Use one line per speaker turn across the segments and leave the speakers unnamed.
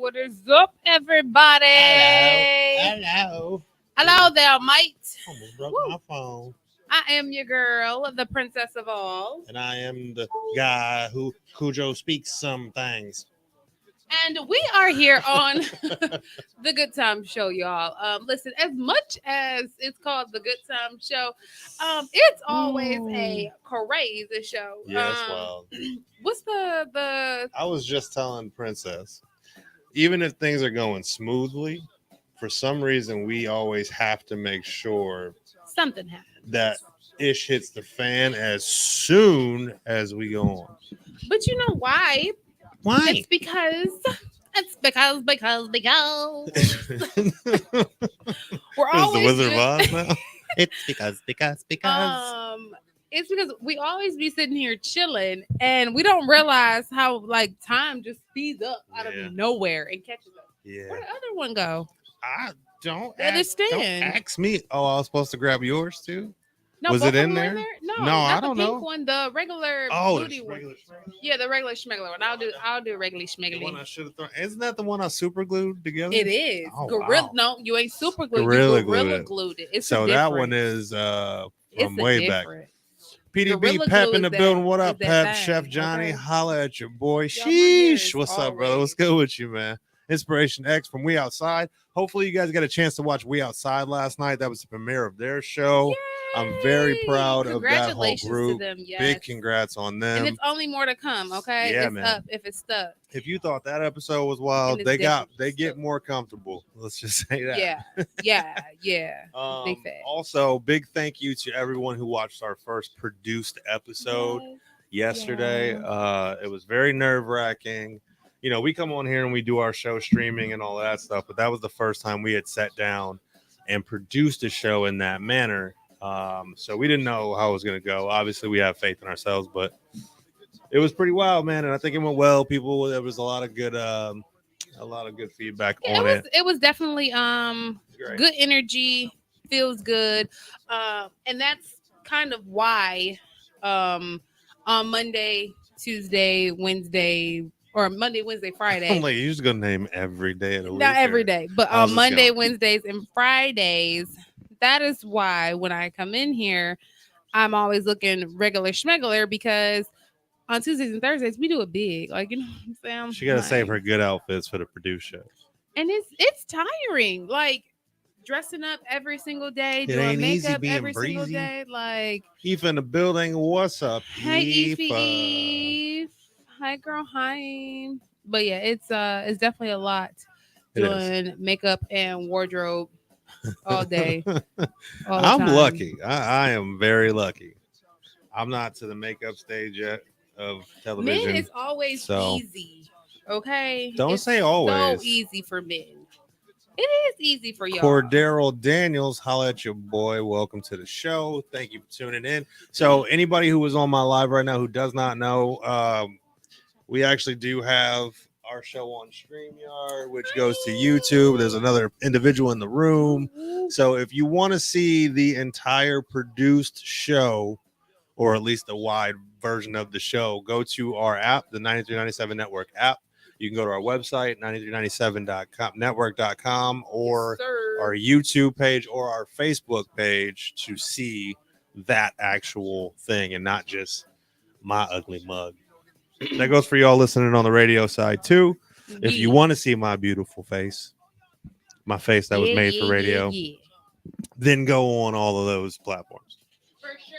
What is up, everybody?
Hello.
Hello there, mate.
Almost broke
Woo.
my phone.
I am your girl, the princess of all.
And I am the guy who Kujo speaks some things.
And we are here on the Good Time Show, y'all. Listen, as much as it's called the Good Time Show, it's always a crazy show.
Yes, well,
What's the
I was just telling Princess, even if things are going smoothly, for some reason we always have to make sure
something happened?
that ish hits the fan as soon as we go on.
But you know why?
Why?
It's because we're
Is the
always
Wizard of
just-
Oz now? It's because.
It's because we always be sitting here chilling and we don't realize how like time just speeds up out
Yeah.
of nowhere and catches us.
Yeah.
Where the other one go?
I don't
The other
don't
stand.
ask me. Oh, I was supposed to grab yours too.
No,
Was
both
it
of
in
them were
there?
No,
No,
not
I
the
don't
pink
know.
one, the regular
Oh,
booty
the
one.
regular.
Yeah, the regular schmeggler one. I'll do regular
The one
schmeggly.
I should have thrown. Isn't that the one I super glued together?
It is.
Oh,
Gorilla.
wow.
No, you ain't super glued.
Gorilla
You gorilla
glued it.
glued it. It's
So
a
that
difference.
one is
It's
from
a
way back.
difference.
PDB
Gorilla
Pep
glue
in the
is
building.
that-
What
is
up,
that
Pep?
thing,
Chef Johnny,
okay?
holla at your boy.
Yo, my hair is
Sheesh. What's up, brother? What's
always-
good with you, man? Inspiration X from We Outside. Hopefully, you guys got a chance to watch We Outside last night. That was the premiere of their show. I'm very
Yay!
proud of that whole
Congratulations
group.
to them. Yes.
Big congrats on them.
And it's only more to come, okay?
Yeah,
it's
man.
up if it's stuck.
If you thought that episode was wild,
And it's different.
they get
So-
more comfortable. Let's just say that.
Yeah. Big fact.
Also, big thank you to everyone who watched our first produced episode yesterday. It was very nerve-wracking. You know, we come on here and we do our show streaming and all that stuff, but that was the first time we had sat down and produced a show in that manner. So we didn't know how it was going to go. Obviously, we have faith in ourselves, but it was pretty wild, man. And I think it went well. There was a lot of good feedback
Yeah,
on it.
it was definitely
Great.
good energy, feels good. And that's kind of why on Monday, Tuesday, Wednesday, or Monday, Wednesday, Friday.
I'm like, you're just gonna name every day of the week.
Not every
or-
day, but
How's
on
this
Monday,
going?
Wednesdays, and Fridays. That is why when I come in here, I'm always looking regular schmeggler because on Tuesdays and Thursdays we do it big. Like, you know what I'm saying?
She gotta save
Like-
her good outfits for the produce show.
And it's tiring. Like dressing up every single day,
It
doing
ain't easy
makeup
being
every single
breezy.
day. Like,
Eve in the building. What's up,
hey
Eve?
Eve. Hi girl, hi. But yeah, it's definitely a lot
It is.
doing makeup and wardrobe all day. all the
I'm
time.
lucky. I am very lucky. I'm not to the makeup stage yet of television.
Men is always
so-
easy. Okay.
Don't
It's
say always.
So easy for men. It is easy for y'all.
Cordero Daniels, holla at your boy. Welcome to the show. Thank you for tuning in. So, anybody who was on my live right now who does not know, we actually do have our show on StreamYard, which goes to YouTube. There's another individual in the room. So, if you want to see the entire produced show, or at least a wide version of the show, go to our app, the 9397 Network app. You can go to our website, 9397.network.com, or
Yes, sir.
our YouTube page or our Facebook page to see that actual thing and not just my ugly mug. That goes for y'all listening on the radio side too. If you
Yeah.
want to see my beautiful face, my face that was made for radio,
Yeah.
then go on all of those platforms.
For sure.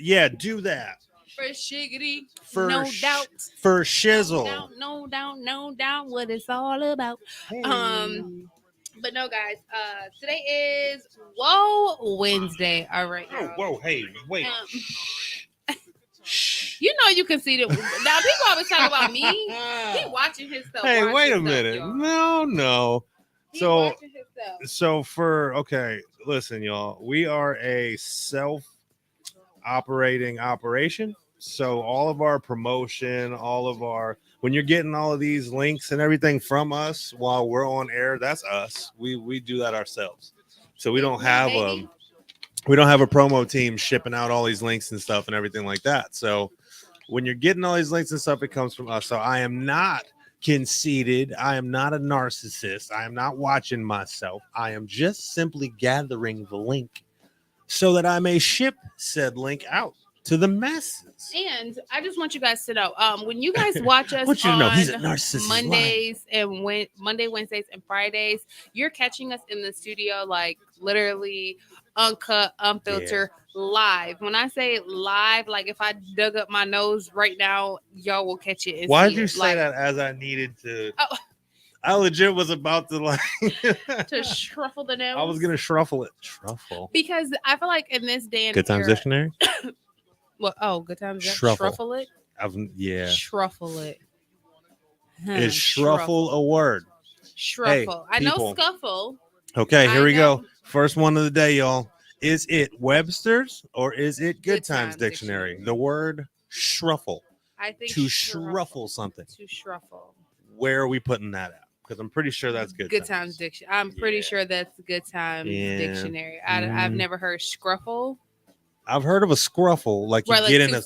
Yeah, do that.
For shiggity.
For
no
sh-
doubt.
For shizzle.
No doubt what it's all about. But no, guys. Today is Woah Wednesday. All right.
Oh,
y'all.
whoa, hey, wait.
You know you can see that. Now people always talk about me. He watching himself.
Hey,
watch
wait a
himself,
minute.
y'all.
No.
He
So,
watching himself.
Listen, y'all. We are a self-operating operation. So all of our promotion, when you're getting all of these links and everything from us while we're on air, that's us. We do that ourselves. So we don't have
baby.
a promo team shipping out all these links and stuff and everything like that. So when you're getting all these links and stuff, it comes from us. So I am not conceited. I am not a narcissist. I am not watching myself. I am just simply gathering the link so that I may ship said link out to the masses.
And I just want you guys to know, when you guys watch us
want you to
on
know he's a narcissist.
Mondays and Monday, Wednesdays, and Fridays, you're catching us in the studio, like literally uncut, unfiltered, live. When I say live, like if I dug up my nose right now, y'all will catch it.
Why did you say that as I needed to?
Oh.
I legit was about to like
to shruffle the nose.
I was gonna shruffle it. Shruffle.
Because I feel like in this day and
Good Times Dictionary.
Well, good times.
Shruffle
it.
Yeah.
Shruffle it.
Is shruffle a word?
Shruffle.
Hey,
I know
people.
scuffle.
Okay, here we go. First one of the day, y'all. Is it Webster's or is it Good Times Dictionary? The word shruffle.
I think
to shruffle something.
To shruffle.
Where are we putting that at? Because I'm pretty sure that's Good
Times Dictionary. I'm pretty sure that's Good Times Dictionary. I've never heard scruffle.
I've heard of a scruffle, like you get in a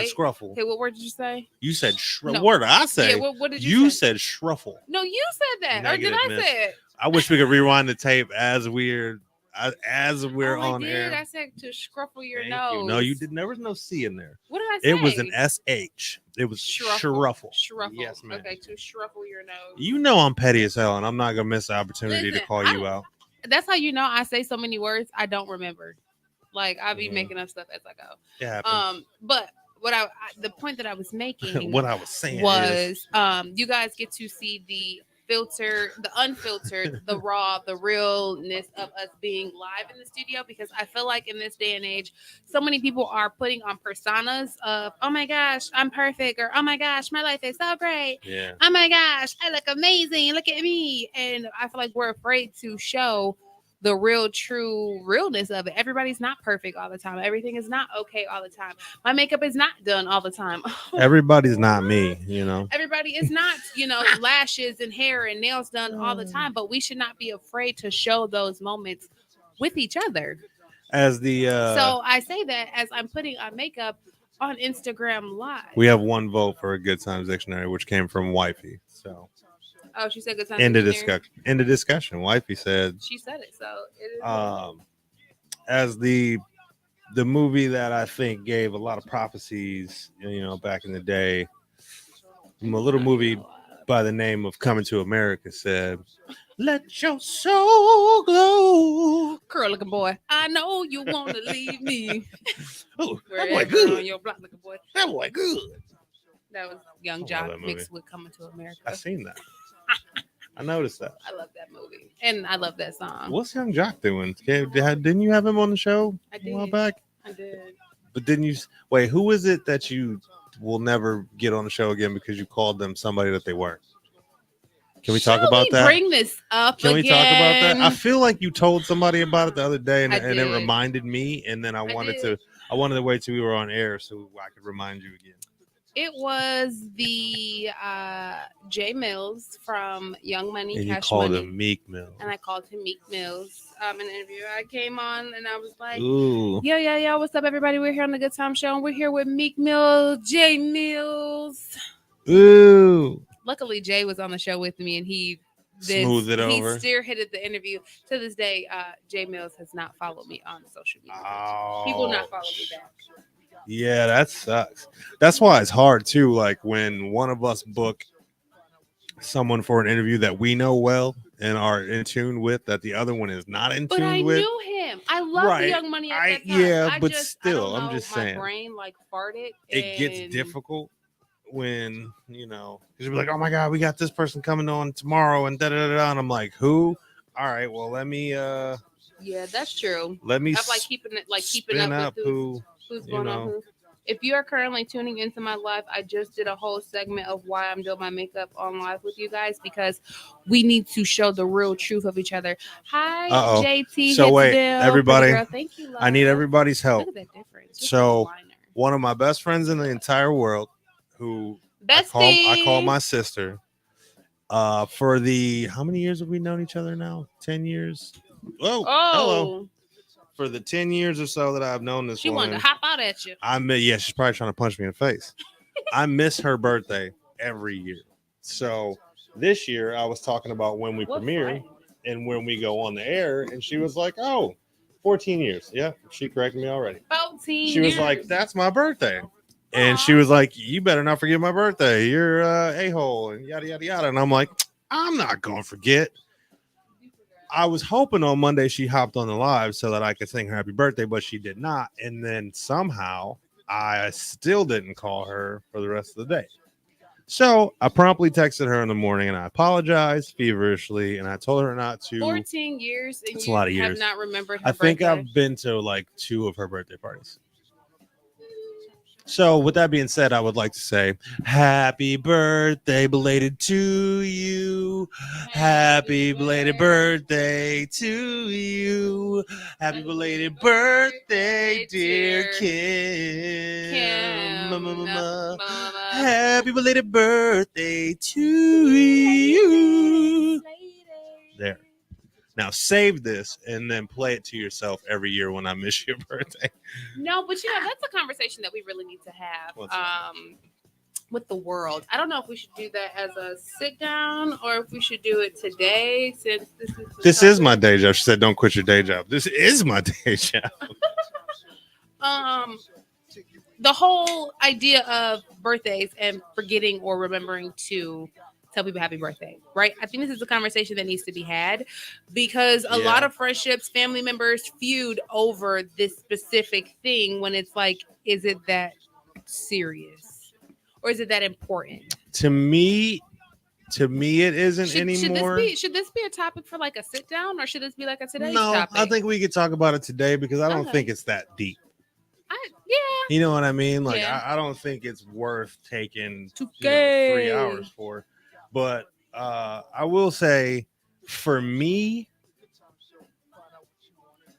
scruffle.
Okay, what word did you say?
You said word. I say.
Yeah, what did you say?
You said shruffle.
No, you said that,
Negative,
or did I say it?
I wish we could rewind the tape as we're on air.
I said to scruffle your nose.
No, you did. There was no C in there.
What did I say?
It was an SH. It was shruffle.
Shruffle.
Yes, ma'am.
Okay, to shruffle your nose.
You know I'm petty as hell, and I'm not gonna miss the opportunity to call you out.
That's how you know I say so many words I don't remember. Like I be making up stuff as I go.
Yeah.
But what the point that I was making,
what I was saying
was, you guys get to see the filter, the unfiltered, the raw, the realness of us being live in the studio, because I feel like in this day and age, so many people are putting on personas of, oh my gosh, I'm perfect, or oh my gosh, my life is so great.
Yeah.
Oh my gosh, I look amazing. Look at me. And I feel like we're afraid to show the real, true realness of it. Everybody's not perfect all the time. Everything is not okay all the time. My makeup is not done all the time.
Everybody's not me, you know.
Everybody is not, lashes and hair and nails done all the time. But we should not be afraid to show those moments with each other. So I say that as I'm putting on makeup on Instagram Live.
We have one vote for a Good Times Dictionary, which came from Wifey. So.
Oh, she said Good Times
Dictionary. End of discussion. Wifey said.
She said it. So it is.
As the movie that I think gave a lot of prophecies, back in the day, a little movie by the name of Coming to America said, "Let your soul glow,
curl looking boy. I know you want to leave me."
Oh, that boy good.
On your block looking boy.
That boy good.
That was Young Jock mixed with Coming to America.
I seen that. I noticed that.
I love that movie, and I love that song.
What's Young Jock doing? Didn't you have him on the show a while back?
I did.
But didn't you? Wait, who is it that you will never get on the show again because you called them somebody that they weren't? Can we talk about that?
Bring this up.
Can we talk about that? I feel like you told somebody about it the other day, and it
did.
reminded me. And then I wanted to wait till we were on air so I could remind you again.
It was the Jay Mills from Young Money,
and
Cash
you called
Money.
Him Meek Mills.
And I called him Meek Mills. In an interview, I came on and I was like,
"Ooh,
yeah, what's up, everybody? We're here on the Good Time Show, and we're here with Meek Mills, Jay Mills."
Ooh.
Luckily, Jay was on the show with me, and he
smoothed it over.
He spearheaded the interview. To this day, Jay Mills has not followed me on social media.
Oh.
He will not follow me back.
Yeah, that sucks. That's why it's hard too. Like when one of us book someone for an interview that we know well and are in tune with, that the other one is not in tune with.
But I knew him. I love the Young Money at that time.
Yeah, but still, I'm just saying.
My brain farted.
It gets difficult when because you're like, oh my god, we got this person coming on tomorrow, and da da da. And I'm like, who? All right, well, let me.
Yeah, that's true.
Let me.
I'm keeping up with who's going on who. If you are currently tuning into my live, I just did a whole segment of why I'm doing my makeup on live with you guys, because we need to show the real truth of each other. Hi, JT.
So wait, everybody.
Thank you, love.
I need everybody's help.
Look at that difference.
So one of my best friends in the entire world, who I call my sister, for the how many years have we known each other now? 10 years. Oh, hello. For the 10 years or so that I've known this woman.
She wanted to hop out at you.
She's probably trying to punch me in the face. I miss her birthday every year. So This year, I was talking about when we
What
premiere
friend?
and when we go on the air, and she was like, "Oh, 14 years." Yeah, she corrected me already.
14
She was
years.
like, "That's my birthday." And she
Aw.
was like, "You better not forget my birthday. You're a-hole and yada yada yada." And I'm like, "I'm not gonna forget." I was hoping on Monday she hopped on the live so that I could sing her happy birthday, but she did not. And then somehow I still didn't call her for the rest of the day. So I promptly texted her in the morning and I apologized feverishly and I told her not to.
14 years and
It's a
you
lot of
have
years.
not remembered her
I think
birthday.
I've been to like 2 of her birthday parties. So, with that being said, I would like to say happy birthday belated to you. Happy belated birthday to you. Happy belated birthday, dear Kim. Happy belated birthday to you. There. Now save this and then play it to yourself every year when I miss your birthday.
No, but that's a conversation that we really need to have. With the world. I don't know if we should do that as a sit down or if we should do it today since
this is my day job. She said, "Don't quit your day job." This is my day job.
The whole idea of birthdays and forgetting or remembering to tell people happy birthday, right? I think this is a conversation that needs to be had because a lot of friendships, family members feud over this specific thing when it's like, is it that serious or is it that important?
To me, it isn't anymore.
Should this be a topic for like a sit down or should this be like a today's
No,
topic?
I think we could talk about it today because I don't think it's that deep. You know what I mean? Like, I don't think it's worth taking 3 hours for. But I will say, for me,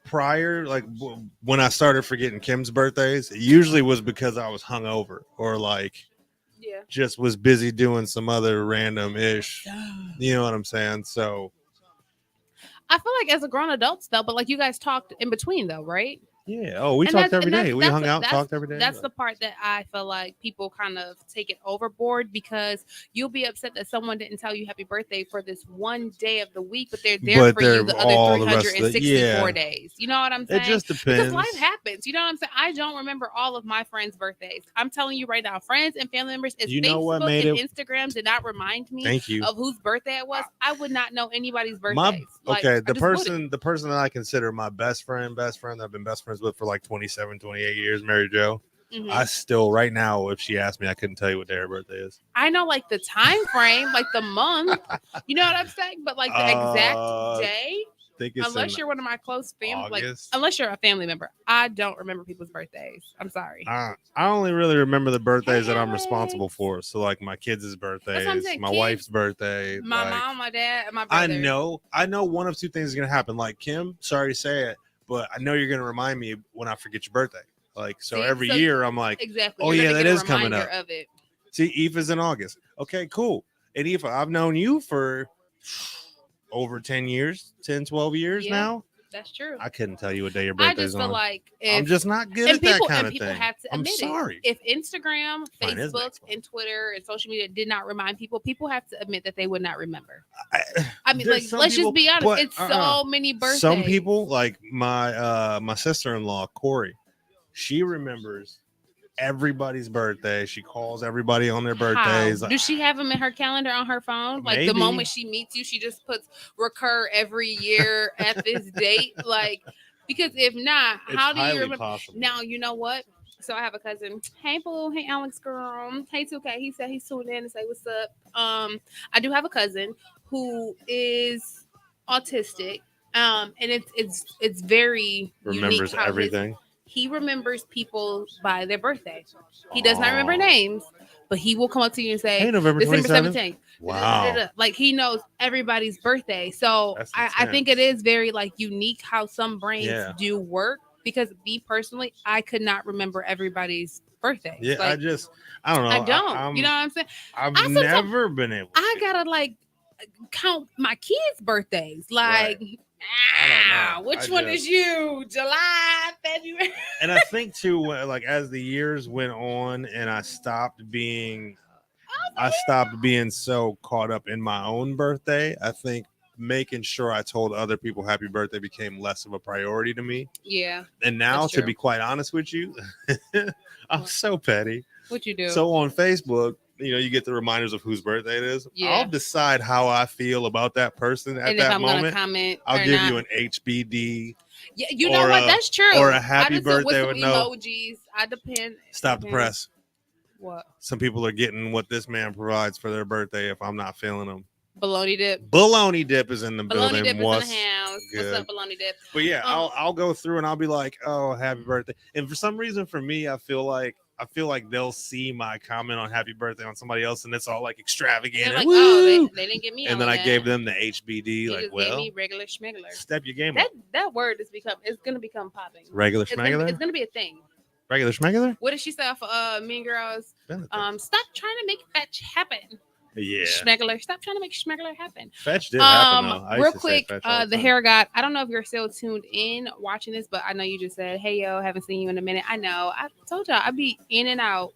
prior, like when I started forgetting Kim's birthdays, it usually was because I was hungover or like just was busy doing some other random ish. You know what I'm saying? So
I feel like as a grown adults though, but like you guys talked in between though, right?
Yeah. Oh, we talked every day. We hung out, talked every day.
That's the part that I feel like people kind of take it overboard because you'll be upset that someone didn't tell you happy birthday for this one day of the week, but they're there for you the other 364 days. You know what I'm saying?
It just depends.
Because life happens. You know what I'm saying? I don't remember all of my friends' birthdays. I'm telling you right now, friends and family members, if Facebook and Instagram did not remind me of whose birthday it was, I would not know anybody's birthdays.
The person that I consider my best friend that I've been best friends with for like 27, 28 years, Mary Jo. Mm-hmm. I still, right now, if she asked me, I couldn't tell you what day her birthday is.
I know like the time frame, like the month. You know what I'm saying? But like the exact day, unless you're one of my close family, like unless you're a family member, I don't remember people's birthdays. I'm sorry.
I only really remember the birthdays that I'm responsible for. So like my kids' birthdays, my wife's birthday,
my mom, my dad, and my brother.
I know one of two things is gonna happen. Like Kim, sorry to say it, but I know you're gonna remind me when I forget your birthday. Like every year I'm like,
exactly.
Oh yeah, that is coming up. Of it. See, Aoife's in August. Okay, cool. And Aoife, I've known you for over 10 years, 10, 12 years now.
That's true.
I couldn't tell you what day your birthday is on.
I just feel like
I'm just not good at that kind of thing.
Have to admit
I'm sorry.
If Instagram, Facebook, and Twitter and social media did not remind people have to admit that they would not remember. I mean, like, let's just be honest. It's so many birthdays.
Some people, like my sister-in-law, Corey, she remembers everybody's birthday. She calls everybody on their birthdays.
Does she have them in her calendar on her phone? Like maybe. The moment she meets you, she just puts recur every year at this date. Like, because if not, how do you remember? Possible. Now, you know what? So I have a cousin. Hey, Boo. Hey, Alex girl. Hey, 2K. He said he's tuned in to say what's up. I do have a cousin who is autistic. And it's very
remembers
unique
everything.
He remembers people by their birthday. He does not remember names, but he will come up to you and say,
hey, November
December
17th.
Wow. Like he knows everybody's birthday. So I think it is very like unique how some brains do work because me personally, I could not remember everybody's birthday.
Yeah,
like,
I don't know.
I don't. You know what I'm saying?
I've never been able to.
I gotta like count my kids' birthdays. Like which one is you? July, February.
And I think too, like as the years went on, and I stopped being I stopped being so caught up in my own birthday. I think making sure I told other people happy birthday became less of a priority to me.
Yeah.
And now,
That's
to
true.
be quite honest with you, I'm
What?
so petty.
What you do?
So on Facebook, you get the reminders of whose birthday it is.
Yeah.
I'll decide how I feel about that person at
and if
that
I'm gonna
moment.
comment
I'll
or
give
not.
you an HBD
Yeah, you know what? That's true.
or a
I
happy
just with
birthday
some
with no
emojis. I depend.
stop the
depends.
press.
What?
Some people are getting what this man provides for their birthday if I'm not feeling them.
Bologna dip.
Baloney dip is in the
Bologna
building.
dip is in
What's
the house.
good?
What's up, bologna dip?
But yeah, I'll go through and I'll be like, oh, happy birthday. And for some reason, for me, I feel like they'll see my comment on happy birthday on somebody else, and it's all like extravagant.
They're
And,
like, oh,
woo!
they didn't get me.
And
all
then
of
I
that.
gave them the HBD.
You
Like,
just
well,
gave me regular schmegler.
step your game
That
up.
that word is it's gonna become popping.
Regular
It's gonna,
schmegular.
be a thing.
Regular schmegular.
What did she say for Mean Girls? Stop trying to make fetch happen.
Yeah.
Schmegler. Stop trying to make schmegler happen.
Fetch did happen though. I used
Real
to say
quick,
fetch all
the
time.
hair god. I don't know if you're still tuned in watching this, but I know you just said, "Hey yo, haven't seen you in a minute." I know. I told y'all I'd be in and out.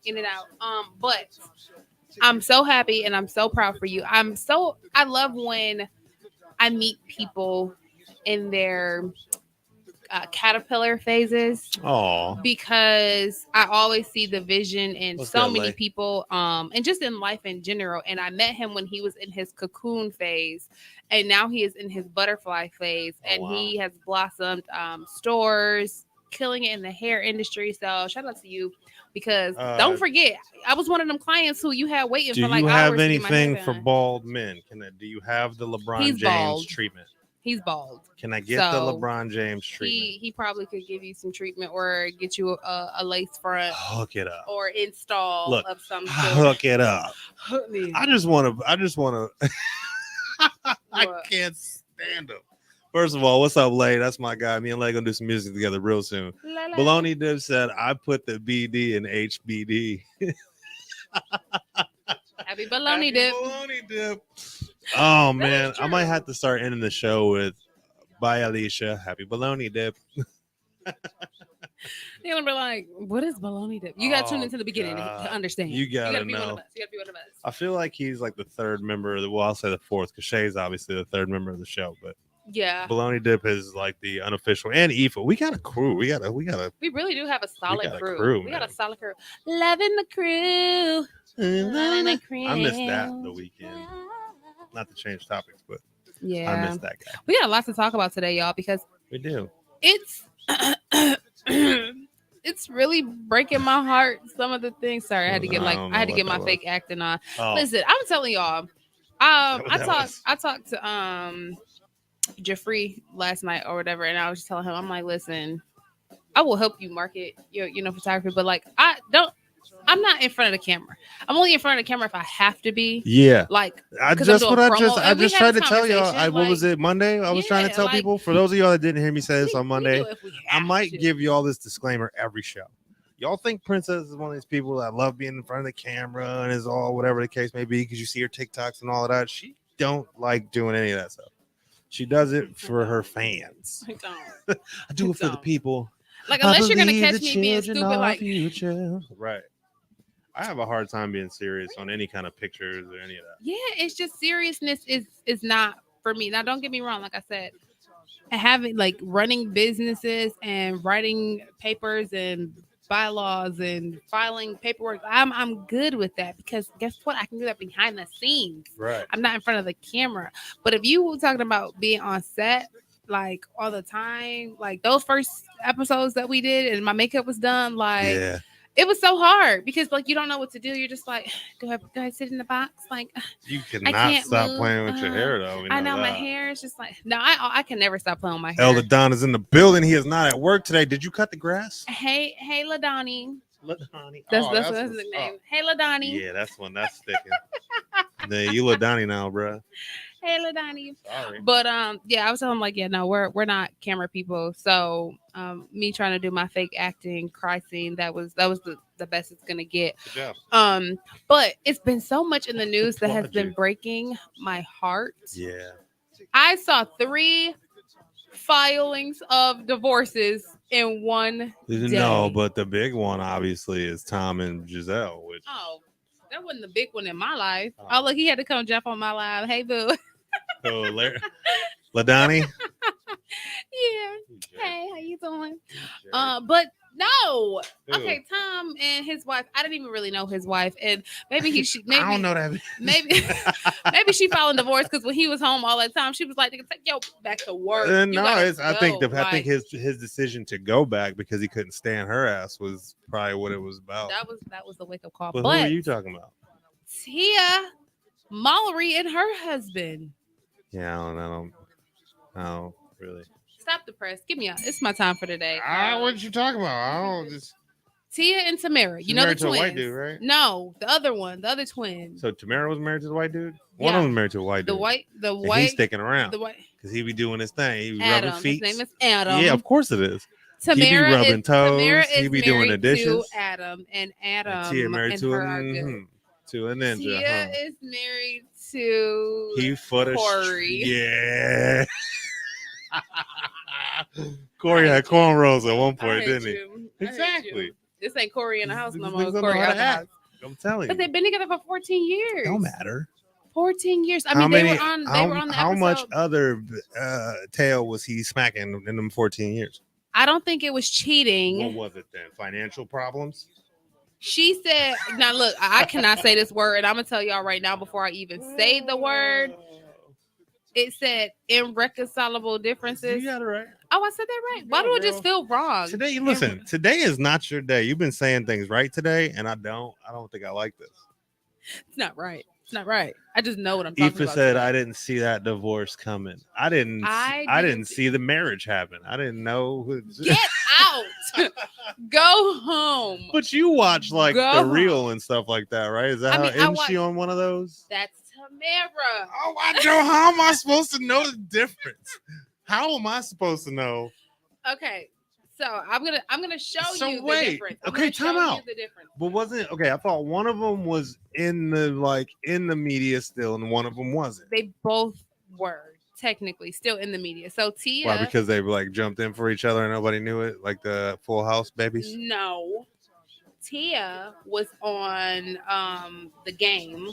But I'm so happy and I'm so proud for you. I love when I meet people in their caterpillar phases.
Oh,
Because I always see the vision in
What's
so
that,
many
Lay?
people, and just in life in general. And I met him when he was in his cocoon phase, and now he is in his butterfly phase, and
wow.
he has blossomed stores, killing it in the hair industry. So shout out to you, because don't forget, I was one of them clients who you had waiting
Do
for like
you
hours
have
to get my hair
anything for
done.
bald men? Do you have the LeBron
He's
James
bald.
treatment?
He's bald.
Can I get the
So,
LeBron James treatment?
He probably could give you some treatment or get you a lace front
Hook it up.
or install
Look,
of some sort.
hook it up.
Hook me.
I just want to. I
What?
can't stand him. First of all, what's up, Lay? That's my guy. Me and Lay gonna do some music together real soon. Baloney Dip said, "I put the BD in HBD."
Happy bologna dip.
Baloney Dip. Oh man, I might have to start ending the show with "Bye, Alicia. Happy Baloney Dip."
They're gonna be like, "What is bologna dip?" You gotta tune
Oh,
into the beginning
God.
to understand.
You gotta
be one
know.
of us. You gotta be one of us.
I feel like he's like the third member of the. Well, I'll say the fourth because Shay's obviously the third member of the show, but
Yeah,
Baloney Dip is like the unofficial. And Aoife, we got a crew. We got a.
we really do have a solid
got a
crew.
crew,
We got a
man.
solid crew. Loving the crew. Loving the crew.
I missed that the weekend. Not to change topics, but
Yeah,
I missed that guy.
we got a lot to talk about today, y'all, because
We do.
it's it's really breaking my heart. Some of the things. Sorry, I had to get my fake acting on.
Oh,
Listen, I'm telling y'all. I talked to Jeffrey last night or whatever, and I was just telling him, I'm like, listen, I will help you market your photography, but like I'm not in front of the camera. I'm only in front of the camera if I have to be.
yeah.
Like
I
'cause
just
I'm
what
doing
I
promo,
just I
and we
just
had
tried to
this
tell y'all.
conversation,
What was it Monday? I was trying to
yeah,
tell
like-
people. For those of y'all that didn't hear me say this on
we
Monday,
do if we
I
have
might
to.
give y'all this disclaimer every show. Y'all think Princess is one of these people that love being in front of the camera and is all whatever the case may be because you see her TikToks and all of that. She don't like doing any of that stuff. She does it for her fans.
I don't.
I do it for the
Don't.
people.
Like
I
unless you're gonna
believe
catch
the
me being
children
stupid,
are
like
future. Right. I have a hard time being serious on any kind of pictures or any of that.
yeah, it's just seriousness is not for me. Now, don't get me wrong. Like I said, having like running businesses and writing papers and bylaws and filing paperwork, I'm good with that because guess what? I can do that behind the scenes.
Right.
I'm not in front of the camera. But if you were talking about being on set like all the time, like those first episodes that we did and my makeup was done, like
Yeah.
it was so hard because like you don't know what to do. You're just like, do I sit in the box? Like
You
I
cannot
can't
stop
move.
playing with your hair though. We
I know my
that.
hair is just like no, I can never stop playing with my hair.
Elder Don is in the building. He is not at work today. Did you cut the grass?
Hey LaDonnie.
LaDonnie.
That's
what's
his nickname.
up.
Hey LaDonnie.
Yeah, that's one that's sticking. Yeah, you LaDonnie now, bro.
Hey LaDonnie.
Sorry.
But yeah, I was telling him like, yeah, no, we're not camera people. So me trying to do my fake acting, cry scene, that was the best it's gonna get.
Good job.
But it's been so much in the news that has been breaking my heart.
Yeah.
I saw 3 filings of divorces in one day.
No, but the big one obviously is Tom and Giselle, which
Oh, That wasn't the big one in my life. Oh, look, he had to come jump on my live. Hey, boo.
So LaDonnie.
Yeah. Hey, how you doing? But no. Okay, Tom and his wife. I didn't even really know his wife, and maybe maybe
I don't know that.
Maybe maybe she filed a divorce because when he was home all that time, she was like, "Take yo back to work."
No, I think his decision to go back because he couldn't stand her ass was probably what it was about.
That was the wake up call.
But who are you talking about?
Tia Mallory and her husband.
Yeah, I don't really.
Stop the press. Give me it's my time for today.
What you talking about? I don't just.
Tia and Tamara.
She's
you know the
married
twins.
To a white dude, right?
No, the other one, the other twin.
So Tamara was married to the white dude? One of them was married to a white dude.
The white.
And he's sticking around.
The white.
Because he be doing his thing. He be
Adam.
rubbing feet.
His name is Adam.
Yeah, of course it is.
Tamara
he be rubbing toes.
Tamara
He be doing the dishes.
To Adam and Tia married and to her are good.
To a ninja.
Tia is married to
Corey. Yeah. Corey had cornrows at one point, didn't he? Exactly.
This ain't Corey in the house no more. Corey out the house.
I'm telling you.
But they've been together for 14 years.
Don't matter.
14 years. I mean, they were on the
how
episode.
Much other tail was he smacking in them 14 years?
I don't think it was cheating.
What was it then? Financial problems?
She said, now look, I cannot say this word. I'm going to tell y'all right now before I even say the word. It said irreconcilable differences.
You got it right.
Oh, I said that right. Why do it just feel wrong?
Today, listen, today is not your day. You've been saying things right today, and I don't think I like this.
It's not right. It's not right. I just know what I'm talking about.
Aoife said, I didn't see that divorce coming. I didn't see the marriage happen. I didn't know.
Get out. Go home.
But you watch like The Real and stuff like that, right? Is that isn't she on one of those?
That's Tamara.
Oh, I know. How am I supposed to know the difference? How am I supposed to know?
Okay. So I'm gonna show you the difference.
Okay, time out. But wasn't okay? I thought one of them was in the media still, and one of them wasn't.
They both were technically still in the media. So Tia,
why? Because they like jumped in for each other and nobody knew it, like the Full House babies.
No, Tia was on The Game.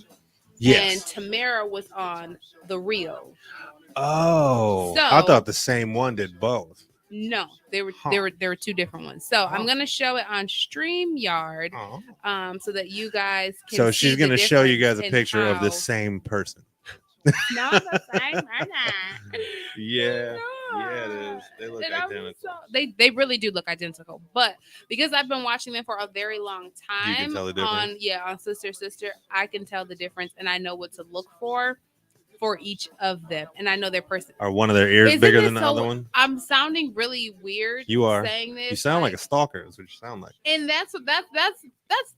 Yes.
And Tamara was on The Real.
Oh, so, I thought the same one did both.
No, there were two different ones. So I'm gonna show it on StreamYard, so that you guys can.
So she's gonna show you guys a picture of the same person.
Not the same person.
Yeah, yeah, it is. They look identical.
They really do look identical. But because I've been watching them for a very long time,
you can tell the difference.
on Sister, I can tell the difference, and I know what to look for each of them, and I know their person.
Are one of their ears bigger than the other one?
I'm sounding really weird.
You are
saying this.
You sound like a stalker. Is what you sound like.
And that's.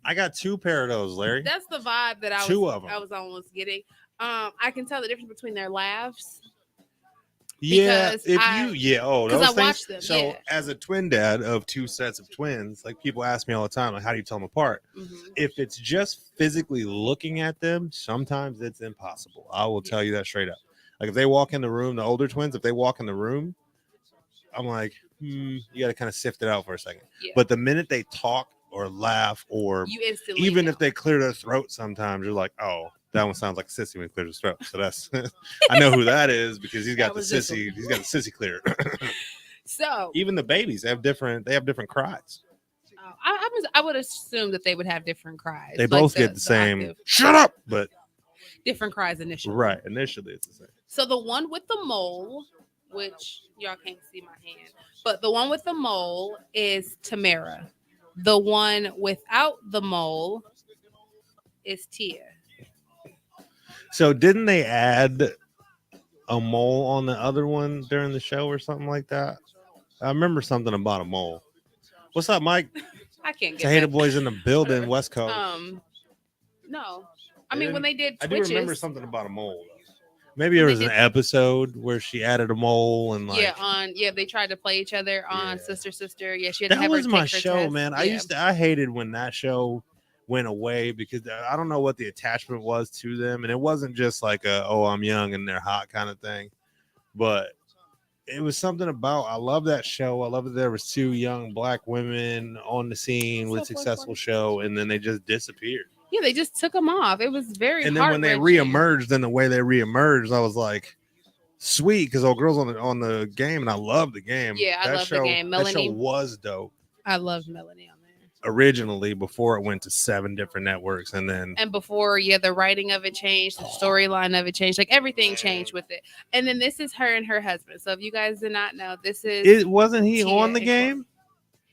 I got two pair of those, Larry.
That's the vibe that I was almost getting. I can tell the difference between their laughs.
Yeah, because
I watched them.
So, as a twin dad of two sets of twins, like people ask me all the time, like, how do you tell them apart? Mm-hmm. If it's just physically looking at them, sometimes it's impossible. I will tell you that straight up. Like if they walk in the room, the older twins, if they walk in the room, I'm like, you got to kind of sift it out for a second. Yeah. But the minute they talk or laugh, or even if they clear their throat, sometimes you're like, oh. That one sounds like a sissy when he clears his throat. So that's I know who that is because he's got the sissy. He's got the sissy clear.
So
even the babies have different cries.
I would assume that they would have different cries.
They both get the same. Octave. Shut up, but
different cries initially.
Right, initially it's the same.
So the one with the mole, which y'all can't see my hand, but the one with the mole is Tamara. The one without the mole is Tia.
So didn't they add a mole on the other one during the show or something like that? I remember something about a mole. What's up, Mike?
I can't get
Tahita Boys in the building, West Coast.
No. I mean, when they did Twitches.
I do remember something about a mole. Maybe there was an episode where she added a mole and like
they tried to play each other on Sister. Yeah, she had to have
that was
her
my
take her
show,
test.
man. I hated when that show went away because I don't know what the attachment was to them, and it wasn't just like I'm young and they're hot kind of thing, but it was something about I love that show. I love that there was two young black women on the scene with successful show, and then they just disappeared.
Yeah, they just took them off. It was very
And then when they
heart-wrenching.
reemerged, and the way they reemerged, I was like, sweet, because old girls on the game, and I love the game.
Yeah, I love the game.
That show
Melanie,
was dope
I love Melanie on there.
originally before it went to 7 different networks, and then
And before, yeah, the writing of it changed, the storyline of it changed, like everything changed with it. And then this is her and her husband. So if you guys did not know, this is
it wasn't he
Tia
on the
and
game.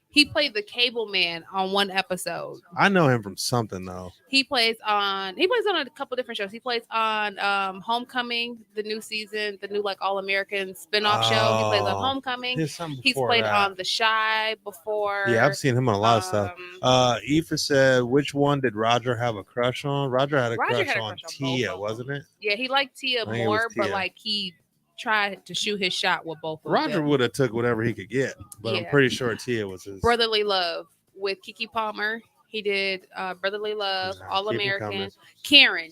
he played the cable man on one episode.
I know him from something though.
He plays on a couple different shows. He plays on Homecoming, the new season, the new like All American spinoff show. He plays on Homecoming.
He's something
He's
before
played
that.
on The Shy before.
Yeah, I've seen him on a lot of stuff. Aoife said, which one did Roger have a crush on? Roger had a crush on Tia, wasn't it?
Yeah, he liked Tia
I think it
more,
was
but
Tia.
like he tried to shoot his shot with both of
Roger
them.
would have took whatever he could get, but I'm
Yeah.
pretty sure Tia was his.
Brotherly Love with Keke Palmer. He did Brotherly Love,
Nah,
All
keep 'em
American,
coming.
Karen,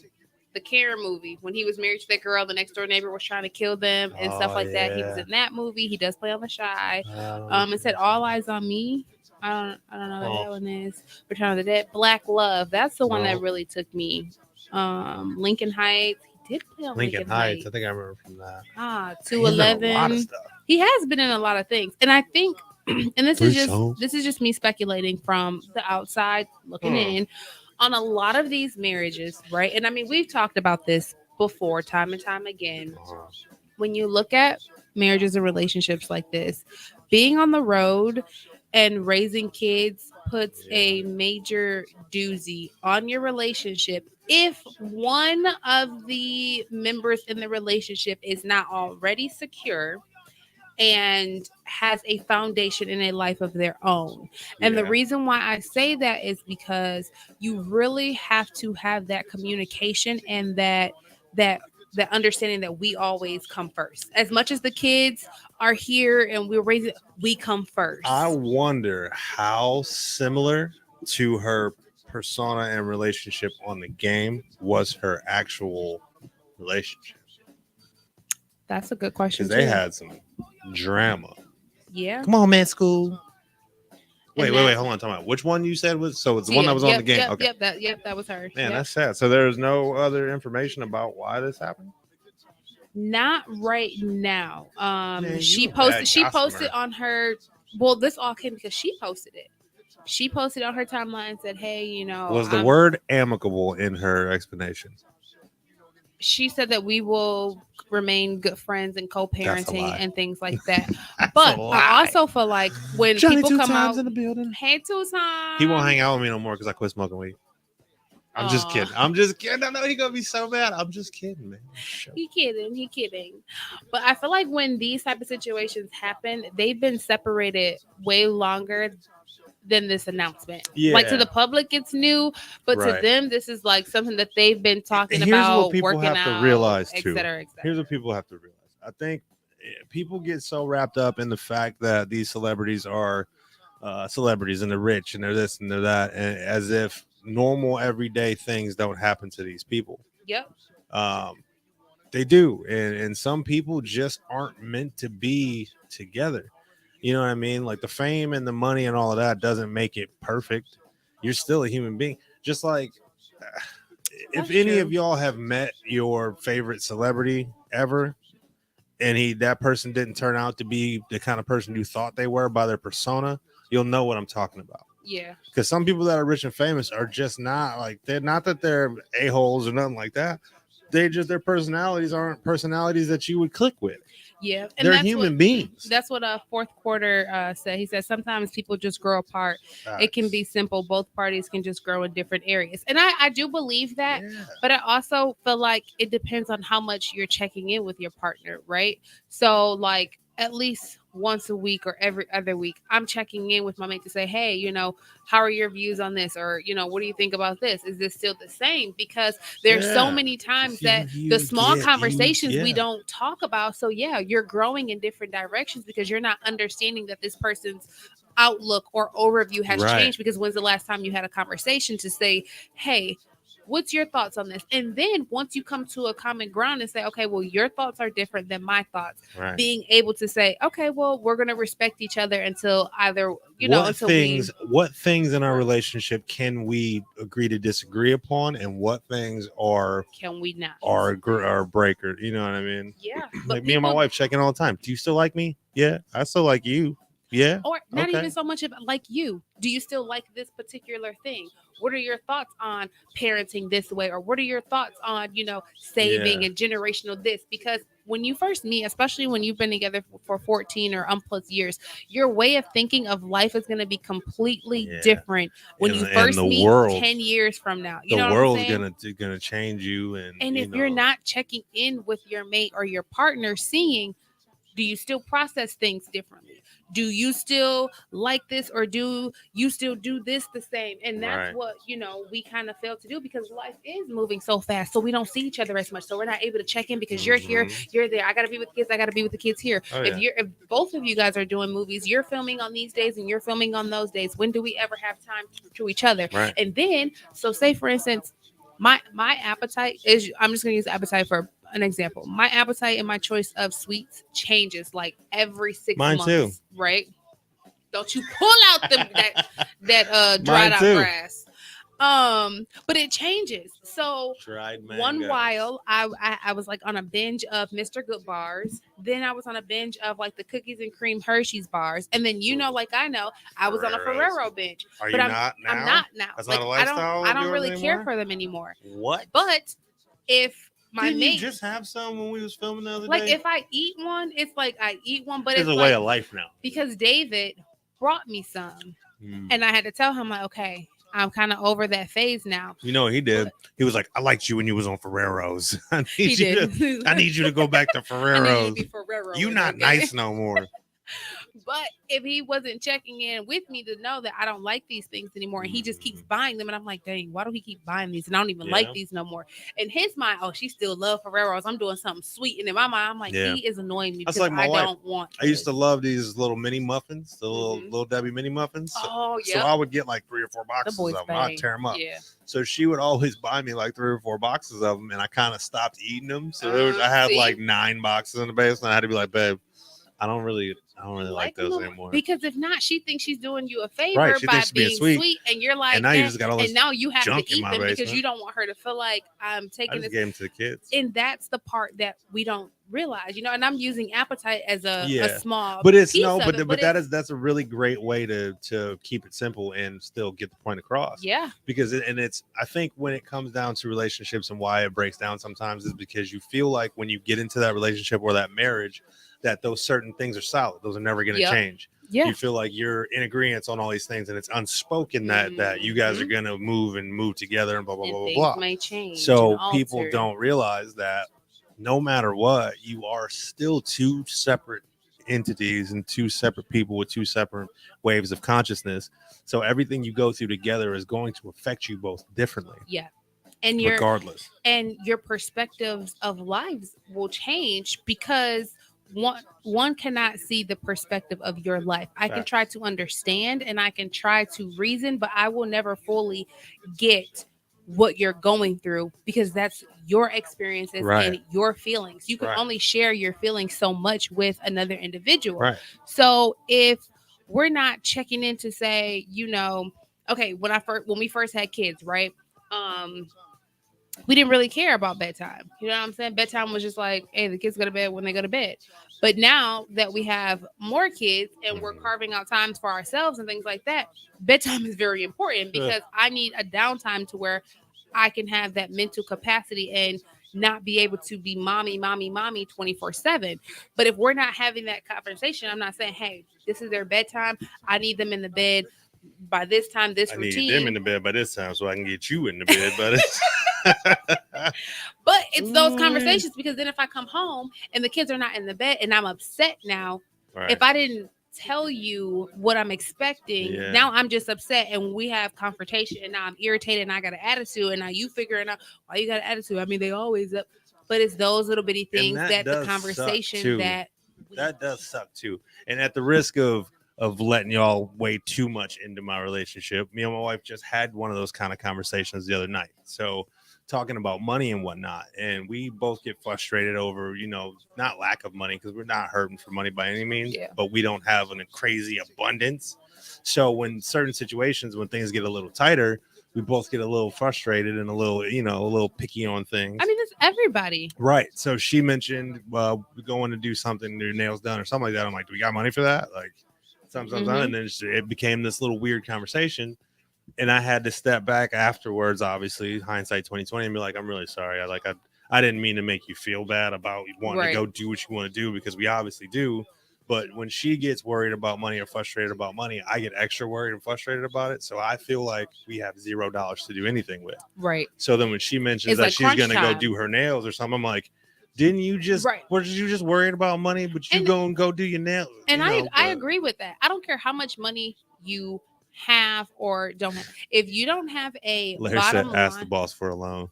the Karen movie. When he was married to that girl, the next door neighbor was trying to kill them and stuff
Oh,
like that. He was
yeah.
in that movie. He does play on The Shy.
I
It said All Eyes on Me. I don't know what
Oh.
that one is. Return of the Dead. Black Love. That's the one
No.
that really took me. Lincoln Heights. He did play on
Lincoln Heights. I think I remember from that. He's in a lot of
211.
stuff.
He has been in a lot of things, and I think, and this is
Three
just
songs.
this is just me speculating from the outside looking in on a lot of these marriages, right? And I mean, we've talked about this before, time and time again. When you look at marriages and relationships like this, being on the road and raising kids puts a major doozy on your relationship if one of the members in the relationship is not already secure and has a foundation in a life of their own. And the
Yeah.
reason why I say that is because you really have to have that communication and that understanding that we always come first. As much as the kids are here and we're raising, we come first.
I wonder how similar to her persona and relationship on the game was her actual relationship.
That's a good question.
Because they
too.
had some drama.
Yeah.
Come on, man, school. Wait,
And
wait,
that-
hold on, time out. Which one you said was? So it's the one that was on the game.
Yep,
Okay,
that was her.
man,
Yep.
that's sad. So there's no other information about why this happened.
Not right now.
Man,
She
you a
posted.
bad
She
customer.
posted on her. Well, this all came because she posted it. She posted on her timeline and said, "Hey,
Was the word amicable in her explanation?
She said that we will remain good friends and
That's a
co-parenting
lie.
and things like that."
That's
But
a
I
lie.
also feel like when
Johnny
people
two
come
times
out,
in the building.
hey, 2 times.
He won't hang out with me no more because I quit smoking weed. I'm just
Aw.
kidding. I'm just kidding. I know he's gonna be so mad. I'm just kidding, man. Shut
He kidding. But I feel like when these type of situations happen, they've been separated way longer than this announcement. Like to
Yeah.
the public, it's new, but
Right.
to them, this is like something that they've been talking
Here's
about,
what people
working
have to
out,
realize,
et
too.
cetera, et cetera.
Here's what people have to realize. I think people get so wrapped up in the fact that these celebrities are celebrities and they're rich and they're this and they're that, and as if normal everyday things don't happen to these people.
Yep.
They do, and some people just aren't meant to be together. You know what I mean? Like the fame and the money and all of that doesn't make it perfect. You're still a human being. Just like if
That's
any
true.
of y'all have met your favorite celebrity ever, and that person didn't turn out to be the kind of person you thought they were by their persona, you'll know what I'm talking about.
Yeah.
Because some people that are rich and famous are just not like, they're not that they're a-holes or nothing like that. They just, their personalities aren't personalities that you would click with.
Yeah. And
They're
that's
human
what,
beings.
That's what fourth quarter said. He said sometimes people just grow apart. It can be simple. Both parties can just grow in different areas. And I do believe that.
Yeah.
But I also feel like it depends on how much you're checking in with your partner, right? So, like, at least once a week or every other week, I'm checking in with my mate to say, hey, how are your views on this? Or, what do you think about this? Is this still the same? Because there's so
Yeah.
many times
You-
that
you
the small
get-
conversations we
yeah.
don't talk about. So, yeah, you're growing in different directions because you're not understanding that this person's outlook or overview has
Right.
changed. Because when's the last time you had a conversation to say, hey, what's your thoughts on this? And then once you come to a common ground and say, okay, well, your thoughts are different than my thoughts,
Right.
being able to say, okay, well, we're going to respect each other until either, until
what things in our relationship can we agree to disagree upon, and what things
can we not?
are breaker? You know what I mean?
Yeah.
Like me and my wife checking all the time. Do you still like me? Yeah, I still like you. Yeah.
Or not
Okay.
even so much of like you. Do you still like this particular thing? What are your thoughts on parenting this way? Or what are your thoughts on, saving and generational this? Because when you first meet, especially when you've been together for 14 or plus years, your way of thinking of life is going to be completely different when you first meet 10 years from now. You know what I'm saying?
Gonna change you.
And if you're not checking in with your mate or your partner, seeing, do you still process things differently? Do you still like this, or do you still do this the same? And that's what, we kind of fail to do, because life is moving so fast. So we don't see each other as much. So we're not able to check in, because you're here, you're there. I got to be with the kids. I got to be with the kids here. If both of you guys are doing movies, you're filming on these days and you're filming on those days. When do we ever have time to each other?
Right.
And then, so say for instance, my appetite is, I'm just going to use appetite for an example. My appetite and my choice of sweets changes like every 6 months. Mine too. Right? Don't you pull out that dried out grass. But it changes. So one while I was like on a binge of Mr. Good bars. Then I was on a binge of like the cookies and cream Hershey's bars. And then I was on a Ferrero binge.
But I'm not now.
I'm not now.
That's not a lifestyle.
I don't really care for them anymore.
What?
But if my mate,
you just have some when we was filming the other day?
Like if I eat one, it's like I eat one, but
it's a way of life now.
Because David brought me some, and I had to tell him like, okay, I'm kind of over that phase now.
You know what he did? He was like, I liked you when you was on Ferrero's. I need you to go back to Ferrero's. You're not nice no more.
But if he wasn't checking in with me to know that I don't like these things anymore, and he just keeps buying them, and I'm like, dang, why do he keep buying these? And I don't even like these no more. In his mind, oh, she still love Ferrero's. I'm doing something sweet. And in my mind, I'm like, he is annoying me.
That's like my wife.
Don't want.
I used to love these little mini muffins, the little Debbie mini muffins. So I would get like 3 or 4 boxes of them. I'd tear them up. Yeah. So she would always buy me like 3 or 4 boxes of them, and I kind of stopped eating them. So I had like 9 boxes in the basement. I had to be like, babe, I don't really like those anymore.
Because if not, she thinks she's doing you a favor by being sweet, and you're like, and now you just got all this, and now you have to eat them because you don't want her to feel like I'm taking this.
Gave them to the kids,
and that's the part that we don't realize, And I'm using appetite as a small,
but it's
piece
that's a really great way to keep it simple and still get the point across.
Yeah,
because I think when it comes down to relationships and why it breaks down sometimes is because you feel like when you get into that relationship or that marriage, that those certain things are solid. Those are never going to change. Yeah. You feel like you're in agreement on all these things, and it's unspoken that you guys are going to move together and blah, blah, blah, blah.
May change.
So people don't realize that no matter what, you are still 2 separate entities and 2 separate people with 2 separate waves of consciousness. So everything you go through together is going to affect you both differently.
Yeah. And regardless. And your perspectives of lives will change because one cannot see the perspective of your life. I can try to understand and I can try to reason, but I will never fully get what you're going through because that's your experiences and your feelings. You can only share your feelings so much with another individual. Right. So if we're not checking in to say, okay, when we first had kids, right? We didn't really care about bedtime. You know what I'm saying? Bedtime was just like, hey, the kids go to bed when they go to bed. But now that we have more kids and we're carving out times for ourselves and things like that, bedtime is very important because I need a downtime to where I can have that mental capacity and not be able to be mommy 24/7. But if we're not having that conversation, I'm not saying, hey, this is their bedtime. I need them in the bed by this time, this routine.
I need them in the bed by this time so I can get you in the bed by this.
But it's those conversations because then if I come home and the kids are not in the bed and I'm upset now, if I didn't tell you what I'm expecting, now I'm just upset and we have confrontation and now I'm irritated and I got an attitude and now you figuring out why you got an attitude. I mean, they always up, but it's those little bitty things that the conversation that
does suck too. And at the risk of letting y'all way too much into my relationship, me and my wife just had one of those kind of conversations the other night. So talking about money and whatnot, and we both get frustrated over, not lack of money, because we're not hurting for money by any means,
Yeah.
but we don't have a crazy abundance. So when certain situations, when things get a little tighter, we both get a little frustrated and a little, a little picky on things.
I mean, it's everybody.
Right. So she mentioned, well, we're going to do something, your nails done or something like that. I'm like, do we got money for that? Like, something. And then it became this little weird conversation. And I had to step back afterwards, obviously, hindsight 2020, and be like, I'm really sorry. I didn't mean to make you feel bad about wanting to go do what you want to do, because we obviously do. But when she gets worried about money or frustrated about money, I get extra worried and frustrated about it. So I feel like we have $0 to do anything with.
Right.
So then when she mentions that she's going to go do her nails or something, I'm like, didn't you just, were you just worried about money, but you go and go do your nails?
And I agree with that. I don't care how much money you have or don't have. If you don't have a bottom line,
ask the boss for a loan.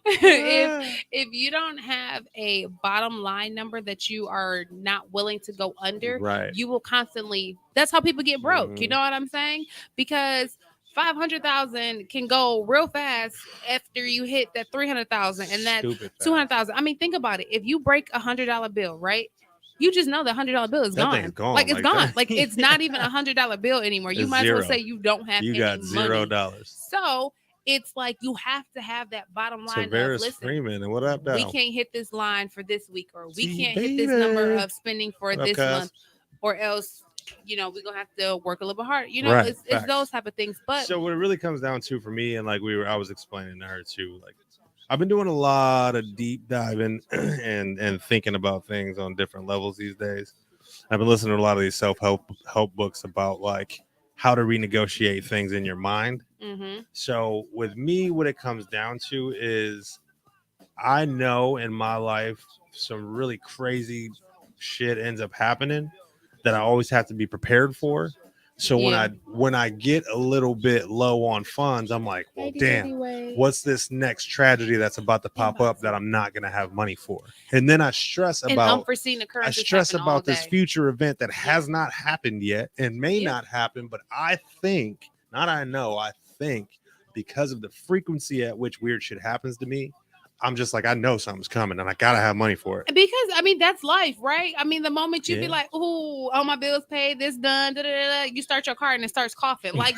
if you don't have a bottom line number that you are not willing to go under, you will constantly. That's how people get broke. You know what I'm saying? Because 500,000 can go real fast after you hit that 300,000 and that 200,000. I mean, think about it. If you break $100 bill, right? You just know the $100 bill is gone. Like, it's gone. Like, it's not even $100 bill anymore. You might as well say you don't have any money. You got
$0.
So it's like you have to have that bottom line.
Listen, Freeman, and what up now?
We can't hit this line for this week, or we can't hit this number of spending for this month, or else, we're going to have to work a little bit harder. It's those type of things. But
so what it really comes down to for me, and like I was explaining to her too, like, I've been doing a lot of deep diving and thinking about things on different levels these days. I've been listening to a lot of these self-help books about like how to renegotiate things in your mind. So with me, what it comes down to is I know in my life some really crazy shit ends up happening that I always have to be prepared for. So when I get a little bit low on funds, I'm like, well, damn, what's this next tragedy that's about to pop up that I'm not going to have money for? And then I stress about
unforeseen occurrences.
I stress about this future event that has not happened yet and may not happen. But I think, I think because of the frequency at which weird shit happens to me, I'm just like, I know something's coming and I gotta have money for it.
Because I mean, that's life, right? I mean, the moment you be like, "Ooh, all my bills paid, this done," you start your car and it starts coughing. Like,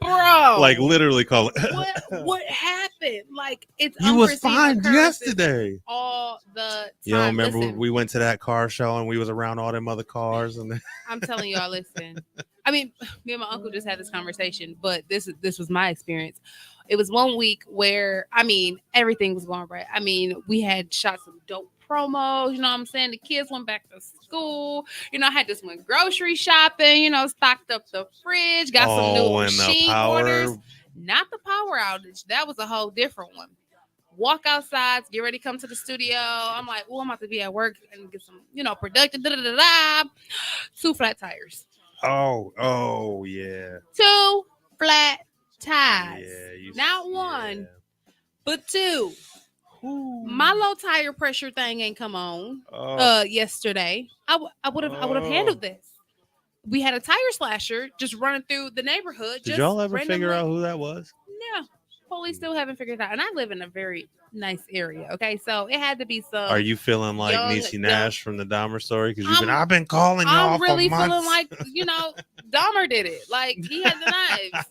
bro,
like literally call
it. What happened? Like, it's
you was fine yesterday.
All the time.
You don't remember when we went to that car show and we was around all them other cars and
I'm telling y'all, listen. I mean, me and my uncle just had this conversation, but this was my experience. It was one week where, I mean, everything was going right. I mean, we had shot some dope promos, you know what I'm saying? The kids went back to school. I had just went grocery shopping, stocked up the fridge, got some new machine orders. Not the power outage. That was a whole different one. Walk outside, get ready to come to the studio. I'm like, I'm about to be at work and get some, productive. 2 flat tires.
Oh, yeah.
2 flat tires. Yeah, not one, but 2. Ooh. My low tire pressure thing ain't come on yesterday. I would have handled this. We had a tire slasher just running through the neighborhood.
Did y'all ever figure out who that was?
No. Police still haven't figured it out. And I live in a very nice area. Okay. So it had to be some.
Are you feeling like Niecy Nash from the Dahmer story? Because I've been calling y'all
I'm really
for months.
feeling like, Dahmer did it. Like, he had the knives.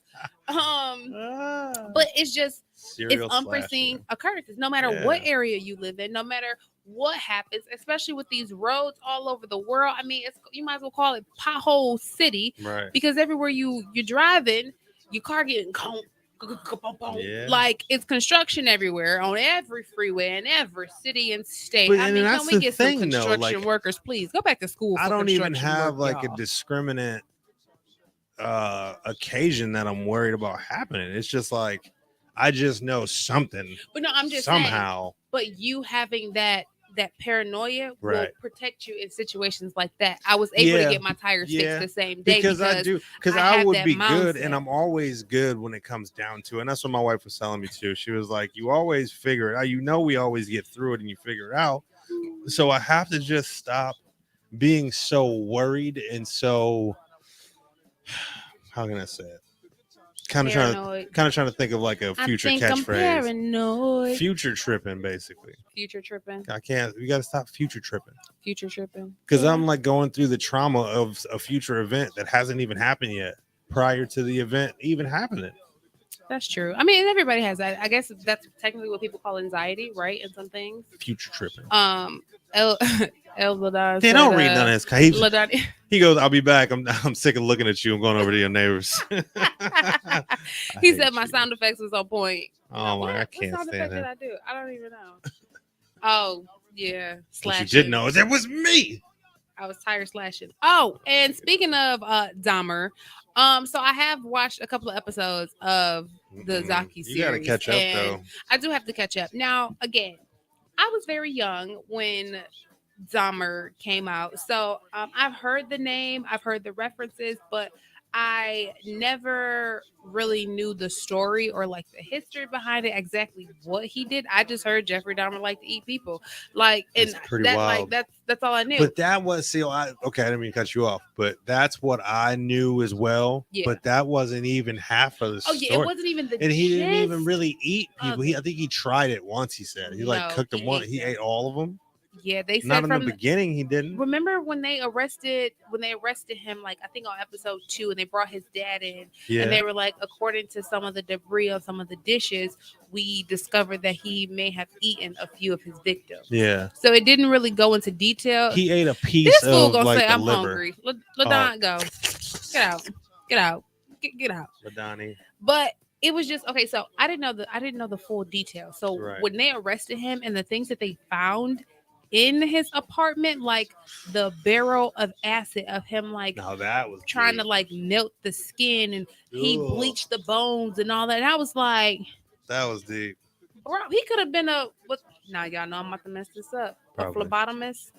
But it's just, it's unforeseen occurrences. No matter what area you live in, no matter what happens, especially with these roads all over the world. I mean, you might as well call it pothole city.
Right.
Because everywhere you're driving, your car getting conked. Like, it's construction everywhere on every freeway in every city and state.
But,
I mean, can we get some construction workers, please? Go back to school.
I don't even have a discriminant occasion that I'm worried about happening. It's just like I just know something.
But no, I'm just
somehow.
Saying, but you having that paranoia will protect you in situations like that. I was able to get my tires fixed the same day
because I would be good, and I'm always good when it comes down to it. And that's what my wife was telling me too. She was like, you always figure it out. We always get through it and you figure it out. So I have to just stop being so worried and so, how can I say it?
Paranoid.
trying to think of like a
I
future
think I'm
catchphrase.
paranoid.
Future tripping, basically.
Future tripping.
I can't. You got to stop future tripping.
Future tripping.
Because I'm like going through the trauma of a future event that hasn't even happened yet, prior to the event even happening.
That's true. I mean, everybody has that. I guess that's technically what people call anxiety, right? In some things.
Future tripping.
El El Ladon
They
said,
don't read none of his.
Ladon,
He goes, "I'll be back. I'm sick of looking at you. I'm going over to your neighbors."
he said my sound effects was on point.
Oh my, I can't
what sound
stand
effect did
him.
I do? I don't even know. Oh yeah,
What
slashing.
you did know is it was me.
I was tire slashing. Oh, and speaking of Dahmer, so I have watched a couple of episodes of the Zaki series.
You gotta catch up though.
I do have to catch up. Now, again, I was very young when Dahmer came out, so I've heard the name, I've heard the references, but I never really knew the story or like the history behind it, exactly what he did. I just heard Jeffrey Dahmer liked to eat people, like, and
It's pretty
that,
wild.
like that's all I knew.
But that was okay. I didn't mean to cut you off, but that's what I knew as well.
Yeah.
But that wasn't even half of the
Oh
story.
yeah, it wasn't even the.
And he didn't even
gist
really eat people.
of
I think he tried it once. He said he like
No,
cooked them
he
once.
ate
He
them.
ate all of them.
Yeah, they said
Not in the
from.
beginning. He didn't.
Remember when they arrested him, like I think on episode 2, and they brought his dad in,
Yeah.
and they were like, according to some of the debris on some of the dishes, we discovered that he may have eaten a few of his victims.
Yeah.
So it didn't really go into detail.
He ate a piece
This fool
of
gonna
like
say,
the
"I'm
liver.
hungry." Ladon, go, get out, get out, get out.
Ladani.
But it was just okay. So I didn't know the full detail. So
Right.
when they arrested him and the things that they found in his apartment, like the barrel of acid of him, like
No, that was
trying
deep.
to like melt the skin, and he
Ugh.
bleached the bones and all that. And I was like,
That was deep.
bro, he could have been a what? Now y'all know I'm about to mess this up.
Probably.
A phlebotomist,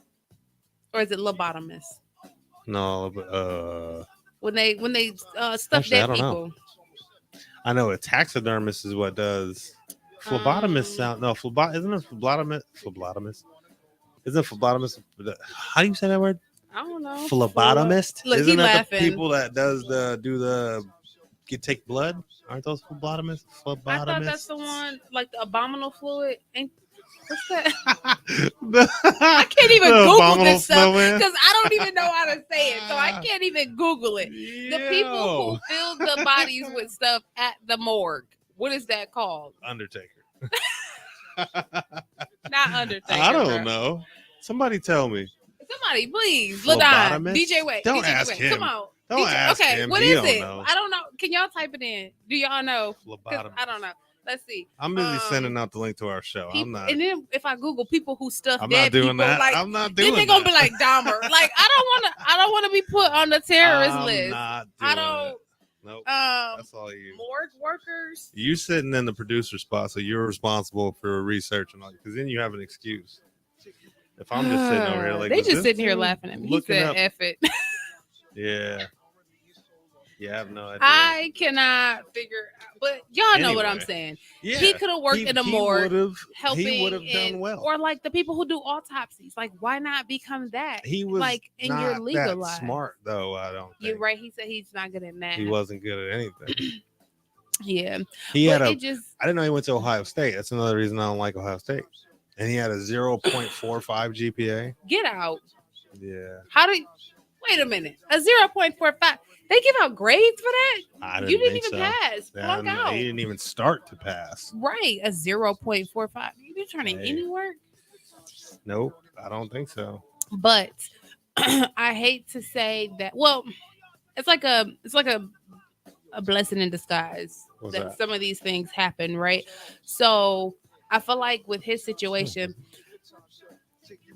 or is it lobotomist?
No, but
When they stuff
Actually, I
dead
don't know.
people.
I know a taxidermist is what does. Phlebotomist sound no isn't it phlebotomist? Isn't phlebotomist? How do you say that word?
I don't know.
Phlebotomist?
Look,
Isn't
he
that
laughing.
the people that take blood? Aren't those phlebotomists?
I thought that's the one, like the abominal fluid. Ain't what's that?
I
can't even Google this stuff
snowman.
because I don't even know how to say it, so I can't even Google it. The people who fill the bodies with stuff at the morgue. What is that called?
Undertaker.
Not Undertaker.
I don't
bro.
know. Somebody tell me.
Somebody, please. Ladon,
Phlebotomist?
DJ Wade.
Don't
DJ
ask
Wade.
him.
Come on.
Don't ask
okay,
him.
what
He
is
don't
it?
know.
I don't know. Can y'all type it in? Do y'all know? 'Cause
Phlebotomist.
I don't know. Let's see.
I'm busy sending out the link to our show. I'm not.
And then if I Google people who stuff
I'm
dead
not doing
people,
that.
like
I'm not doing
then they're
that.
gonna be like Dahmer. Like I don't want to be put on the terrorist
I'm
list.
not
I
doing
don't.
it. Nope.
Um,
That's all you.
morgue workers.
You sitting in the producer spot, so you're responsible for research and all. Because then you have an excuse. If I'm just sitting over here, like
they
was
just
this
sitting here
dude
laughing at me. He
looking
said,
up-
"F it."
Yeah. Yeah, I have no idea.
I cannot figure, but y'all know what I'm
Anyway.
saying.
Yeah.
He could have worked in a morgue, helping,
He would have done well.
or like the people who do autopsies. Like, why not become that?
He was
like in
not
your legal
that
life.
smart, though. I don't.
You're
think.
right. He said he's not good at math.
He wasn't good at anything.
Yeah,
He had
but
a.
it just
I didn't know he went to Ohio State. That's another reason I don't like Ohio State. And he had a 0.45 GPA.
get out.
Yeah.
How do? Wait a minute. A 0.45. They give out grades for that.
I
You didn't
think
even
so.
pass.
Yeah,
Flunk out.
he didn't even start to pass.
Right, a 0.45. You been turning
Hey.
any work?
Nope, I don't think so.
But I hate to say that. Well, it's like a blessing in disguise
What's
that
that?
some of these things happen, right? So I feel like with his situation,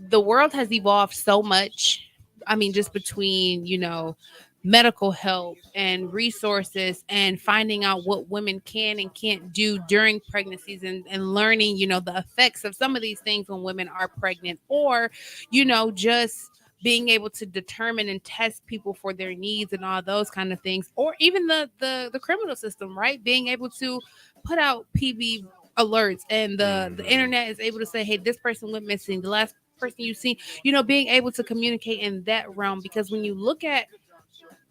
the world has evolved so much. I mean, just between, medical help and resources and finding out what women can and can't do during pregnancies and learning, the effects of some of these things when women are pregnant, or, just being able to determine and test people for their needs and all those kind of things, or even the criminal system, right? Being able to put out PV alerts, and the internet is able to say, hey, this person went missing, the last person you've seen, being able to communicate in that realm. Because when you look at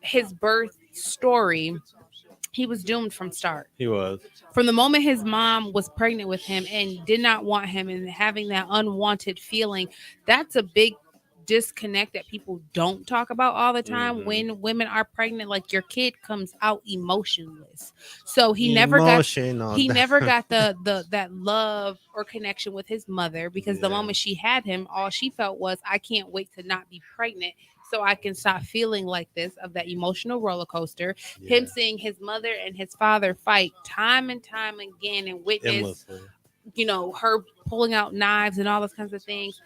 his birth story, he was doomed from start.
He was.
From the moment his mom was pregnant with him and did not want him and having that unwanted feeling, that's a big disconnect that people don't talk about all the time.
Mhm.
When women are pregnant, like your kid comes out emotionless. So
Emotional.
he never got the that love or connection with his mother, because the
Yeah.
moment she had him, all she felt was, I can't wait to not be pregnant so I can stop feeling like this, of that emotional roller coaster.
Yeah.
Him seeing his mother and his father fight time and time again and witness,
Endlessly.
her pulling out knives and all those kinds of things.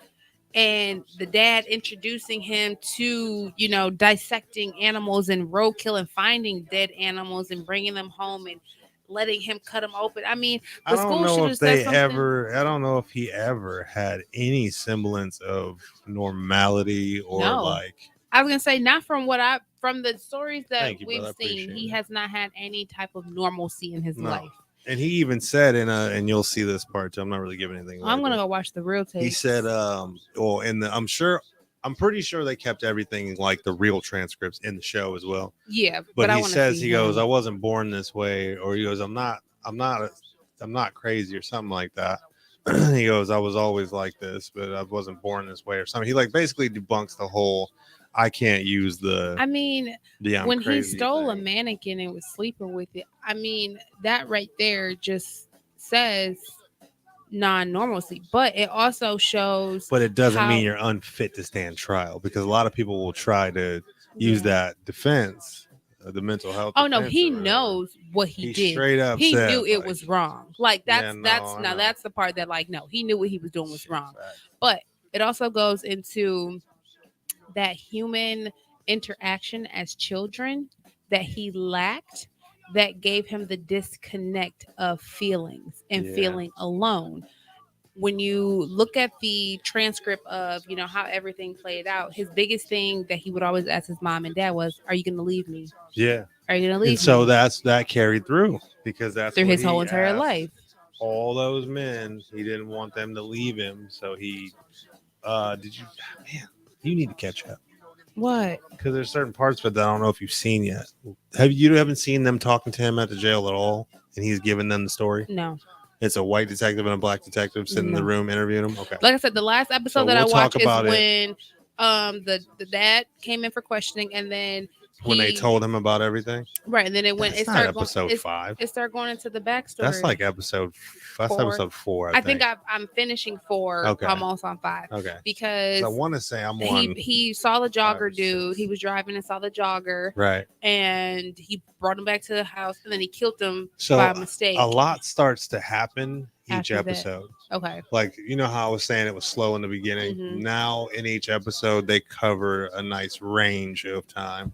And the dad introducing him to, dissecting animals and roadkill and finding dead animals and bringing them home and letting him cut them open. I mean,
I
the
don't
school should
know
have
if
said
they
something.
ever. I don't know if he ever had any semblance of normality or
No.
like.
I was gonna say, not from the stories that
Thank you,
we've
brother. I
seen,
appreciate
he
it.
has not had any type of normalcy in his
No.
life.
And he even said and you'll see this part too. I'm not really giving anything away.
I'm gonna
but
go watch the real tape.
He said, I'm pretty sure they kept everything like the real transcripts in the show as well.
Yeah,
But
I
he
wanna
says,
see
he goes,
him.
I wasn't born this way, or he goes, I'm not crazy or something like that. He goes, I was always like this, but I wasn't born this way or something. He like basically debunks the whole I can't use the
I mean,
I'm
when he
crazy
stole a
thing.
mannequin and was sleeping with it, I mean, that right there just says non-normalcy. But it also shows.
But it doesn't
how-
mean you're unfit to stand trial, because a lot of people will try to use
Yeah.
that defense, the mental health.
Oh no,
defense
he
or whatever.
knows what he
He
did.
straight up
He
said,
knew it
like,
was wrong. Like
Yeah,
that's
no,
that's
I
now
know.
that's the part that, like, no, he knew what he was doing was wrong.
Fact.
But it also goes into that human interaction as children that he lacked, that gave him the disconnect of feelings and
Yeah.
feeling alone. When you look at the transcript of, how everything played out, his biggest thing that he would always ask his mom and dad was, are you going to leave me?
Yeah.
Are you going to leave
And so
me?
that carried through, because that's
Through
what
his whole
he
entire
asked
life.
all those men. He didn't want them to leave him, so he did you man, you need to catch up,
What?
because there's certain parts of it that I don't know if you've seen yet. Haven't seen them talking to him at the jail at all, and he's giving them the story?
No.
It's a white detective and a black detective sitting in the
No.
room interviewing him. Okay.
Like I said, the last episode
So
that I
we'll talk
watched is
about it.
when the dad came in for questioning, and then
When they told him about everything.
right, and then it went.
That's
It
not
started
episode
going.
5.
It started going into the backstory.
That's like episode 4.
I think I'm finishing 4.
Okay.
Almost on 5.
Okay.
Because
I want to say I'm on.
he saw the
5 or
jogger dude.
6.
He was driving and saw the jogger,
Right.
and he brought him back to the house, and then he killed him
So
by mistake.
a lot starts to happen each
After that.
episode.
Okay.
Like, how I was saying it was slow in the beginning.
Mhm.
Now in each episode they cover a nice range of time.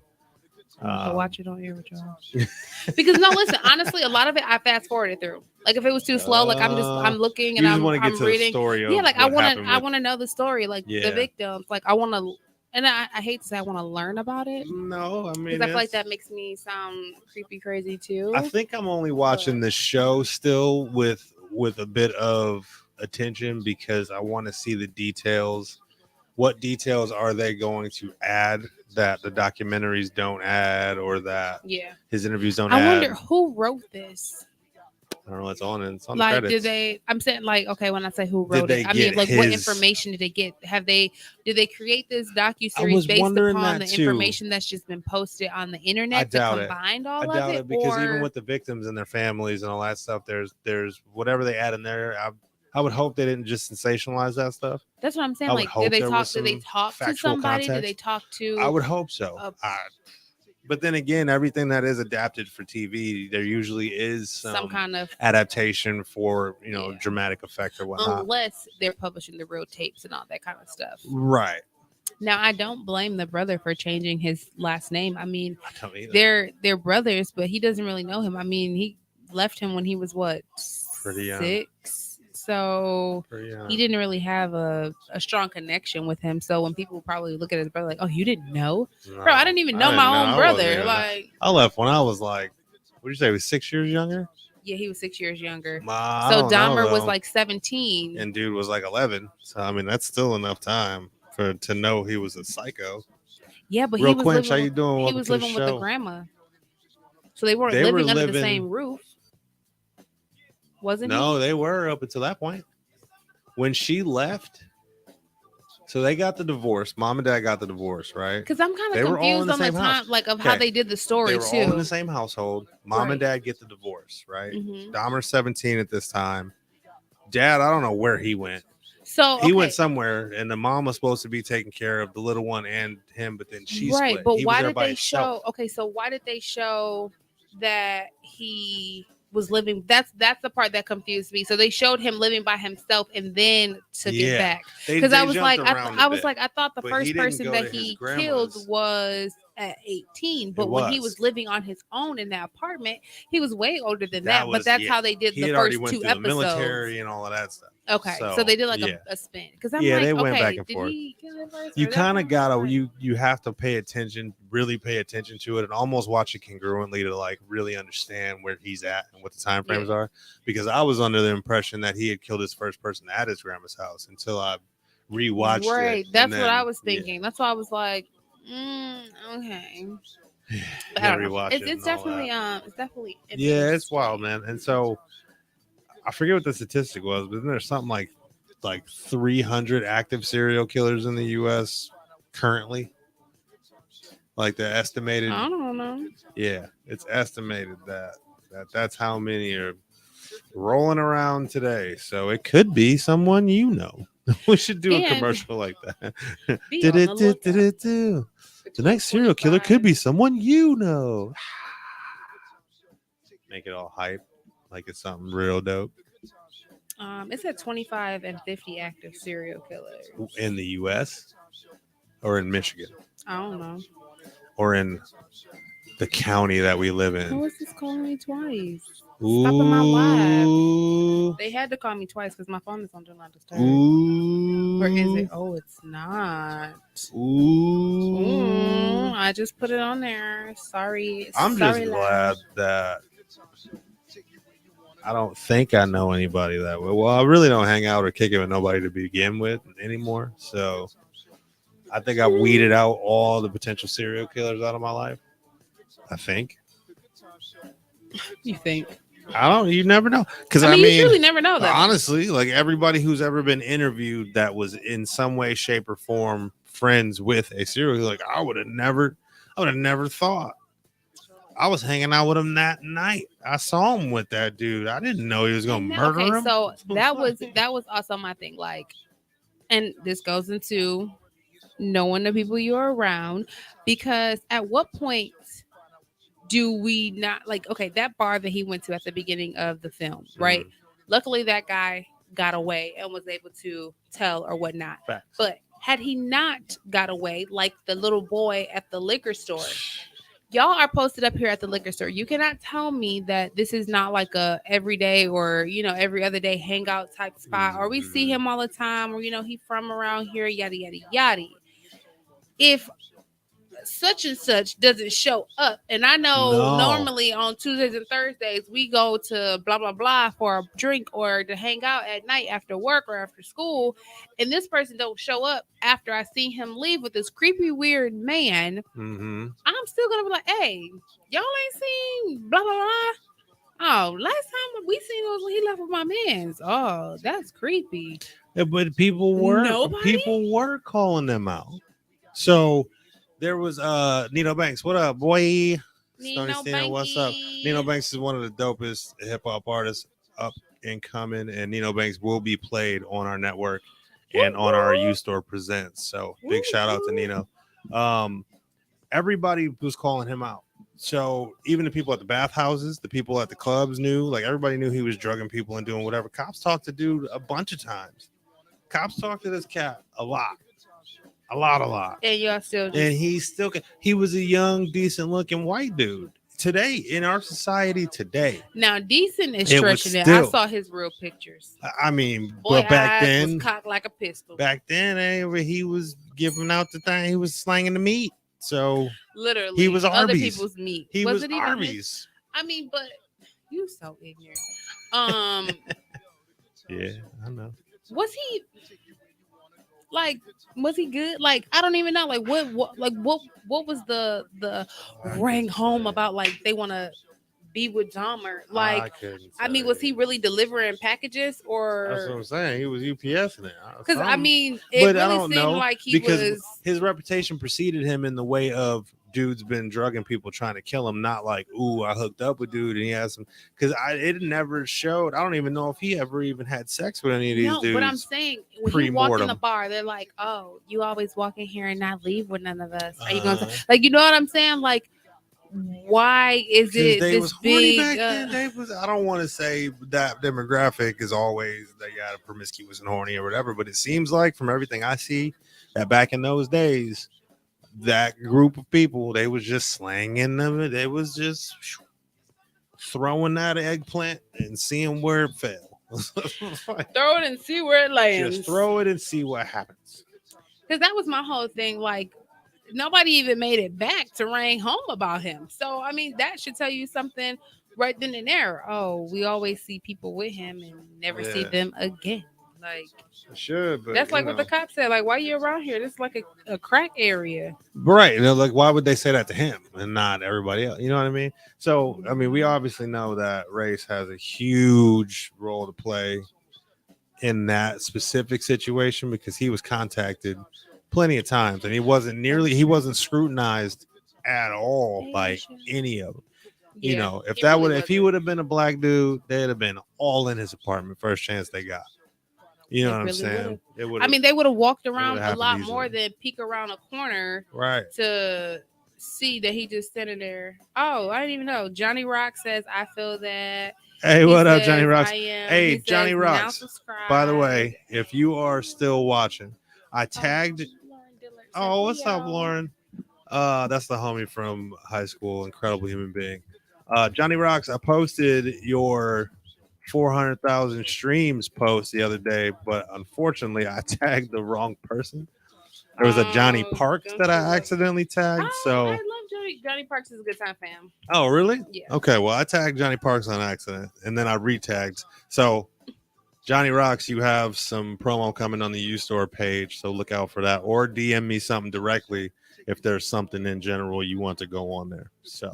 So watch it on your Josh. Because no, listen. Honestly, a lot of it I fast forwarded through. Like if it was too slow, like I'm looking and
you just want to get
I'm
to
reading.
the story.
Yeah, like I want to
to.
know the story, like
Yeah.
the victims. Like I want to, and I hate to say I want to learn about it,
No, I mean,
because I feel like that makes me sound creepy, crazy too.
I think I'm only watching this show still with a bit of attention, because I want to see the details. What details are they going to add that the documentaries don't add, or that his interviews don't add?
I wonder who wrote this.
I don't know. It's on the
Like,
credits.
did they? I'm saying, like, okay, when I say who wrote it, I
get
mean, like, what
his-
information did they get? Did they create this docuseries
was
based
wondering
upon the
that too.
information that's just been posted on the
I
internet to
doubt it.
combine
I
all of
doubt
it?
it, because even
Or-
with the victims and their families and all that stuff, there's whatever they add in there. I would hope they didn't just sensationalize that stuff.
That's what I'm saying.
I would
Like,
hope
did they
there
talk?
was
Did they
some
talk to
factual
somebody? Did
context.
they talk to?
I would hope so. But then again, everything that is adapted for TV, there usually is
some kind of
adaptation for
Yeah.
dramatic effect or whatnot.
unless they're publishing the real tapes and all that kind of stuff.
Right.
Now, I don't blame the brother for changing his last name. I mean,
I don't either.
they're brothers, but he doesn't really know him. I mean, he left him when he was what,
Pretty young.
6, so he didn't really have a strong connection with him. So when people probably look at his brother like, "Oh, you didn't know, bro? I didn't even know my own brother." Like,
I left when I was like, what did you say? He was 6 years younger.
yeah, he was 6 years younger.
I
So
don't know,
Dahmer was
though.
like 17.
And dude was like 11. So I mean, that's still enough time to know he was a psycho.
Yeah, but
Real
he was
Quench, how
living
you doing?
he
Welcome
was
to the
living with the
show.
grandma. So they weren't
They were
living under the
living-
same roof. Wasn't
No,
he?
they were up until that point. When she left, so they got the divorce. Mom and dad got the divorce, right?
Because I'm kind
They
of
were all in
confused
the
on the
same house.
time, like of how
Okay.
they did the
They
story
were all in the
too.
same household. Mom and
Right.
dad get the divorce, right?
Mhm.
Dahmer's 17 at this time. Dad, I don't know where he went.
So
He
okay.
went somewhere, and the mom was supposed to be taking care of the little one and him, but then she
Right,
split.
but
He was
why
there
did
by
they
himself.
show? Okay, so why did they show that he was living? That's the part that confused me. So they showed him living by himself and then took it
Yeah.
back.
They
Because I was
jumped
like,
around a
I was
bit,
like, I thought the
but he
first
didn't
person
go
that
to his
he killed
grandma's.
was at 18. But when he
was.
was living on his own in that apartment, he was way older than
That
that.
was-
But that's
yeah.
how they did
He
the
had already
first
went
two
through the
episodes.
military and all of that stuff.
Okay, so they did like
yeah.
a spin. Because I'm
Yeah,
like,
they went
okay,
back and
did
forth.
he kill him first?
You
or that
kind of
one?
gotta
Right.
you have to pay attention, really pay attention to it, and almost watch it congruently to like really understand where he's at and what the time frames
Yeah.
are. Because I was under the impression that he had killed his first person at his grandma's house until I rewatched it.
Right,
and
that's what
then-
I was
yeah.
thinking. That's why I was like, okay.
You
But I
gotta
don't know.
rewatch
It's,
it
it's
and all that.
definitely it's definitely
Yeah, it's wild,
interesting.
man. And so I forget what the statistic was, but then there's something like 300 active serial killers in the U.S. currently. Like the estimated,
I don't know.
yeah, it's estimated that's how many are rolling around today. So it could be someone you know. We should do a
And
commercial like that.
be on the lookout.
The next serial killer could be someone you know. Make it all hype, like it's something real dope.
It's at 25 and 50 active serial killers.
In the U.S. or in Michigan
I don't know.
or in the county that we live
Who
in.
is this calling me twice? Stopping my live.
Ooh,
They had to call me twice because my phone is on Do Not Disturb.
ooh,
Or is it? Oh, it's not.
Ooh.
I just put it on there. Sorry.
I'm
sorry,
just
lad.
glad that I don't think I know anybody that way. Well, I really don't hang out or kick it with nobody to begin with anymore. So I think I've weeded out all the potential serial killers out of my life. I think.
You think?
You never know. Because
I mean, you truly never know that.
honestly, like everybody who's ever been interviewed that was in some way, shape, or form friends with a serial killer, like I would have never thought. I was hanging out with him that night. I saw him with that dude. I didn't know he was gonna murder him.
So that was also my thing. Like, and this goes into knowing the people you're around, because at what point do we not like? Okay, that bar that he went to at the beginning of the film, right? Luckily, that guy got away and was able to tell or whatnot.
Facts.
But had he not got away, like the little boy at the liquor store, y'all are posted up here at the liquor store. You cannot tell me that this is not like a everyday or every other day hangout type spot, or we see him all the time, or he from around here, yada yada yada. If such and such doesn't show up, and I know normally on Tuesdays and Thursdays we go to blah blah blah for a drink or to hang out at night after work or after school, and this person don't show up after I see him leave with this creepy weird man, I'm still gonna be like, hey, y'all ain't seen blah blah blah. Oh, last time we seen it was when he left with my mans. Oh, that's creepy.
Yeah, but people were calling them out. So there was Nino Banks. What up, boy?
Nino
Stoney, what's up? Nino Banks is one of the dopest hip hop artists up and coming, and Nino Banks will be played on our network and on our U Store Presents. So big shout out to Nino. Everybody was calling him out. So even the people at the bathhouses, the people at the clubs knew, like everybody knew he was drugging people and doing whatever. Cops talked to dude a bunch of times. Cops talked to this cat a lot.
And y'all still
and he was a young, decent looking white dude. Today, in our society today.
Now, decent is stretching it. I saw his real pictures.
I mean,
boy,
but back then,
was cocked like a pistol.
Back then, he was giving out the thing. He was slanging the meat. So
literally,
he was Arby's.
Other people's meat.
He was Arby's.
I mean, but you so ignorant.
Yeah, I know.
Was he good? Like, I don't even know. Like, what was the ring home about? Like, they want to be with Dahmer?
I
Like,
couldn't
I mean,
tell
was he
you.
really delivering packages
That's what
or?
I'm saying. He was UPS in it.
Because I
Something.
mean, it
But I
really
don't
seemed
know
like he
because
was.
his reputation preceded him in the way of dude's been drugging people trying to kill him. Not like, ooh, I hooked up with dude and he has some. Because it never showed. I don't even know if he ever even had sex with any of these
No, but I'm
dudes
saying when he walked in the
pre-mortem.
bar, they're like, "Oh, you always walk in here and not leave with none of us." Are you going to
Uh,
like? You know what I'm saying? Like, why is
because
it
they
this
was horny
big?
back then. They was. I don't want to say that demographic is always that you got a promiscuous and horny or whatever, but it seems like from everything I see that back in those days, that group of people they was just slanging them. They was just throwing that eggplant and seeing where it fell.
Throw it and see where it lands.
Just throw it and see what happens.
Because that was my whole thing. Like, nobody even made it back to ring home about him. So I mean, that should tell you something right then and there. Oh, we always see people with him and never see
Yeah,
them again. Like,
it should, but
that's
you
like what
know.
the cop said. Like, why you around here? This is like a crack area.
Right. And they're like, why would they say that to him and not everybody else? You know what I mean? So, I mean, we obviously know that race has a huge role to play in that specific situation because he was contacted plenty of times and he wasn't scrutinized at all by any of them. You
Yeah,
know,
he really
if he
wasn't.
would have been a black dude, they'd have been all in his apartment first chance they got. You know
It
what I'm
really would
saying?
have.
It would
I
have
mean, they would have walked
it would
around
have
a
happened
lot more
easily.
than peek around a corner
Right.
to see that he just standing there. Oh, I didn't even know. Johnny Rock says, "I feel that."
Hey,
He
what up, Johnny
says,
Rocks?
"I am."
Hey,
He
Johnny
says, "Now
Rocks. By the
subscribe."
way, if you are still watching, I tagged.
Lauren Dillard said,
Oh, what's up,
"Yo."
Lauren? That's the homie from high school. Incredible human being. Johnny Rocks. I posted your 400,000 streams post the other day, but unfortunately, I tagged the wrong person. There was a Johnny
Oh,
Parks
don't
that
you
I
love him?
accidentally tagged.
I
So,
love Johnny. Johnny Parks is a good time fam.
oh, really?
Yeah.
Okay. Well, I tagged Johnny Parks on accident, and then I retagged. So Johnny Rocks, you have some promo coming on the U Store page, so look out for that. Or DM me something directly if there's something in general you want to go on there. So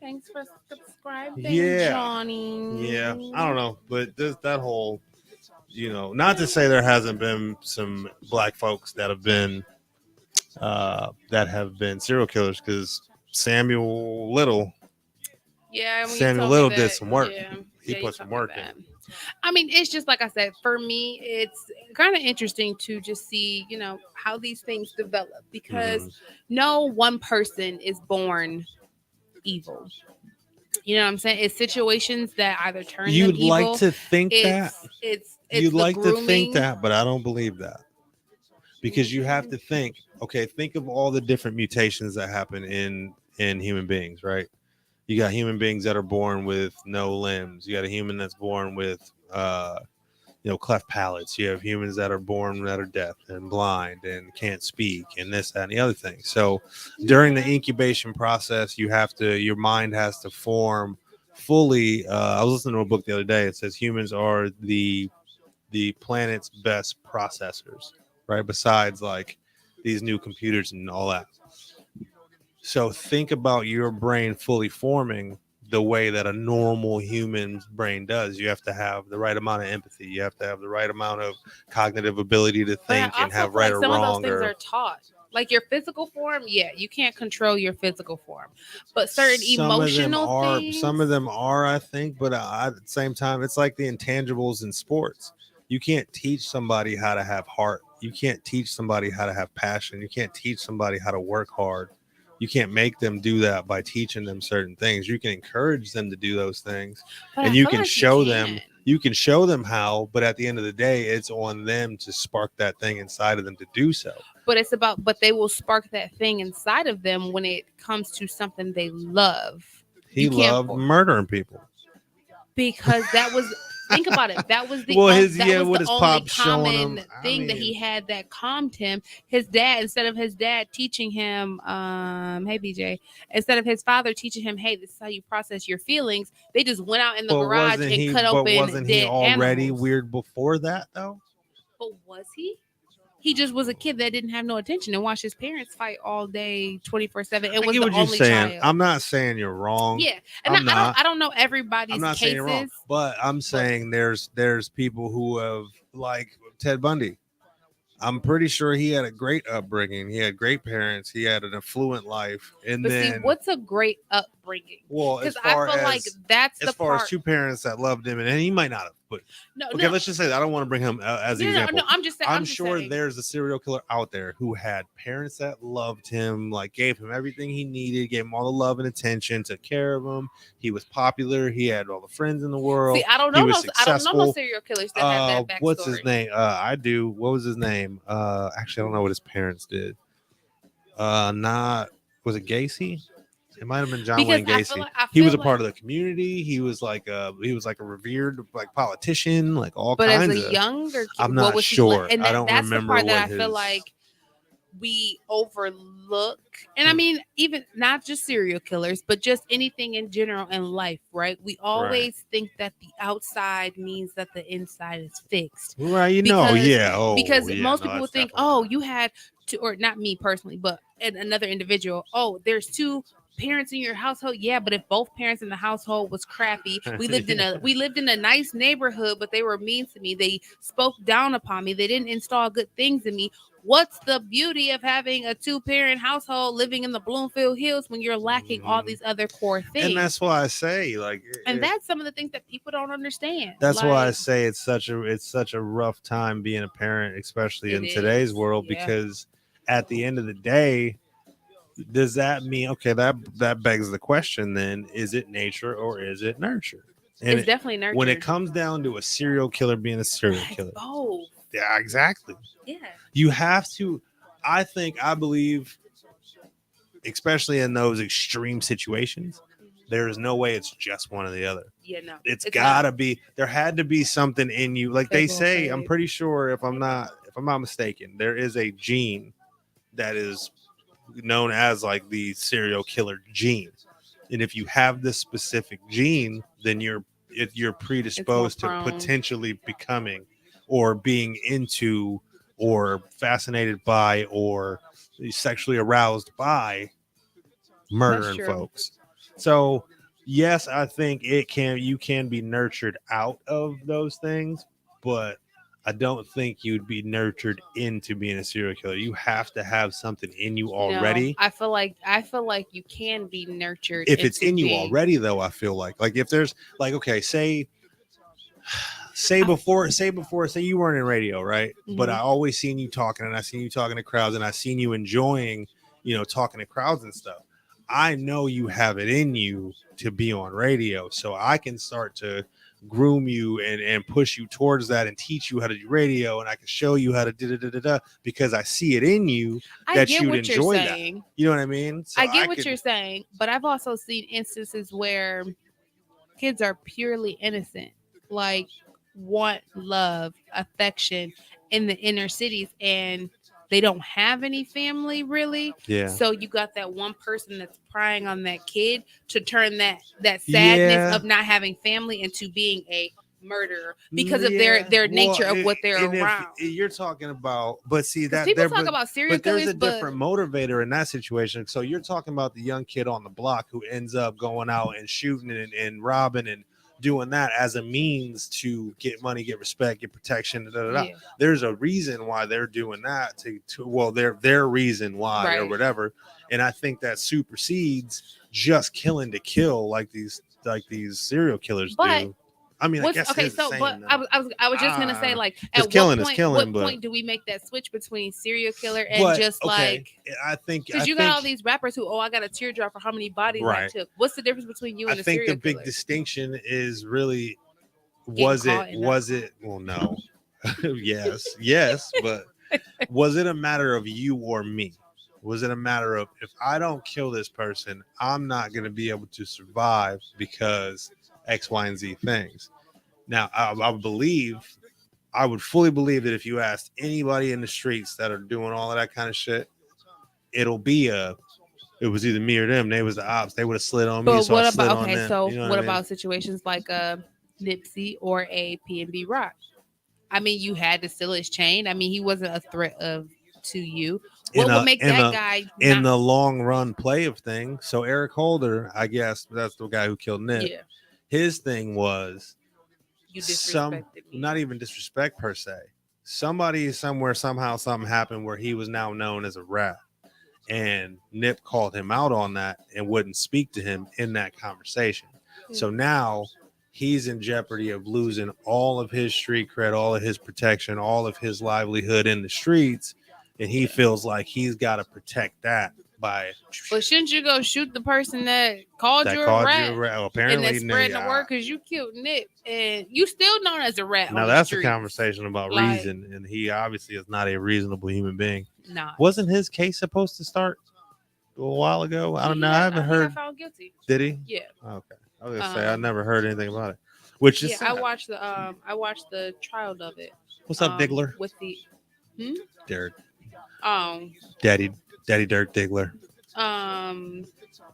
Thanks for subscribing,
yeah, yeah.
Johnny.
I don't know, but that whole, not to say there hasn't been some black folks that have been serial killers because Samuel Little,
Yeah, when you
Samuel
told me
Little
that,
did some work.
yeah,
He
yeah, you
put some
told me
work
that.
in.
I mean, it's just like I said, for me, it's kind of interesting to just see, how these things develop because
Mhm.
no one person is born evil. You know what I'm saying? It's situations that either turn them
You'd like
evil.
to think
It's
that.
it's
You'd
the
like to think
grooming.
that, but I don't believe that. Because you have to think, okay, think of all the different mutations that happen in human beings, right? You got human beings that are born with no limbs. You got a human that's born with cleft palates. You have humans that are born that are deaf and blind and can't speak and this, that, and the other thing. So during the incubation process, your mind has to form fully. I was listening to a book the other day. It says humans are the planet's best processors, right? Besides like these new computers and all that. So think about your brain fully forming the way that a normal human's brain does. You have to have the right amount of empathy. You have to have the right amount of cognitive ability to
But I
think and
also
have
feel
right
like
or
some of those
wrong.
things
Or
are taught. Like your physical form, yeah, you can't control your physical form. But certain emotional things.
Some of them are, I think, but at the same time, it's like the intangibles in sports. You can't teach somebody how to have heart. You can't teach somebody how to have passion. You can't teach somebody how to work hard. You can't make them do that by teaching them certain things. You can encourage them to do those things,
But
and
I
you
feel
can
like you
show them.
can.
You can show them how, but at the end of the day, it's on them to spark that thing inside of them to do so.
But they will spark that thing inside of them when it comes to something they love.
He
You can't
loved murdering people.
because that was think about it. That was the
Well,
the
with his
only
pop showing
common
him.
thing that he had that calmed him. His dad, instead of his dad teaching him, hey BJ, instead of his father teaching him, hey, this is how you process your feelings, they just went out in the garage and cut open
wasn't he
dead
already
animals.
weird before that though?
But was he? he just was a kid that didn't have no attention and watched his parents fight all day 24/7 and
I
was
get
the
what you're
only
saying.
child.
I'm not saying you're wrong.
Yeah, and
I'm not.
I don't know
I'm
everybody's
not saying you're wrong,
cases.
but I'm saying there's people who have, like Ted Bundy. I'm pretty sure he had a great upbringing. He had great parents. He had an affluent life. And
But see,
then,
what's a great upbringing?
well,
Because I feel like that's
as
the
far as
part.
two parents that loved him, and he might not have, but
No,
okay,
no,
let's just say that. I don't want to bring him as the
no, no, no.
example.
I'm just saying.
I'm
I'm just
sure
saying.
there's a serial killer out there who had parents that loved him, like gave him everything he needed, gave him all the love and attention, took care of him. He was popular. He had all the friends in the world.
See, I don't
He
know.
was
No, I don't know no
successful.
serial killers that have that backstory.
What's his name? I do. What was his name? Actually, I don't know what his parents did. Not was it Gacy? It might have been John
Because
Wayne
I feel
Gacy.
like I
He
feel
was a
like,
part of the community. He was like a revered like politician, like all
but as
kinds
a
of.
younger kid,
I'm
what
not
was he like?
sure.
And
I don't
that's the
remember
part that
what
I feel
his.
like we overlook. And I
Hmm.
mean, even not just serial killers, but just anything in general in life, right? We always think that the outside means that the inside is fixed.
Right,
Because
yeah. Oh,
because
yeah.
most
No,
people would
that's
think,
definitely
oh,
not.
you had two, or not me personally, but another individual. Oh, there's two parents in your household. Yeah, but if both parents in the household was crappy,
Yeah.
we lived in a nice neighborhood, but they were mean to me. They spoke down upon me. They didn't install good things in me. What's the beauty of having a two-parent household living in the Bloomfield Hills when you're lacking all
Mhm.
these other core
And
things?
that's why I say, like,
And that's some of the things that people don't understand.
that's why I
Like,
say it's such a rough time being a parent, especially
it
in today's
is.
world,
Yeah.
because at the end of the day, does that mean, okay, that begs the question, then is it nature or is it nurture? And
It's definitely
when it
nurtured.
comes down to a serial killer being a serial
It's
killer,
both.
yeah, exactly.
Yeah.
You have to. I believe, especially in those extreme situations, there is no way it's just one or the other.
Yeah, no.
It's
It's
gotta
not.
be. There had to be something in you, like
They
they
both
say. I'm
paid.
pretty sure, if I'm not mistaken, there is a gene that is known as like the serial killer gene, and if you have this specific gene, then you're
It's more
predisposed to
prone.
potentially becoming or being into or fascinated by or sexually aroused by
That's
murdering
true.
folks. So yes, I think you can be nurtured out of those things, but I don't think you'd be nurtured into being a serial killer. You have to have something in you
No,
already.
I feel like you can be nurtured
If it's
into
in you
being.
already though, I feel like if there's like, okay, say
I-
before say you weren't in radio, right? But I
Mhm.
always seen you talking, and I seen you talking to crowds, and I seen you enjoying, talking to crowds and stuff. I know you have it in you to be on radio, so I can start to groom you and push you towards that and teach you how to do radio, and I can show you how to da because I see it in you
I
that
get
you'd
what you're
enjoy that.
saying.
You know what I mean? So
I get
I
what
could.
you're saying, but I've also seen instances where kids are purely innocent, like want love, affection in the inner cities, and they don't have any family really.
Yeah.
So you got that one person that's prying on that kid to turn that sadness
Yeah.
of not having family into being a murderer because of
Yeah,
their
well,
nature of what they're
and if
around.
you're talking about, but see
Because
that
people
there,
talk about serial
but there's
killers,
a
but
different motivator in that situation. So you're talking about the young kid on the block who ends up going out and shooting and robbing and doing that as a means to get money, get respect, get protection. Da, da, da.
yeah,
There's a reason why they're doing that well, their reason why or
right.
whatever. And I think that supersedes just killing to kill like these serial killers
But
do. I mean, I
what's
guess it
okay?
is the
So, but
same though.
I was just gonna say, like,
Because
at what
killing is
point
killing, but
do we make that switch between serial killer and
but
just
okay,
like,
I
because you got
think
all these rappers who, oh, I got a teardrop for how many bodies I
right.
took. What's the difference between you
I
and a
think the
serial
big
killer?
distinction is really
Getting caught and not.
was it well no yes, but was it a matter of you or me? Was it a matter of if I don't kill this person, I'm not going to be able to survive because X, Y, and Z things. Now, I would fully believe that if you asked anybody in the streets that are doing all of that kind of shit, it'll be it was either me or them. They was the ops. They would have slid on me,
But
so I
what
slid
about
on
okay?
them.
So
You know what
what
I mean?
about situations like a Nipsey or a P&B Rock? I mean, you had to steal his chain. I mean, he wasn't a threat of to you.
in
What would
a
make
in
that
a
guy
in
not?
the long run play of things. So Eric Holder, I guess that's the guy who killed Nip.
Yeah,
His thing was
you
some
disrespected me.
not even disrespect per se. Somebody somewhere somehow something happened where he was now known as a rat, and Nip called him out on that and wouldn't speak to him in that conversation. So now he's in jeopardy of losing all of his street cred, all of his protection, all of his livelihood in the streets, and he feels like he's got to protect that by
But shouldn't you go shoot the person that called
that
you a
called you
rat
a rat. Well,
and
apparently,
that's spreading the word because you killed Nip and you still known as a rat
now
on the
that's a
streets?
conversation about
Like,
reason, and he obviously is not a reasonable human being.
not.
Wasn't his case supposed to start a while ago? I don't know. I haven't
He
heard.
got found guilty.
Did he?
Yeah.
Okay. I was gonna say I
Um,
never heard anything about it, which is
yeah,
sad.
I watched the trial of it.
What's up, Diggler?
With the
Dirt,
um
Daddy Dirt Diggler.
um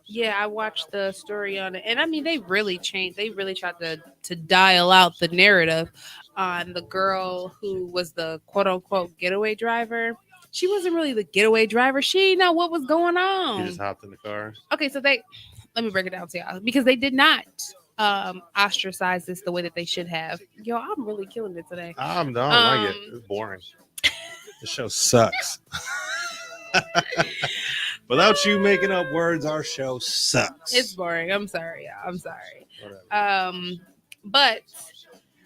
yeah, I watched the story on it, and I mean they really changed. They really tried to dial out the narrative on the girl who was the quote unquote getaway driver. She wasn't really the getaway driver. She didn't know what was going
He just
on.
hopped in the car.
Okay, so they let me break it down to y'all because they did not ostracize this the way that they should have. Yo, I'm really killing it today.
I'm done. I like it. It's boring. The show sucks. Without you making up words, our show sucks.
It's boring. I'm sorry. Yeah, I'm sorry.
Whatever.
But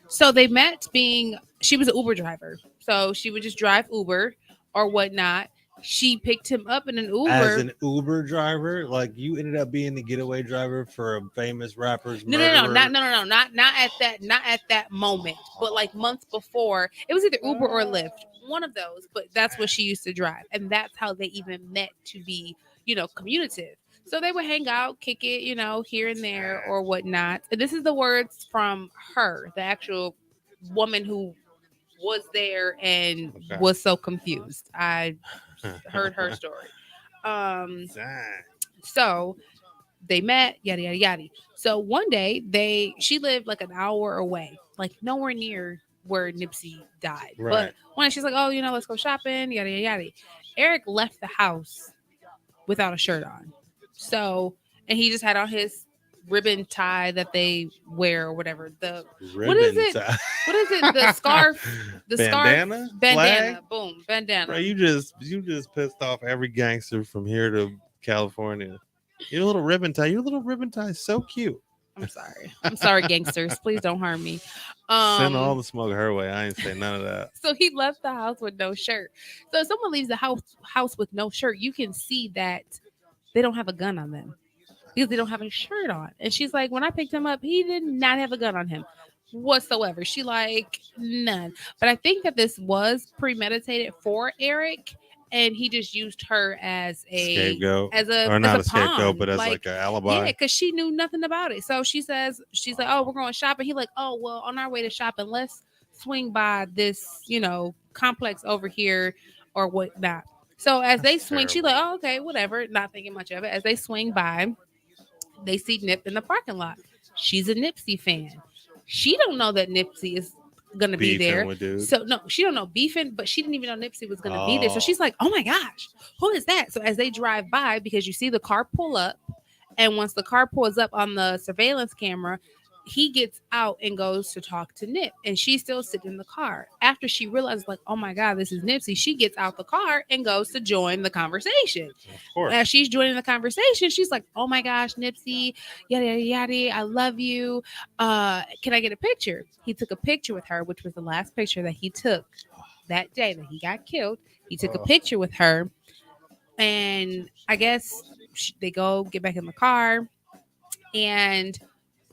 so they met being she was an Uber driver, so she would just drive Uber or whatnot. She picked him up in an Uber.
As an Uber driver, like you ended up being the getaway driver for a famous rapper's
no,
murderer.
not at that moment, but like months before. It was either Uber or Lyft, one of those. But that's what she used to drive, and that's how they even met to be, commutative. So they would hang out, kick it, here and there or whatnot. And this is the words from her, the actual woman who was there and was so confused. I heard her story. So they met, yada yada yada. So one day she lived like an hour away, like nowhere near where Nipsey died.
Right.
But one day she's like, oh, let's go shopping, yada yada yada. Eric left the house without a shirt on. So, and he just had on his ribbon tie that they wear or whatever. The what is it?
Tie.
What is it? The scarf, the
bandana,
scarf, bandana,
flag?
boom, bandana.
Bro, you just pissed off every gangster from here to California. Your little ribbon tie is so cute.
I'm sorry, gangsters. Please don't harm me.
Send all the smoke her way. I ain't say none of that.
So he left the house with no shirt. So if someone leaves the house with no shirt, you can see that they don't have a gun on them because they don't have a shirt on. And she's like, when I picked him up, he did not have a gun on him whatsoever. She like none. But I think that this was premeditated for Eric, and he just used her as a
scapegoat,
or
not
a
scapegoat, but as like an alibi.
Yeah, because she knew nothing about it. So she's like, oh, we're going shopping. He like, oh, well, on our way to shopping, let's swing by this, complex over here or whatnot. So as they swing, she's like, oh, okay, whatever, not thinking much of it. As they swing by, they see Nip in the parking lot. She's a Nipsey fan. She don't know that Nipsey is gonna be there. So no, she don't know beefing, but she didn't even know Nipsey was gonna be there. So she's like, oh my gosh, who is that? So as they drive by, because you see the car pull up, and once the car pulls up on the surveillance camera, he gets out and goes to talk to Nip, and she's still sitting in the car. After she realizes, like, oh my God, this is Nipsey, she gets out the car and goes to join the conversation. Of course. As she's joining the conversation, she's like, oh my gosh, Nipsey, yada, yada, yada, I love you. Can I get a picture? He took a picture with her, which was the last picture that he took that day that he got killed. He took a picture with her, and I guess they go get back in the car, and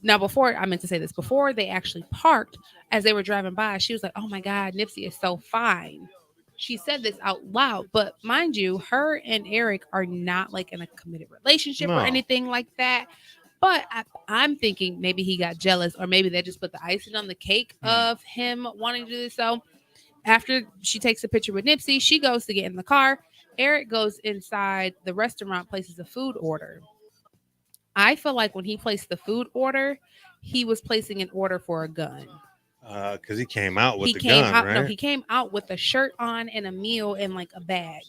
now, before they actually parked, as they were driving by, she was like, oh my God, Nipsey is so fine. She said this out loud, but mind you, her and Eric are not like in a committed relationship or anything like that. But I'm thinking maybe he got jealous, or maybe they just put the icing on the cake of him wanting to do this. So after she takes a picture with Nipsey, she goes to get in the car. Eric goes inside the restaurant, places a food order. I feel like when he placed the food order, he was placing an order for a gun.
Because he came out with
He
the
came
gun,
out. No,
right?
he came out with a shirt on and a meal and like a bag.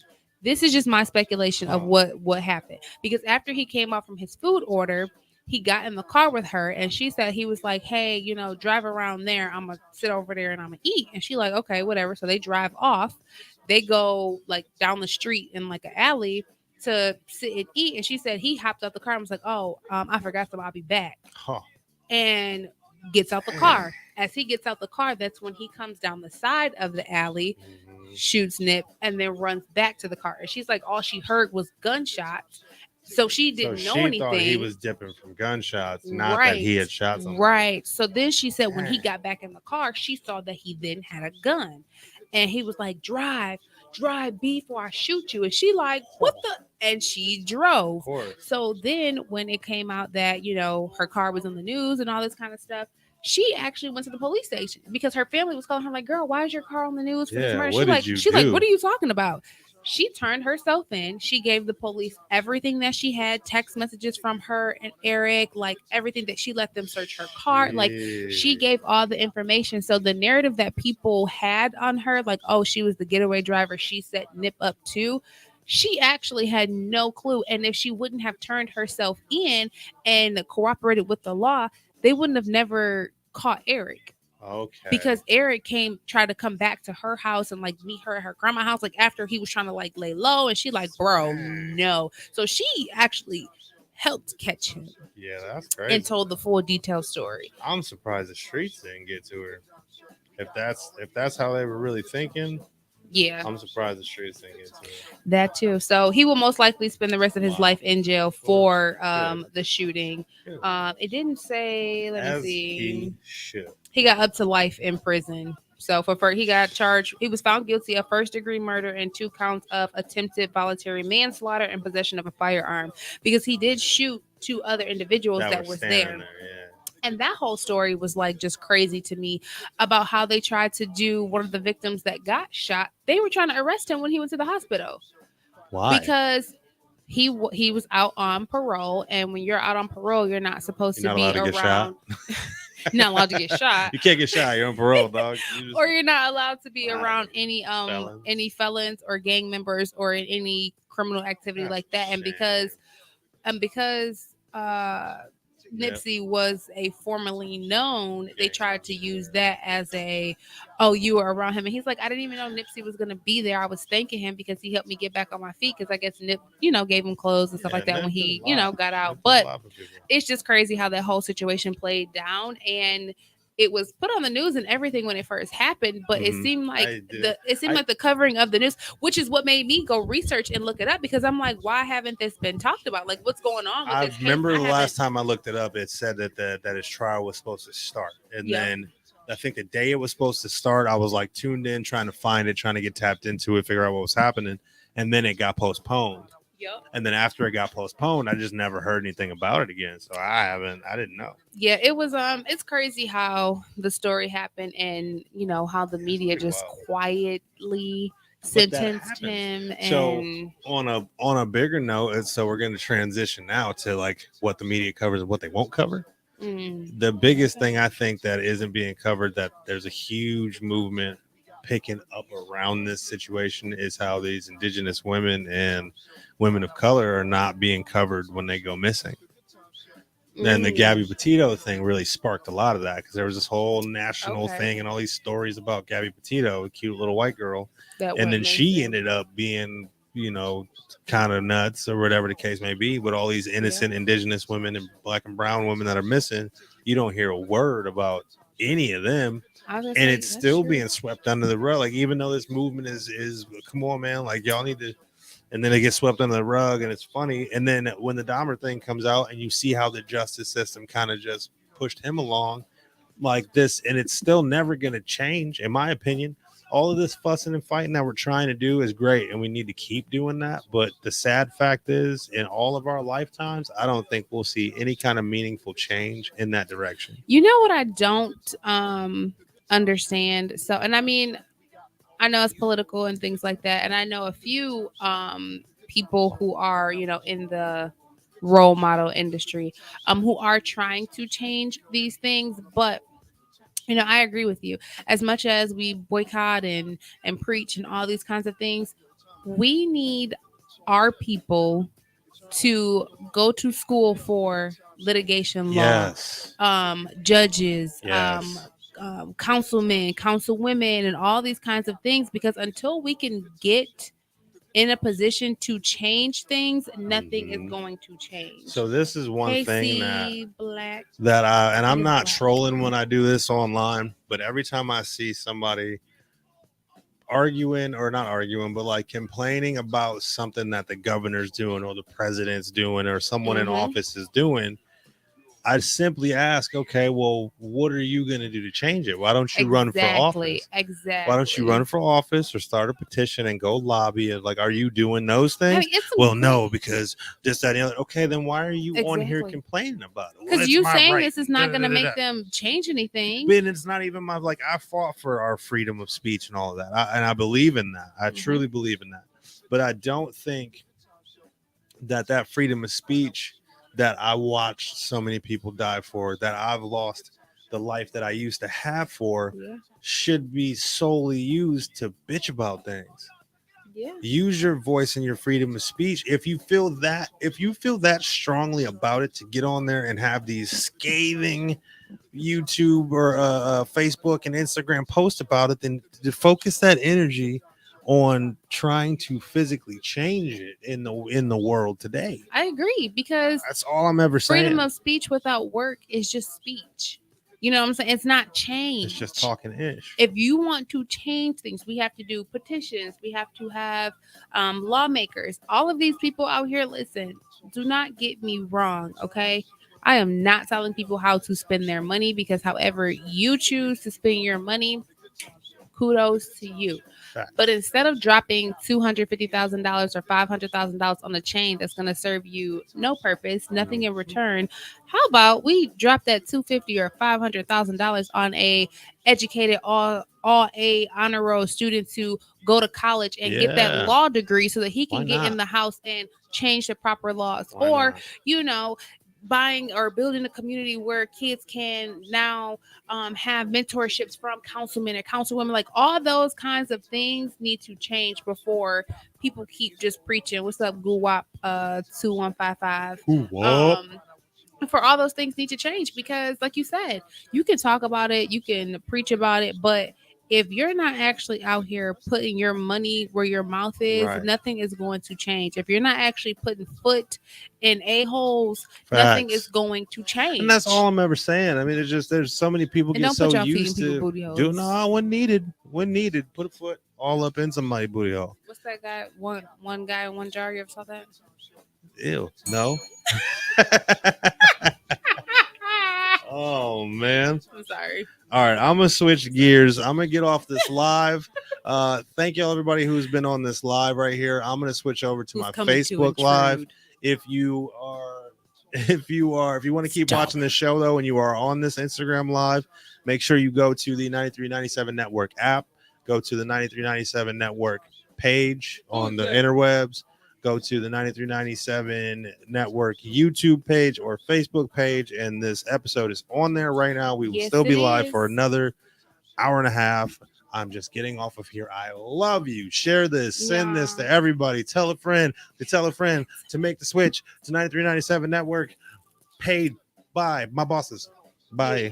This is just my speculation of
Huh.
what happened. Because after he came out from his food order, he got in the car with her, and she said he was like, "Hey, drive around there. I'm gonna sit over there and I'm gonna eat." And she like, "Okay, whatever." So they drive off. They go like down the street in like an alley to sit and eat. And she said he hopped out the car and was like, "Oh, I forgot something. I'll be back."
Huh.
And gets out the car. As he gets out the car, that's when he comes down the side of the alley,
Mhm.
shoots Nip, and then runs back to the car. And she's like, all she heard was gunshots. So she
So
didn't know
she thought he
anything.
was dipping from gunshots, not that
Right.
he had shot somebody.
Right. So then she said when he
Dang.
got back in the car, she saw that he then had a gun. And he was like, drive before I shoot you. And she like, what the? And she drove.
Of course.
So then when it came out that, her car was in the news and all this kind of stuff, she actually went to the police station because her family was calling her like, girl, why is your car on the news for this
Yeah,
murder?
what did you
She like,
do?
what are you talking about? She turned herself in. She gave the police everything that she had, text messages from her and Eric, like everything that she let them search her car. Like she
Shit.
gave all the information. So the narrative that people had on her, like, oh, she was the getaway driver, she set Nip up too. She actually had no clue. And if she wouldn't have turned herself in and cooperated with the law, they wouldn't have never caught Eric
Okay.
because Eric tried to come back to her house and like meet her at her grandma's house, like after he was trying to like lay low, and she like, bro, no. So she actually helped catch him
Yeah, that's
and
crazy.
told the full detailed story.
I'm surprised the streets didn't get to her. If that's how they were really thinking,
Yeah,
I'm surprised the streets didn't get to her.
that too. So he will most likely spend the rest of his
Wow.
life in jail for
Good.
the shooting.
Good.
It didn't say. Let me
As
see.
he should.
He got up to life in prison. So he got charged. He was found guilty of first-degree murder and 2 counts of attempted voluntary manslaughter and possession of a firearm because he did shoot 2 other individuals that was
standing
there.
Yeah.
And that whole story was like just crazy to me about how they tried to do one of the victims that got shot. They were trying to arrest him when he went to the hospital
Why?
because he was out on parole, and when you're out on parole, you're not supposed
You're
to
not
be
allowed to get shot.
around. Not allowed to get shot.
You can't get shot. You're on parole, dog.
Or you're not allowed to be
Wow.
around any felons or gang members or in any criminal activity
That's
like that.
a
And
shame.
because
Yep.
Nipsey was a formerly known, they
Gang
tried to
member,
use
yeah.
that as oh, you were around him. And he's like, I didn't even know Nipsey was going to be there. I was thanking him because he helped me get back on my feet because I guess Nip, gave him clothes and stuff like that
Nip
when
did
he,
a lot.
got out.
Nip did a
But
lot for people.
it's just crazy how that whole situation played down, and it was put on the news and everything when it first happened, but it
Mhm.
seemed like
I did.
the covering of the news, which is what made me go research and look it up because I'm like, why haven't this been talked about? Like, what's going on with
I
this case?
remember the
haven't-
last time I looked it up, it said that his trial was supposed to start, and
Yeah.
then I think the day it was supposed to start, I was like tuned in, trying to find it, trying to get tapped into it, figure out what was happening, and then it got postponed.
Yep.
And then after it got postponed, I just never heard anything about it again. So I didn't know.
Yeah, it was it's crazy how the story happened, and how the media
pretty
just
wild.
quietly
But that
sentenced
happens.
him.
So
And
on a bigger note, so we're going to transition now to like what the media covers and what they won't cover. The biggest thing I think that isn't being covered, that there's a huge movement picking up around this situation, is how these indigenous women and women of color are not being covered when they go missing. And the Gabby Petito thing really sparked a lot of that because there was this whole national thing and all these stories about Gabby Petito, a cute little white girl. And then she ended up being, kind of nuts or whatever the case may be. But all these innocent indigenous women and black and brown women that are missing, you don't hear a word about any of them. And it's still being swept under the rug. Like, even though this movement is come on, man, like y'all need to. And then it gets swept under the rug, and it's funny. And then when the Dahmer thing comes out, and you see how the justice system kind of just pushed him along like this, and it's still never going to change, in my opinion. All of this fussing and fighting that we're trying to do is great, and we need to keep doing that. But the sad fact is, in all of our lifetimes, I don't think we'll see any kind of meaningful change in that direction.
You know what I don't understand? So, and I mean, I know it's political and things like that, and I know a few people who are, in the role model industry, who are trying to change these things, but I agree with you. As much as we boycott and preach and all these kinds of things, we need our people to go to school for litigation law,
Yes.
judges,
Yes.
councilmen, councilwomen, and all these kinds of things. Because until we can get in a position to change things, nothing is
Mhm.
going to change.
So this is one thing
Casey Black
and I'm
is
not
black.
trolling when I do this online, but every time I see somebody arguing or not arguing, but like complaining about something that the governor's doing or the president's doing or someone in
Mm-hmm.
office is doing, I simply ask, okay, well, what are you going to do to change it? Why don't you run for
Exactly.
office? Why don't you
Exactly.
run for office or start a petition and go lobby? And like, are you doing those
I
things?
mean, it's some
Well,
good.
no, because this, that, and the other. Okay, then why are you on here
Exactly.
complaining about it? Well,
Because
it's
you
my
saying
right.
this is
Da,
not
da,
going to
da, da,
make
da.
them change anything.
But it's not even my like. I fought for our freedom of speech and all of that, and I believe in that. I
Hmm.
truly believe in that. But I don't think that freedom of speech that I watched so many people die for, that I've lost the life that I used to have for,
Yeah.
should be solely used to bitch about things.
Yeah.
Use your voice and your freedom of speech. If you feel that strongly about it, to get on there and have these scathing YouTube or Facebook and Instagram posts about it, then to focus that energy on trying to physically change it in the world today.
I agree because
That's all I'm ever
freedom
saying.
of speech without work is just speech. You know what I'm saying? It's not
It's just
change.
talking ish.
If you want to change things, we have to do petitions. We have to have lawmakers. All of these people out here, listen, do not get me wrong, okay? I am not telling people how to spend their money because however you choose to spend your money, kudos to you. But
Facts.
instead of dropping $250,000 or $500,000 on a chain that's going to serve you no purpose, nothing in return, how about we drop that $250 or $500,000 on a educated all A honor roll student to go to college and get that
Yeah.
law degree so that he
Why
can get in
not?
the house and change the proper laws,
Why
or
not?
you know buying or building a community where kids can now have mentorships from councilmen or councilwomen. Like all those kinds of things need to change before people keep just preaching. What's up, Guwap 2155?
Who what?
Um, for all those things need to change because, like you said, you can talk about it, you can preach about it, but if you're not actually out here putting your money where your mouth is,
Right.
nothing is going to change. If you're not actually putting foot in a-holes, nothing is
Facts.
going to
And that's all
change.
I'm ever saying. I mean, it's just there's so many people
And
get
don't put
so
your feet in
used
people
to
booty
doing
holes.
no when needed. When needed. Put a foot all up in somebody booty hole.
What's that guy? One guy in one jar. You ever saw that?
Ew. No. Oh man.
I'm sorry.
All right, I'm gonna switch gears. I'm gonna get off this live. Thank you all everybody who's been on this live right here. I'm gonna switch over to
Who's
my
coming to
Facebook live.
intrude?
If you are, if you want to keep
Stop.
watching this show though, and you are on this Instagram live, make sure you go to the 9397 Network app. Go to the 9397 Network page on the interwebs. Go to the 9397 Network YouTube page or Facebook page, and this episode is on there right now. We will
Yes,
still
it
be live
is.
for another hour and a half. I'm just getting off of here. I love you. Share this, send this
Yeah.
to everybody. Tell a friend to make the switch to 9397 Network, paid by my bosses. By
Yeah.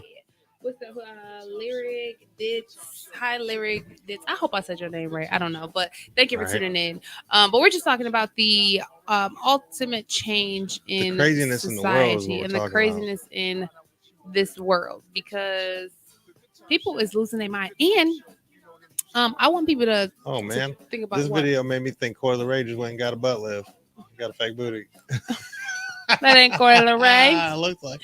What's the lyric? Dits. Hi, lyric. Dits. I hope I said your name right. I don't know, but thank you for
right.
tuning in. But we're just talking about the ultimate change
The
in
craziness in the world is what
society
we're
and the
talking about.
craziness in this world because people is losing their mind. And I want people
Oh
to
man,
think about
this
what
video made me think Coyle Ray just went and got a butt lift. Got a fake booty.
that ain't Coyle Ray.
Looks like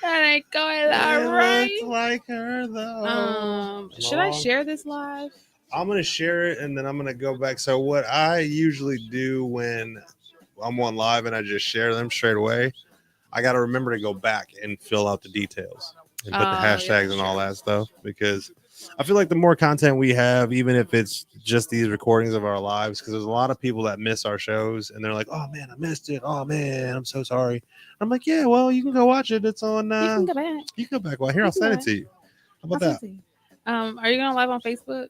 That ain't Coyle
it
Ray.
looks like her though.
Should I share this live?
I'm gonna share it and then I'm gonna go back. So what I usually do when I'm on live and I just share them straight away, I got to remember to go back and fill out the details and put the
Yeah,
hashtags and all
sure.
that stuff, because I feel like the more content we have, even if it's just these recordings of our lives, because there's a lot of people that miss our shows and they're like, oh man, I missed it. Oh man, I'm so sorry. I'm like, yeah, well, you can go watch it. It's on,
You can go back.
you can go back. Well, here,
You
I'll
can go
send it
back.
to you. How about
How
that?
fancy. Are you gonna live on Facebook?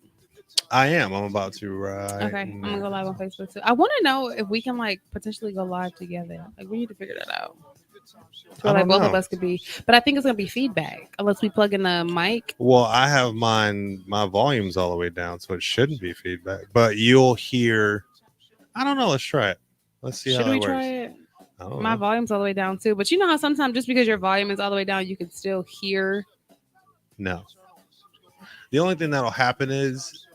I am. I'm about to right
Okay, I'm gonna go
now.
live on Facebook too. I want to know if we can like potentially go live together. Like we need to figure that out. To
I
where like
don't
both of
know.
us could be, but I think it's gonna be feedback unless we plug in the mic.
Well, I have my volume's all the way down, so it shouldn't be feedback. But you'll hear. I don't know. Let's try it. Let's see how
Should
that
we
works.
try it?
I don't
My
know.
volume's all the way down too, but you know how sometimes just because your volume is all the way down, you can still hear.
No. The only thing that'll happen is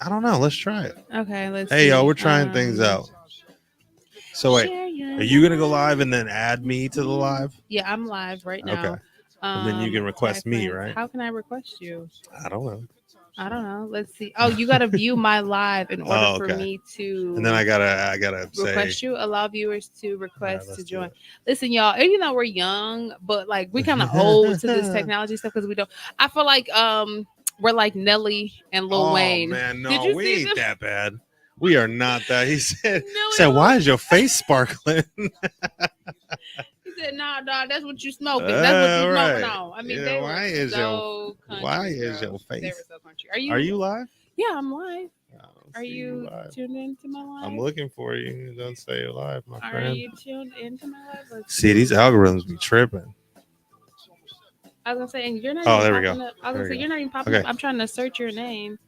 I don't know. Let's try it.
Okay, let's
Hey,
see.
y'all, we're trying things out. So wait,
Share your
are you gonna go
life
live and then add me to the
with
live?
Yeah, I'm live right
Okay.
now.
And then you can request
Tag
me,
friends.
right?
How can I request you?
I don't know.
I don't know. Let's see. Oh, you got to view my live in order
Oh,
for
okay.
me to
And then I gotta say,
request you. Allow viewers to
all right,
request
let's
to
do
join.
it.
Listen, y'all. Even though we're young, but like we kind of old to this technology stuff because we don't. I feel like we're like Nelly and Lil
Oh
Wayne.
man,
Did
no,
you
we
see
ain't
them?
that bad. We are not that. He said,
Nelly.
"Why is your face sparkling?"
He said, "Nah, dog, that's what you smoking. That's what you smoking
Right.
on." I mean,
Yeah,
they
why
were
is
so country.
why is
bro.
your
They
face?
were so country.
Are you live?
Yeah, I'm live.
I don't
Are
see
you
live.
tuned into my live?
I'm looking for you. It doesn't say you're live, my
Are
friend.
you tuned into my live? Let's
See, these algorithms be tripping.
I was gonna say, and you're not
Oh,
even
there we
popping
go.
up. I was
There
gonna
we
say,
go.
you're not even popping
Okay.
up. I'm trying to search your name.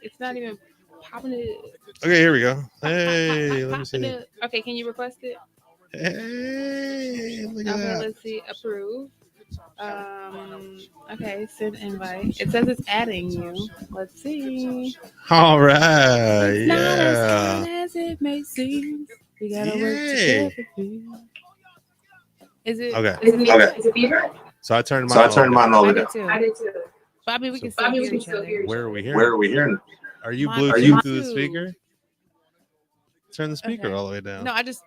It's not even popping it.
Okay, here we go.
Pop,
Hey, let me
popping
see.
it. Okay, can you request it?
Hey, look at
Okay,
that.
let's see. Approve. Okay, send invite. It says it's adding you. Let's see.
All right.
It's not as hard
Yeah.
as it may seem. We gotta work
Yay.
together. Is it?
Okay.
Is it me?
Okay.
Is it fever?
So I turned
So
mine
I
all the way
turned
down.
mine all
I
the way
did
down.
too. But I mean, we
So
can still hear each other.
where are we
Where
hearing?
are we hearing?
Are you
My
Bluetooth
you-
through the
Bluetooth.
speaker? Turn the speaker
Okay.
all the way down.
No, I just,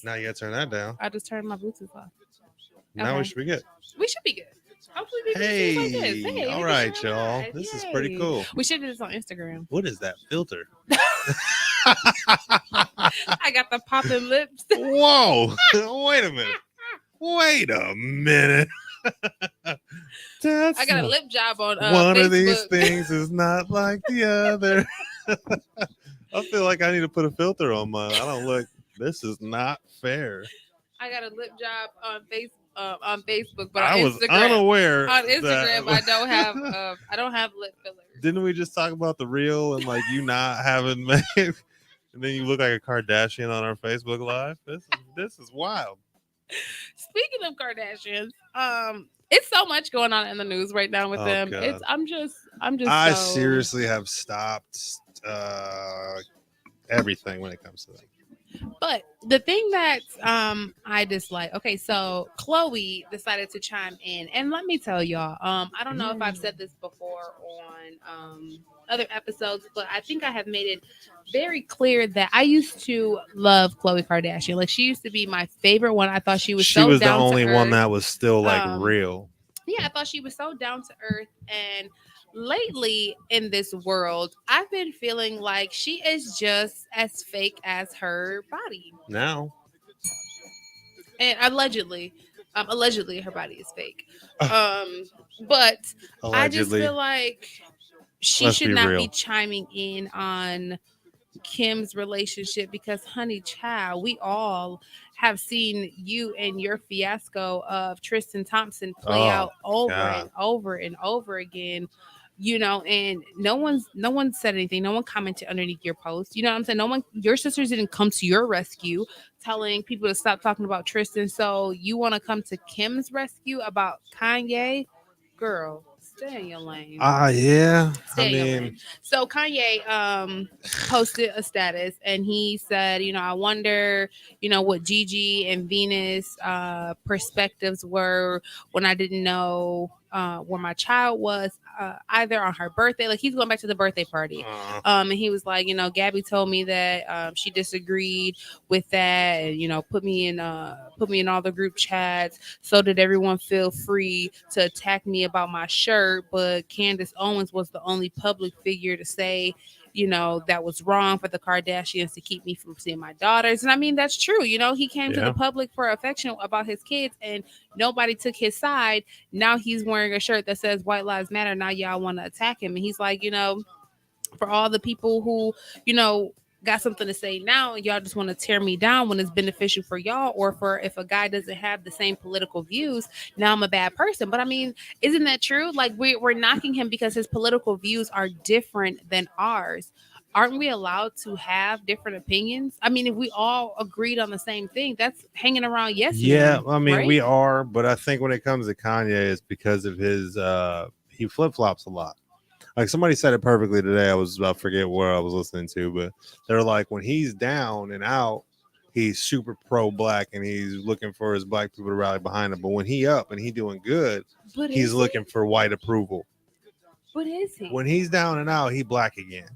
Now you gotta turn that down.
I just turned my Bluetooth off.
Now we
Okay.
should be good.
We should be good. Hopefully, we can see like this.
Hey,
Hey,
all
we can
right,
share
y'all.
live.
This is pretty
Yay.
cool.
We should do this on Instagram.
What is that filter?
I got the popping lips.
Whoa! Wait a minute. Wait a minute. That's
I got a lip job on
one
Facebook.
of these things is not like the other. I feel like I need to put a filter on mine. I don't look. This is not fair.
I got a lip job on Facebook, but
I
on
was
Instagram,
unaware.
on Instagram,
that-
I don't have lip fillers.
Didn't we just talk about the real and like you not having made, and then you look like a Kardashian on our Facebook Live? This is wild.
Speaking of Kardashians, it's so much going on in the news right now with
Oh,
them.
God.
It's I'm just
I
so-
seriously have stopped everything when it comes to them.
But the thing that I dislike, okay, so Chloe decided to chime in, and let me tell y'all, I don't know if I've said this before on other episodes, but I think I have made it very clear that I used to love Chloe Kardashian. Like she used to be my favorite one. I thought she was
She
so
was the
down to
only one
earth.
that was still like
Um,
real.
Yeah, I thought she was so down to earth. And lately in this world, I've been feeling like she is just as fake as her body.
Now,
And allegedly her body is fake. But I just
allegedly,
feel like she
Let's
should
be
not
real.
be chiming in on Kim's relationship because, honey, child, we all have seen you and your fiasco of Tristan Thompson play
Oh,
out over
God.
and over and over again. You know, and no one said anything. No one commented underneath your post. You know what I'm saying? Your sisters didn't come to your rescue, telling people to stop talking about Tristan. So you want to come to Kim's rescue about Kanye? Girl, stay in your lane.
Yeah.
Stay
I
in your
mean,
lane. So Kanye posted a status and he said, I wonder, what Gigi and Venus perspectives were when I didn't know where my child was either on her birthday. Like he's going back to the birthday party. And he was like, Gabby told me that she disagreed with that and, put me in all the group chats. So did everyone feel free to attack me about my shirt, but Candace Owens was the only public figure to say that was wrong for the Kardashians to keep me from seeing my daughters. And I mean, that's true. He came to
Yeah.
the public for affection about his kids and nobody took his side. Now he's wearing a shirt that says White Lives Matter. Now y'all want to attack him. And he's like, for all the people who, got something to say now, and y'all just want to tear me down when it's beneficial for y'all, or for if a guy doesn't have the same political views, now I'm a bad person. But I mean, isn't that true? Like we're knocking him because his political views are different than ours. Aren't we allowed to have different opinions? I mean, if we all agreed on the same thing, that's hanging around yes
Yeah,
men,
I mean
right?
we are, but I think when it comes to Kanye, it's because of his he flip flops a lot. Like somebody said it perfectly today. I forget where I was listening to, but they're like when he's down and out, he's super pro black and he's looking for his black people to rally behind him. But when he up and he doing good,
But
he's
is
looking for white approval.
But is he?
When he's down and out, he black again.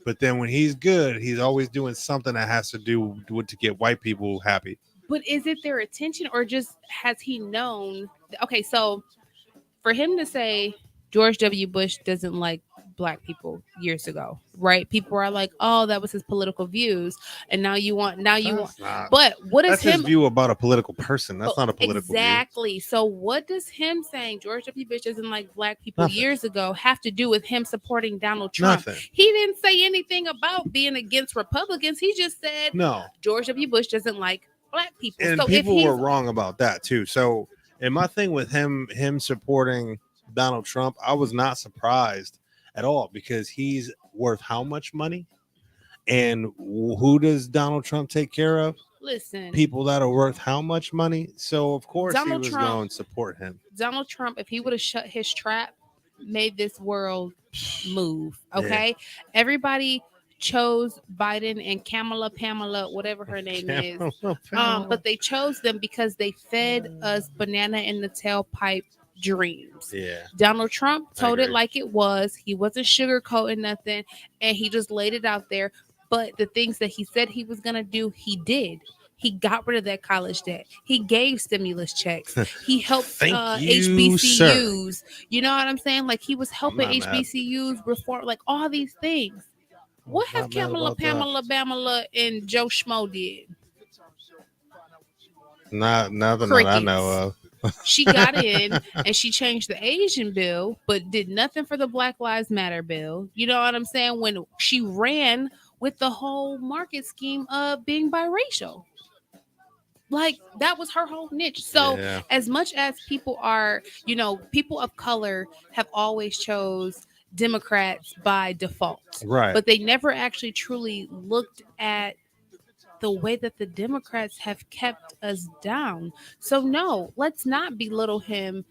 But then when he's good, he's always doing something that has to do with to get white people happy.
But is it their attention, or just has he known? Okay, so for him to say George W. Bush doesn't like black people years ago, right? People are like, "Oh, that was his political views," and now you want.
That's not.
But what is
That's his
him?
view about a political person. That's not a political view.
Exactly. So what does him saying George W. Bush doesn't like black people
Nothing.
years ago have to do with him supporting Donald Trump?
Nothing.
He didn't say anything about being against Republicans. He just said
No.
George W. Bush doesn't like black people.
And
So
people
if he's
were wrong about that too. So, and my thing with him supporting Donald Trump, I was not surprised at all because he's worth how much money? And who does Donald Trump take care of?
listen,
People that are worth how much money? So of course
Donald
he was
Trump-
going to support him.
Donald Trump, if he would have shut his trap, made this world move. Okay, everybody chose Biden and Pamela, whatever her name is. But they chose them because they fed us banana in the tailpipe dreams.
yeah.
Donald Trump told it
agree.
like it was. He wasn't sugarcoating nothing, and he just laid it out there. But the things that he said he was gonna do, he did. He got rid of that college debt. He gave stimulus checks. He helped
Thank you,
HBCUs. You know what I'm saying? Like he was helping
not mad.
HBCUs reform, like all these things. What have
Not mad
Pamela,
about that.
Bamela, and Joe Schmo did?
Nothing that I know of.
She got in and she changed the Asian bill, but did nothing for the Black Lives Matter bill. You know what I'm saying? When she ran with the whole market scheme of being biracial. Like that was her whole niche. So
Yeah.
as much as people are, people of color have always chose Democrats by default.
Right.
But they never actually truly looked at the way that the Democrats have kept us down. So no, let's not belittle him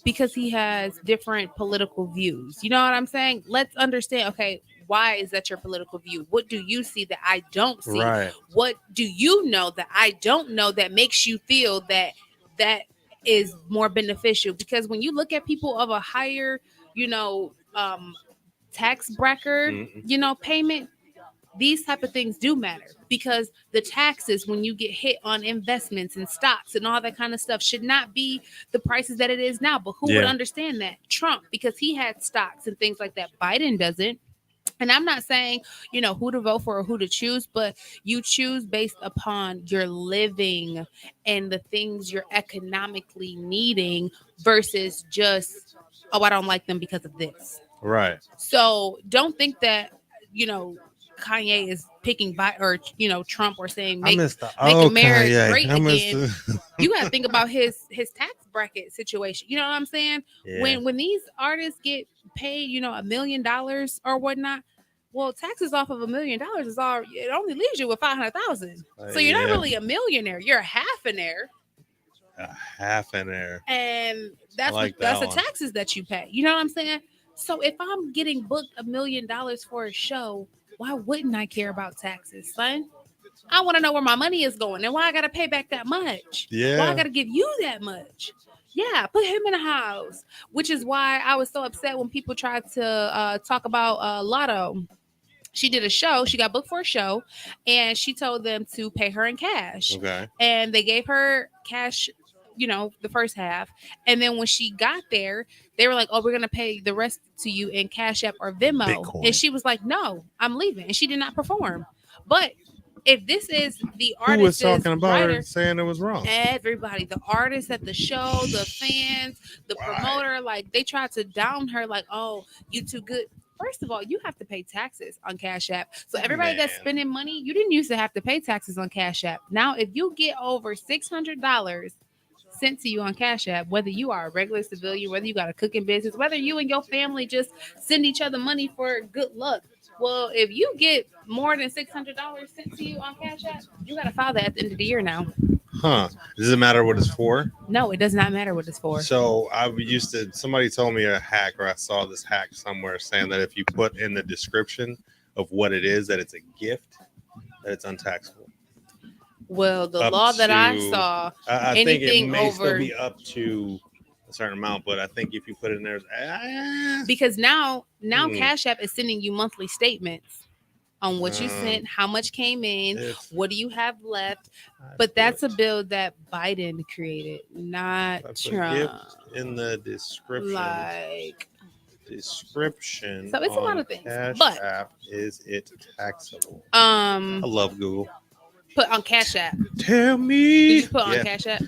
because he has different political views. You know what I'm saying? Let's understand, okay, why is that your political view? What do you see that I don't see?
Right.
What do you know that I don't know that makes you feel that is more beneficial? Because when you look at people of a higher, tax bracket, payment, these type of things do matter because the taxes when you get hit on investments and stocks and all that kind of stuff should not be the prices that it is now. But who would understand that? Trump, because he had stocks and things like that. Biden doesn't. And I'm not saying, who to vote for or who to choose, but you choose based upon your living and the things you're economically needing versus just, oh, I don't like them because of this.
Right.
So don't think that, Kanye is picking by or Trump or saying make America great again. You got to think about his tax bracket situation. You know what I'm saying?
Yeah.
When these artists get paid, $1 million or whatnot, well, taxes off of $1 million is all. It only leaves you with 500,000. So you're not really a millionaire. You're a half-aire.
A half-aire.
And that's the taxes that you pay. You know what I'm saying? So if I'm getting booked $1 million for a show, why wouldn't I care about taxes, son? I want to know where my money is going and why I got to pay back that much.
Yeah.
Why I got to give you that much. Yeah, put him in a house, which is why I was so upset when people tried to talk about Lotto. She did a show. She got booked for a show, and she told them to pay her in cash.
Okay.
And they gave her cash the first half. And then when she got there, they were like, "Oh, we're gonna pay the rest to you in Cash App or Venmo."
Bitcoin.
And she was like, "No, I'm leaving," and she did not perform. But if this is the
Who was
artist's
talking about
writer,
her saying it was wrong?
everybody, the artist at the show, the fans, the
Why?
promoter, like they tried to down her, like, "Oh, you too good." First of all, you have to pay taxes on Cash App. So everybody that's
Man.
spending money, you didn't used to have to pay taxes on Cash App. Now, if you get over $600 sent to you on Cash App, whether you are a regular civilian, whether you got a cooking business, whether you and your family just send each other money for good luck. Well, if you get more than $600 sent to you on Cash App, you got to file that at the end of the year now.
Huh? Does it matter what it's for?
No, it does not matter what it's for.
So somebody told me a hack, or I saw this hack somewhere saying that if you put in the description of what it is, that it's a gift, that it's untaxable.
Well, the
Up
law that I
to-
saw,
I think it
anything
may still
over,
be up to a certain amount, but I think if you put it in there,
because now
Hmm.
Cash App is sending you monthly statements on what you
Um,
sent, how much came in,
if
what do you have left.
I
But that's a
put-
bill that Biden created, not
I put
Trump.
gift in the description.
Like,
Description.
so it's a lot
on
of things.
Cash
But
App, is it taxable? I love Google.
put on Cash App.
Tell
Did
me.
you put on Cash App?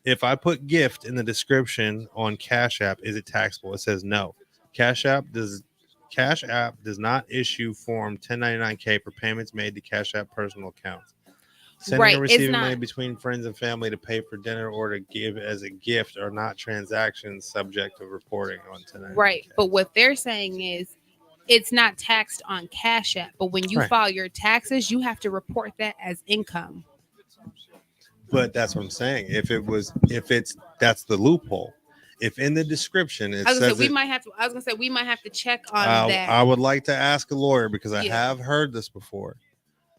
If I put gift in the description on Cash App, is it taxable? It says no. Cash App does not issue Form 1099-K for payments made to Cash App personal accounts. Sending
Right,
and
it's
receiving
not-
money between friends and family to pay for dinner or to give as a gift are not transactions subject to reporting on 1099-K.
Right. But what they're saying is it's not taxed on Cash App. But when you
Right.
file your taxes, you have to report that as income.
But that's what I'm saying. That's the loophole. If in the description it
I was gonna
says
say we
it,
might have to. I was gonna say we might have to check on that.
I would like to ask a lawyer because I
Yeah.
have heard this before.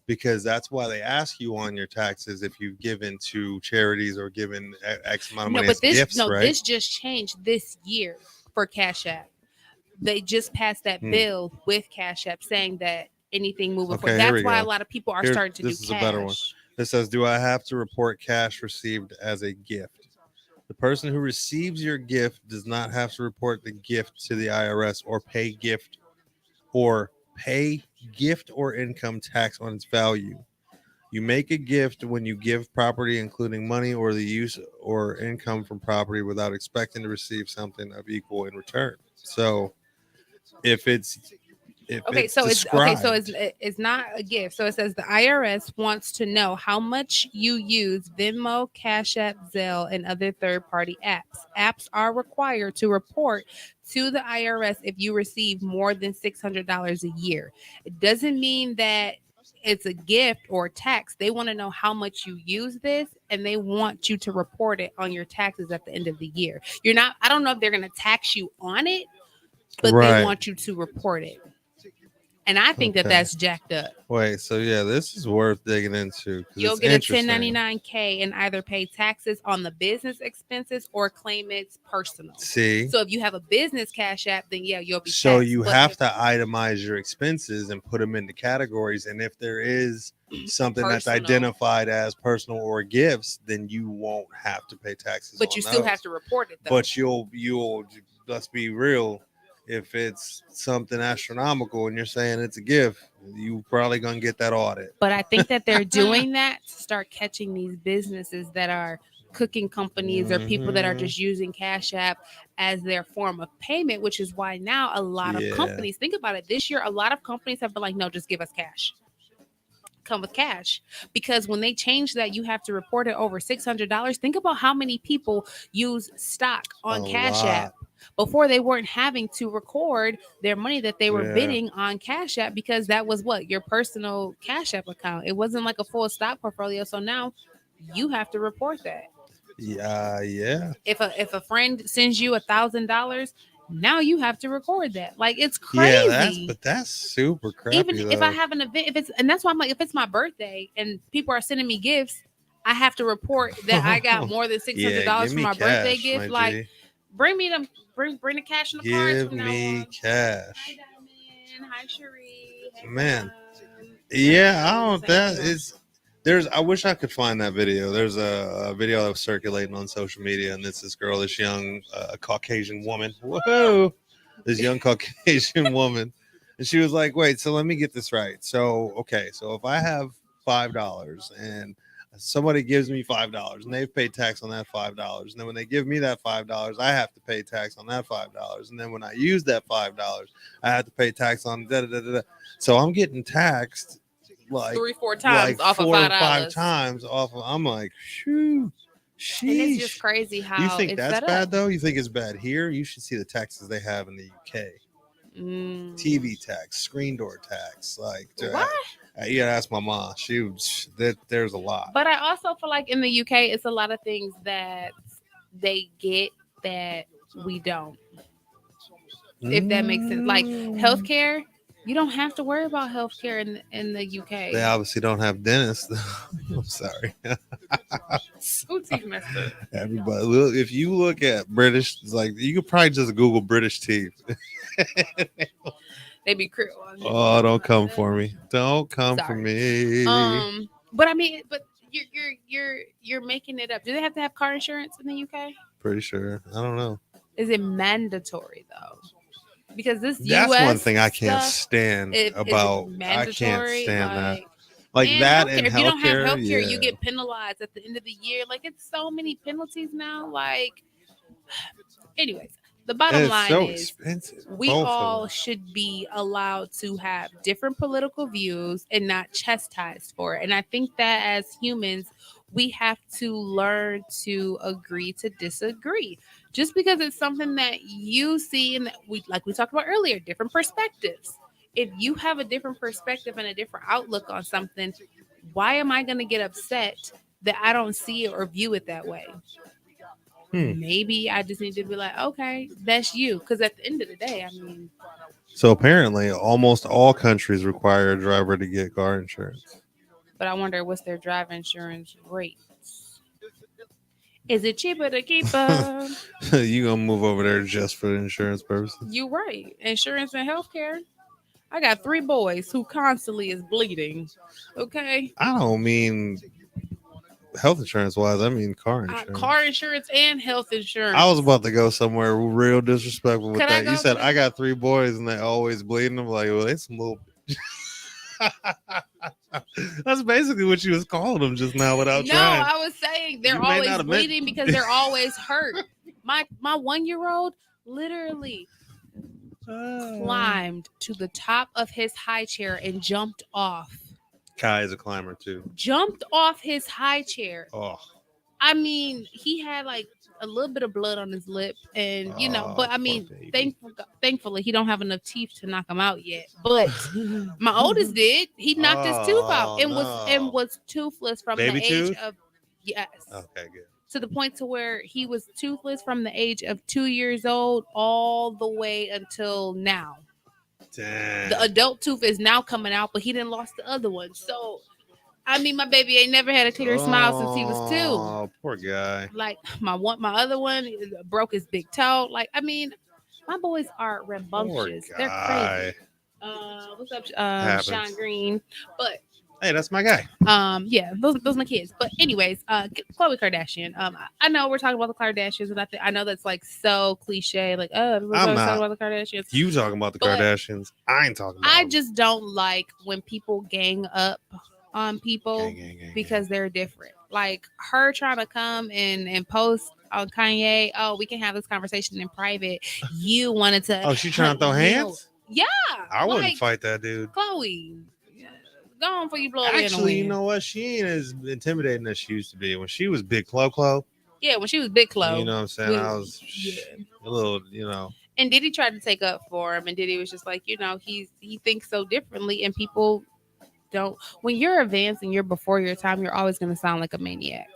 Because that's why they ask you on your taxes if you've given to charities or given X amount of money as gifts, right?
This just changed this year for Cash App. They just passed that bill with Cash App saying that anything moving
Okay,
forward.
here
That's
we
why
go.
a lot of people are
Here-
starting to do
this is
cash.
a better one. It says, do I have to report cash received as a gift? The person who receives your gift does not have to report the gift to the IRS or pay gift or income tax on its value. You make a gift when you give property, including money or the use or income from property, without expecting to receive something of equal in return. So, if it's described,
it's not a gift. So it says the IRS wants to know how much you use Venmo, Cash App, Zelle, and other third-party apps. Apps are required to report to the IRS if you receive more than $600 a year. It doesn't mean that it's a gift or tax. They want to know how much you use this, and they want you to report it on your taxes at the end of the year. I don't know if they're going to tax you on it, but
Right.
they want you to report it. And I think that
Okay.
that's jacked up.
Wait, so yeah, this is worth digging into. 'Cause
You'll
it's
get a
interesting.
1099-K and either pay taxes on the business expenses or claim it's personal.
See,
So if you have a business Cash App, then yeah, you'll be
so
taxed.
you
But
have
if-
to itemize your expenses and put them into categories. And if there is something that's
Personal.
identified as personal or gifts, then you won't have to pay taxes.
But
on
you still
those.
have to report it though.
But you'll let's be real. If it's something astronomical and you're saying it's a gift, you probably gonna get that audit.
But I think that they're doing that to start catching these businesses that are cooking companies or people that are
Mhm.
just using Cash App as their form of payment, which is why now a lot of
Yeah.
companies, think about it, this year a lot of companies have been like, no, just give us cash. Come with cash. Because when they change that, you have to report it over $600. Think about how many people use stock on
A
Cash
lot.
App. Before, they weren't having to record their money that they were
Yeah.
bidding on Cash App because that was what? Your personal Cash App account. It wasn't like a full stock portfolio. So now you have to report that.
Yeah.
If a friend sends you $1,000, now you have to record that. Like, it's
Yeah,
crazy.
that's super crappy.
Even if I
though.
have an event, and that's why I'm like, if it's my birthday and people are sending me gifts, I have to report that I got more than $600
give
for
me
my birthday
cash,
gift.
my
Like,
G.
bring me them, bring the cash in the cards
Give
from now
me
on.
cash.
Hi, Diamond. Hi, Cherie. Hey,
Man.
Mom.
Yeah, I don't.
Say
That
hello.
is. I wish I could find that video. There's a video that was circulating on social media, and it's this girl, this young Caucasian woman. Whoa, this young Caucasian woman, and she was like, "Wait, so let me get this right. So, okay, so if I have $5 and somebody gives me $5 and they've paid tax on that $5, and then when they give me that $5, I have to pay tax on that $5, and then when I use that $5, I have to pay tax on da da da da. So I'm getting taxed." Like
3-4 times off of
four or five
$5.
times off of. I'm like, shoo,
And it's just
sheesh.
crazy how
You think
it's
that's
set
bad
up.
though? You think it's bad here? You should see the taxes they have in the UK. TV tax, screen door tax. Like,
What?
you gotta ask my mom. There's a lot.
But I also feel like in the UK, it's a lot of things that they get that we don't. If that makes sense. Like healthcare, you don't have to worry about healthcare in the UK.
They obviously don't have dentists. I'm sorry.
So teeth messed up.
Everybody, look, if you look at British, like you could probably just Google British teeth.
They be cruel.
Oh, don't come for me. Don't come for
Sorry.
me.
But I mean, but you're making it up. Do they have to have car insurance in the UK?
Pretty sure. I don't know.
Is it mandatory though? Because this
That's
US
one thing I can't
stuff,
stand
is it
about. I can't
mandatory?
stand that.
Like
Like that
healthcare.
in
If you don't have
healthcare,
healthcare,
yeah.
you get penalized at the end of the year. Like it's so many penalties now. Like, anyways, the bottom
It's
line
so
is
expensive.
we
Both of
all
them.
should be allowed to have different political views and not chastised for it. And I think that as humans, we have to learn to agree to disagree. Just because it's something that you see and that we like we talked about earlier, different perspectives. If you have a different perspective and a different outlook on something, why am I going to get upset that I don't see it or view it that way? Maybe I just need to be like, okay, that's you. Because at the end of the day, I mean,
So apparently, almost all countries require a driver to get car insurance.
but I wonder what's their drive insurance rates. Is it cheaper to keep a?
You gonna move over there just for insurance purposes?
You right. Insurance and healthcare. I got 3 boys who constantly is bleeding. Okay.
I don't mean health insurance wise. I mean car insurance.
Car insurance and health insurance.
I was about to go somewhere real disrespectful with
Could I
that. You
go
said
to-
I got 3 boys and they always bleeding. I'm like, well, it's a little. That's basically what you was calling them just now without
No,
trying.
I was saying they're
You may
always
not have meant-
bleeding because they're always hurt. My 1-year-old literally climbed to the top of his high chair and jumped off.
Kai is a climber too.
Jumped off his high chair.
Oh,
I mean, he had like a little bit of blood on his lip, and you know, but I
poor
mean,
baby.
thankfully, he don't have enough teeth to knock him out yet. But my oldest did. He knocked his tooth out and
no.
was toothless from
Baby
the age
tooth?
of yes.
Okay, good.
To the point to where he was toothless from the age of 2 years old all the way until now.
Damn.
The adult tooth is now coming out, but he didn't lost the other one. So, I mean, my baby ain't never had a clear smile since he was 2.
Oh, poor guy.
Like my other one broke his big toe. Like, I mean, my boys are
Poor
rambunctious. They're
guy.
crazy. What's up,
Happens.
Sean Green? But
Hey, that's my guy.
yeah, those my kids. But anyways, Khloe Kardashian. I know we're talking about the Kardashians, and I know that's like so cliche. Like, oh, everybody's
I'm
always talking
not.
about the Kardashians.
You talking about the
But
Kardashians? I ain't talking about.
I
them.
just don't like when people gang up on people
Gang.
because they're different. Like her trying to come and post on Kanye. Oh, we can have this conversation in private. You wanted to.
Oh, she trying to throw hands?
Yeah,
I wouldn't
like,
fight that dude.
Chloe, go on for you blow away in the
Actually, you
wind.
know what? She ain't as intimidating as she used to be. When she was big Chloe,
Yeah, when she was big Chloe.
you know what I'm saying? I was a little,
And Diddy tried to take up for him, and Diddy was just like, he thinks so differently, and people don't. When you're advanced and you're before your time, you're always going to sound like a maniac.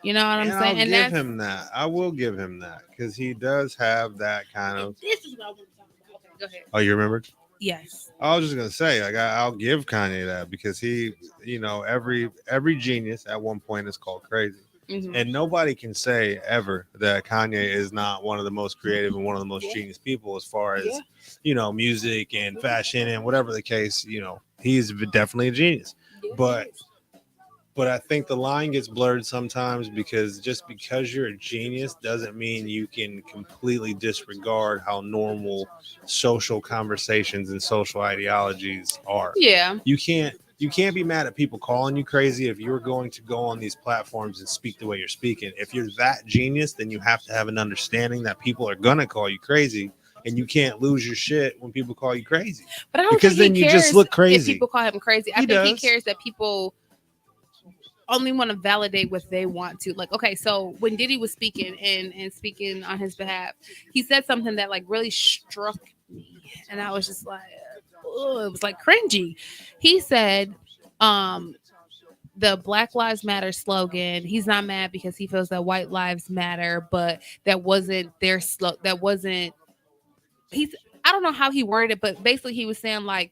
You know what I'm
and
saying?
I'll give him that. I will give him that because he does have that kind of.
This is what I want to talk about. Okay, go ahead.
Oh, you remembered?
Yes.
I was just gonna say, like, I'll give Kanye that because he, every genius at one point is called crazy,
Mhm.
and nobody can say ever that Kanye is not one of the most creative and one of the most genius people as far as music and fashion and whatever the case. He's definitely a genius. But But I think the line gets blurred sometimes because just because you're a genius doesn't mean you can completely disregard how normal social conversations and social ideologies are.
Yeah.
You can't be mad at people calling you crazy if you're going to go on these platforms and speak the way you're speaking. If you're that genius, then you have to have an understanding that people are gonna call you crazy, and you can't lose your shit when people call you crazy.
But I don't
Because
think
then
he
you
cares
just look
if
crazy.
people call him crazy. I
He
think he
does.
cares that people only want to validate what they want to. Like, okay, so when Diddy was speaking and speaking on his behalf, he said something that like really struck me, and I was just like, oh, it was like cringy. He said, um, the Black Lives Matter slogan. He's not mad because he feels that white lives matter, but that wasn't their that wasn't. He's. I don't know how he worded it, but basically he was saying like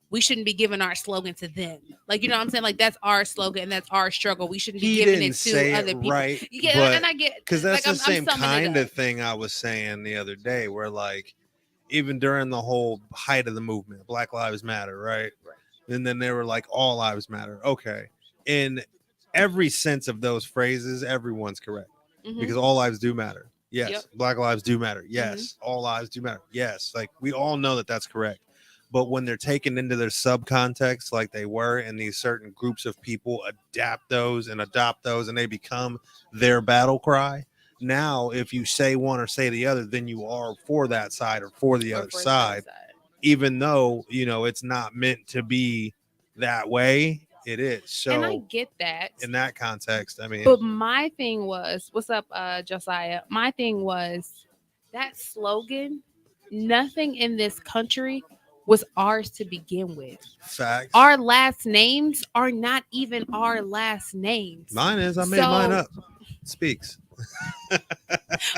we shouldn't be giving our slogan to them. Like, you know what I'm saying? Like, that's our slogan and that's our struggle. We shouldn't be
He
giving
didn't
it to
say
other
it
people.
right,
Yeah,
but
and I get
because that's
like
the same
summing it
kind
up.
of thing I was saying the other day, where like even during the whole height of the movement, Black Lives Matter, right? And then they were like, all lives matter. Okay. In every sense of those phrases, everyone's correct because all lives do matter. Yes.
Yep.
Black lives do matter. Yes. All lives do matter. Yes. Like we all know that that's correct. But when they're taken into their subcontext, like they were, and these certain groups of people adapt those and adopt those, and they become their battle cry. Now, if you say one or say the other, then you are for that side or for the other side, even though it's not meant to be that way. It is.
And I
So
get that.
in that context, I mean,
But my thing was, what's up, Josiah? My thing was that slogan, nothing in this country was ours to begin with.
facts.
Our last names are not even our last names.
Mine is. I made mine up. Speaks.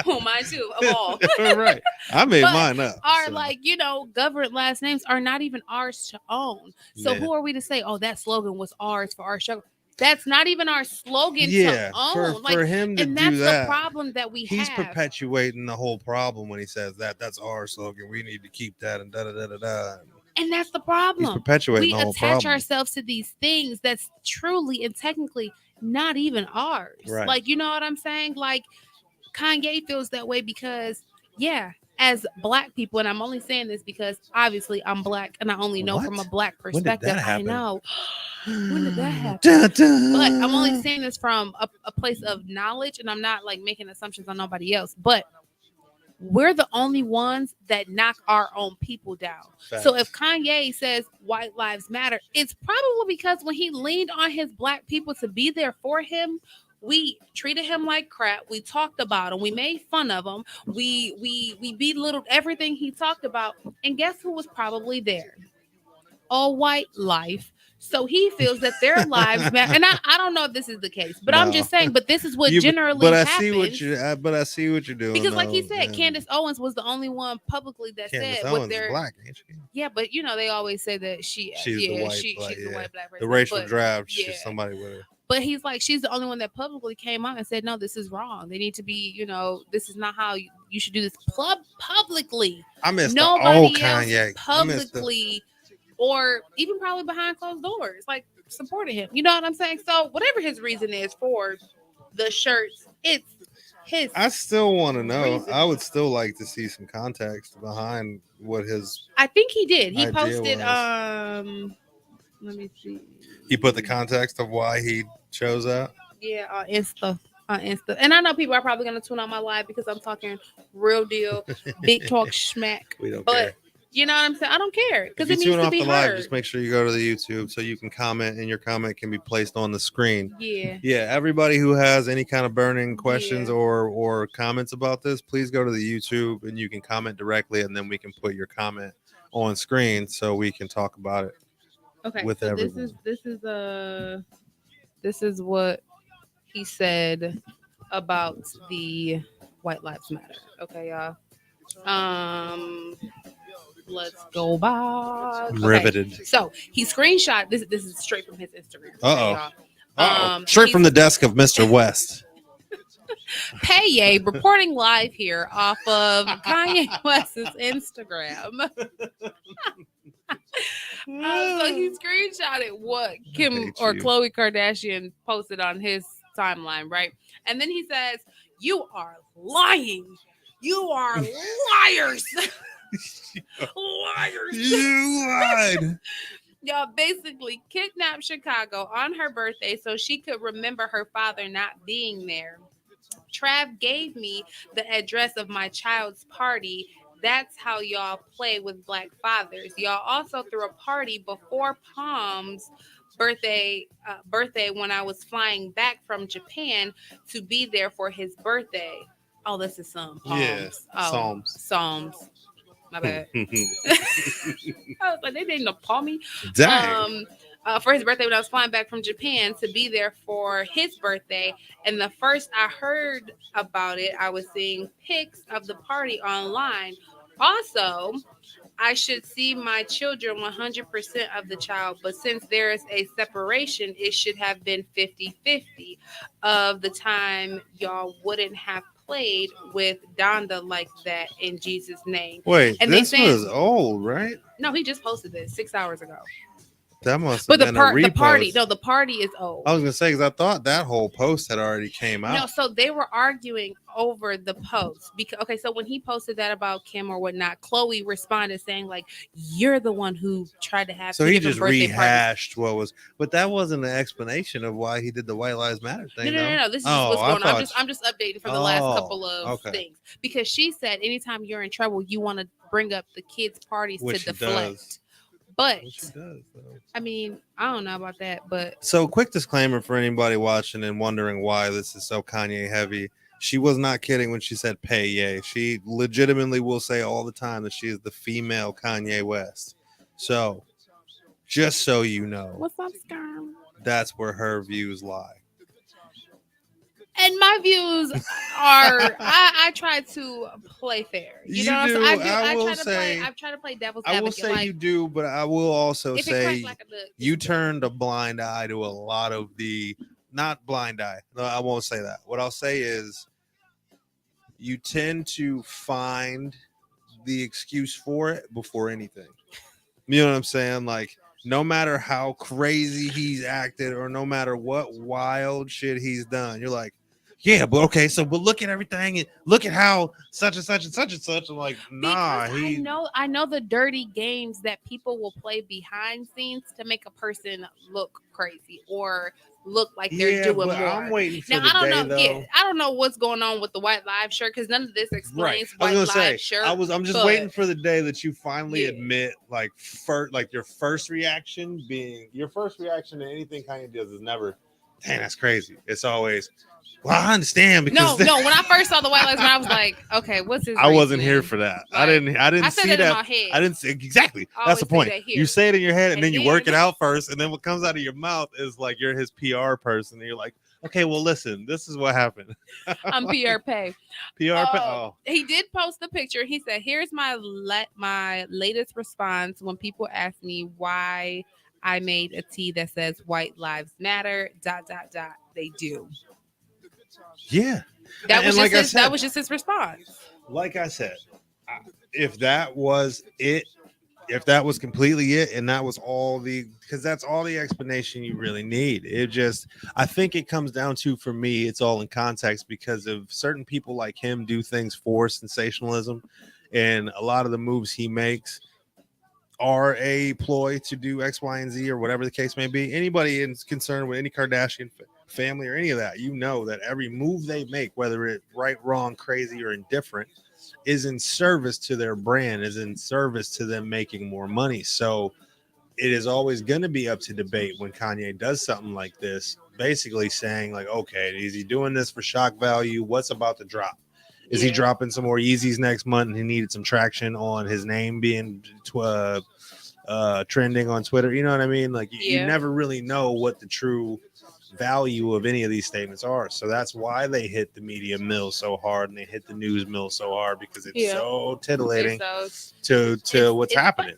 Oh, mine too, of all.
Right. I made
But
mine up.
Our
So.
government last names are not even ours to own. So
Yeah.
who are we to say, oh, that slogan was ours for our struggle? That's not even our slogan
Yeah,
to own.
for him to
and
do
that's
that,
the problem that
he's
have.
perpetuating the whole problem when he says that. That's our slogan. We need to keep that and da da da da da.
And that's the problem.
He's perpetuating
We
the whole
attach
problem.
ourselves to these things that's truly and technically not even ours.
Right.
Like, you know what I'm saying? Like, Kanye feels that way because, yeah, as Black people, and I'm only saying this because obviously I'm Black and I only know from a Black
When did
perspective.
that happen?
I know. When did that happen?
Dun, dun.
But I'm only saying this from a place of knowledge, and I'm not like making assumptions on nobody else. But we're the only ones that knock our own people down.
Facts.
So if Kanye says white lives matter, it's probably because when he leaned on his Black people to be there for him, we treated him like crap. We talked about him. We made fun of him. We belittled everything he talked about. And guess who was probably there? All white life. So he feels that their lives matter. And I don't know if this is the case, but I'm just saying, but this is what generally
but I
happens.
I see what you're doing.
Because like he
though,
said, Candace Owens was the only one publicly that
Candace
said
Owens
what they're
Black, ain't she?
Yeah, but they always say that she's the white she's the white Black person.
The racial
but,
draft,
yeah.
she's somebody with her.
But he's like, she's the only one that publicly came out and said, no, this is wrong. They need to be, this is not how you should do this publicly.
I miss
nobody
the old Kanye
publicly or even probably behind closed doors, like supporting him. You know what I'm saying? So whatever his reason is for the shirts, it's his.
I still want to know.
reason.
I would still like to see some context behind what his.
I think he did. He
idea
posted.
was.
Let me see.
He put the context of why he chose that.
Yeah, on Insta. And I know people are probably gonna tune out my live because I'm talking real deal, big talk schmack.
We don't
but
care.
You know what I'm saying? I don't care because
If
it
you
needs
tune
to
off
be
the
heard.
live, just make sure you go to the YouTube so you can comment, and your comment can be placed on the screen.
Yeah.
Everybody who has any kind of burning questions
Yeah.
or comments about this, please go to the YouTube and you can comment directly, and then we can put your comment on screen so we can talk about it.
Okay.
With
so
everyone.
this is what he said about the White Lives Matter. Okay, y'all. Let's go back. Okay.
Riveted.
So he screenshot this. This is straight from his Instagram.
Straight from the desk of Mr. West.
Paye reporting live here off of Kanye West's Instagram. So he screenshotted what Kim
hate
or
you.
Khloe Kardashian posted on his timeline, right? And then he says, "You are lying. You are liars. Liars."
You lied.
Y'all basically kidnapped Chicago on her birthday so she could remember her father not being there. Trav gave me the address of my child's party. That's how y'all play with black fathers. Y'all also threw a party before Palm's birthday when I was flying back from Japan to be there for his birthday. Oh, this is some Palms.
Yeah,
Oh,
Psalms.
Psalms. My bad. I was like, they didn't palm me.
Dang.
For his birthday when I was flying back from Japan to be there for his birthday. And the first I heard about it, I was seeing pics of the party online. Also, I should see my children 100% of the child, but since there is a separation, it should have been 50-50 of the time y'all wouldn't have played with Donda like that in Jesus' name.
Wait,
And they
this
saying,
was old, right?
no, he just posted this 6 hours ago.
That must
But
have been a repost.
the party, no, the party is old.
I was gonna say because I thought that whole post had already came out.
No, so they were arguing over the post because okay, so when he posted that about Kim or whatnot, Khloe responded saying like, "You're the one who tried to have."
So
two
he
different
just
birthday
rehashed what was, but that wasn't an explanation of why he did the White Lives Matter thing.
No. This is just what's going on. I'm just updating from the last couple of
okay.
things because she said anytime you're in trouble, you want to bring up the kids' parties
Which
to
she
deflect.
does.
But
Which she does, though.
I mean, I don't know about that, but
So, quick disclaimer for anybody watching and wondering why this is so Kanye heavy. She was not kidding when she said pay Ye. She legitimately will say all the time that she is the female Kanye West. So, just so you know,
what's up, Skirm?
that's where her views lie.
And my views are I try to play fair. You know what I'm saying? I try to play devil's advocate.
I will say
like,
you do, but I will also
if it
say
cracks like a nut,
you turned a blind eye to a lot of the not blind eye. No, I won't say that. What I'll say is you tend to find the excuse for it before anything. You know what I'm saying? Like, no matter how crazy he's acted or no matter what wild shit he's done, you're like, yeah, but okay, so but look at everything and look at how such and such and such and such. I'm like, nah,
because I know the dirty games that people will play behind scenes to make a person look crazy or look like they're doing more.
I'm waiting for
now
the
I don't
day,
know.
though.
Yeah, I don't know what's going on with the White Live shirt because none of this explains
I was
White
gonna
Live shirt.
I'm just waiting for the day that you finally admit, like, your first reaction to anything Kanye does is never, dang, that's crazy. It's always, well, I understand because
no. When I first saw the White Lives Matter, I was like, okay, what's his?
I wasn't here for that.
Like,
I didn't
I
see
said
that.
in my head.
I didn't see exactly. That's the point. You say it in your head and then you work it out first, and then what comes out of your mouth is like you're his PR person, and you're like, okay, well, listen, this is what happened.
I'm PR pay.
PR pay. Oh,
he did post the picture. He said, "Here's my latest response when people ask me why I made a tee that says White Lives Matter. ... They do."
Yeah,
that was just his response.
Like I said, if that was it, if that was completely it, and that was all because that's all the explanation you really need. I think it comes down to, for me, it's all in context because of certain people like him do things for sensationalism, and a lot of the moves he makes are a ploy to do X, Y, and Z or whatever the case may be. Anybody concerned with any Kardashian family or any of that, you know that every move they make, whether it's right, wrong, crazy, or indifferent, is in service to their brand, is in service to them making more money. So it is always going to be up to debate when Kanye does something like this, basically saying like, okay, is he doing this for shock value? What's about to drop? Is he dropping some more Yeezys next month and he needed some traction on his name being trending on Twitter? You know what I mean? Like you never really know what the true value of any of these statements are. So that's why they hit the media mill so hard and they hit the news mill so hard, because it's so titillating to what's happening.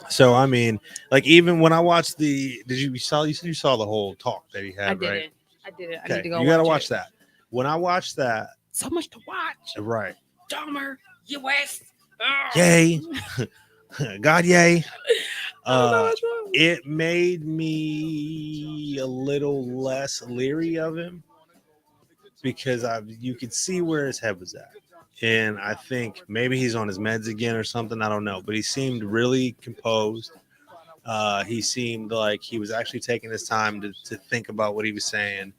So I mean, like, even when I watched you saw the whole talk that he had, right?
I didn't.
Okay.
I need to go.
You gotta watch that. When I watched that,
so much to watch.
Right.
Dahmer, US.
Yay. God, yay.
I don't know
Uh,
what's wrong.
it made me a little less leery of him because you could see where his head was at. And I think maybe he's on his meds again or something. I don't know. But he seemed really composed. He seemed like he was actually taking his time to think about what he was saying.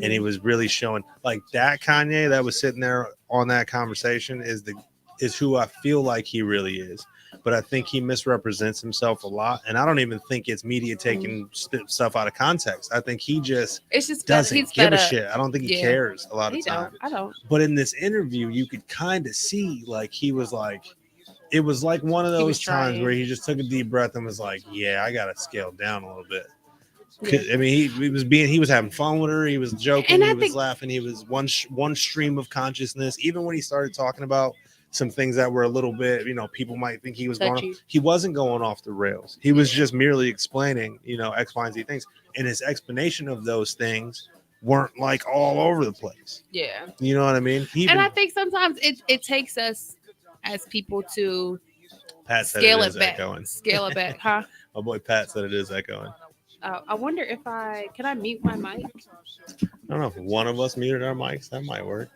And he was really showing like that Kanye that was sitting there on that conversation is who I feel like he really is. But I think he misrepresents himself a lot. And I don't even think it's media taking stuff out of context. I think he just
It's just
doesn't
he's
give
fed
a
up.
shit. I don't think he
Yeah.
cares a lot
He
of time.
don't. I don't.
But in this interview, you could kind of see like he was like, it was like one of
He was
those times
trying.
where he just took a deep breath and was like, yeah, I got to scale down a little bit.
Yeah.
I mean, he was having fun with her. He was joking.
And
He
I
was
think
laughing. He was one stream of consciousness. Even when he started talking about some things that were a little bit, people might think he was going.
touchy.
He wasn't going off the rails. He was just merely explaining, X, Y, and Z things. And his explanation of those things weren't like all over the place.
Yeah.
You know what I mean?
And I think sometimes it takes us as people to
Pat said
scale
it
it
is
back.
echoing.
Scale it back, huh?
My boy Pat said it is echoing.
I wonder if can I mute my mic?
I don't know if one of us muted our mics. That might work.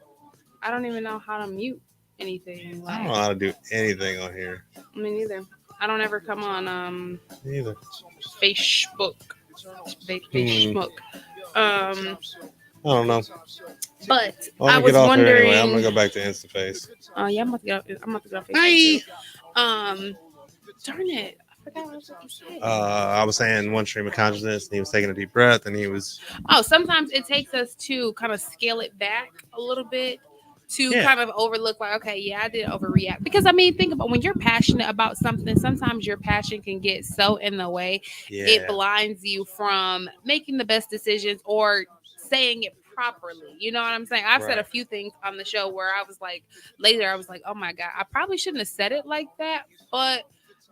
I don't even know how to mute anything.
I don't know how to do anything on here.
Me neither. I don't ever come on
Neither.
Facebook. Facebook.
I don't know.
But
I was wondering. Anyway. I'm gonna go back to InstaFace.
Yeah, I'm about to get off Facebook too. Darn it. I forgot what I was going to say.
I was saying one stream of consciousness, and he was taking a deep breath, and he was.
Oh, sometimes it takes us to kind of scale it back a little bit to kind of overlook, like, okay, yeah, I did overreact. Because I mean, think about when you're passionate about something, sometimes your passion can get so in the way, it blinds you from making the best decisions or saying it properly. You know what I'm saying? I've said a few things on the show where I was like, later, I was like, oh my God, I probably shouldn't have said it like that, but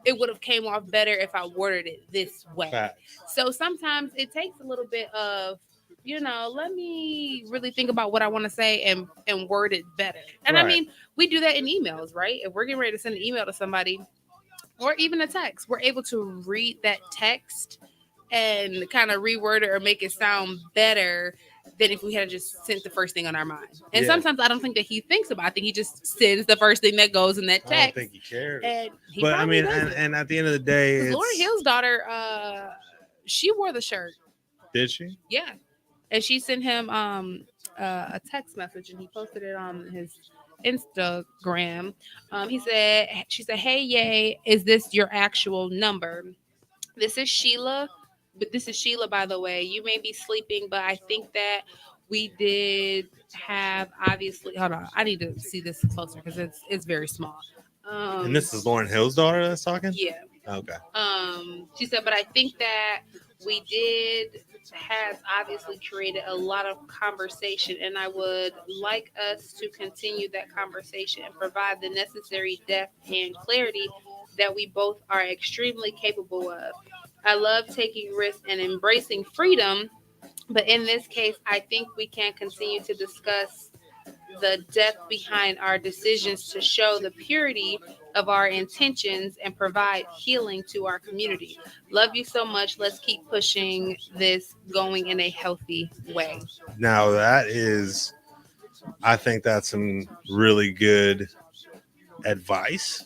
it would have came off better if I worded it this way. Fact. So sometimes it takes a little bit of, let me really think about what I want to say and word it better. And I mean, we do that in emails, right? If we're getting ready to send an email to somebody or even a text, we're able to read that text and kind of reword it or make it sound better than if we had just sent the first thing on our mind. And sometimes I don't think that he thinks about it. I think he just sends the first thing that goes in that text.
I don't think he cares.
But I mean,
and at the end of the day,
Lauryn Hill's daughter, she wore the shirt.
Did she?
Yeah. And she sent him a text message, and he posted it on his Instagram. She said, "Hey, yay, is this your actual number? This is Sheila, by the way. You may be sleeping, but I think that we did have, obviously, hold on, I need to see this closer because it's very small."
And this is Lauryn Hill's daughter that's talking?
Yeah.
Okay.
She said, but I think that we has obviously created a lot of conversation, and I would like us to continue that conversation and provide the necessary depth and clarity that we both are extremely capable of. I love taking risks and embracing freedom, but in this case, I think we can continue to discuss the depth behind our decisions to show the purity of our intentions and provide healing to our community. Love you so much. Let's keep pushing this going in a healthy way.
Now I think that's some really good advice.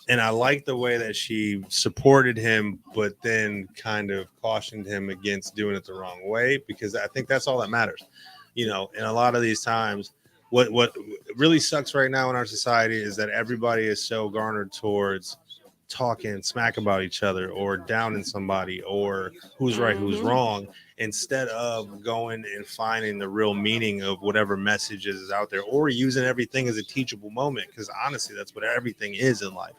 And I like the way that she supported him, but then kind of cautioned him against doing it the wrong way, because I think that's all that matters. In a lot of these times, what really sucks right now in our society is that everybody is so garnered towards talking smack about each other or downing somebody or who's right, who's wrong, instead of going and finding the real meaning of whatever messages is out there, or using everything as a teachable moment. Because honestly, that's what everything is in life.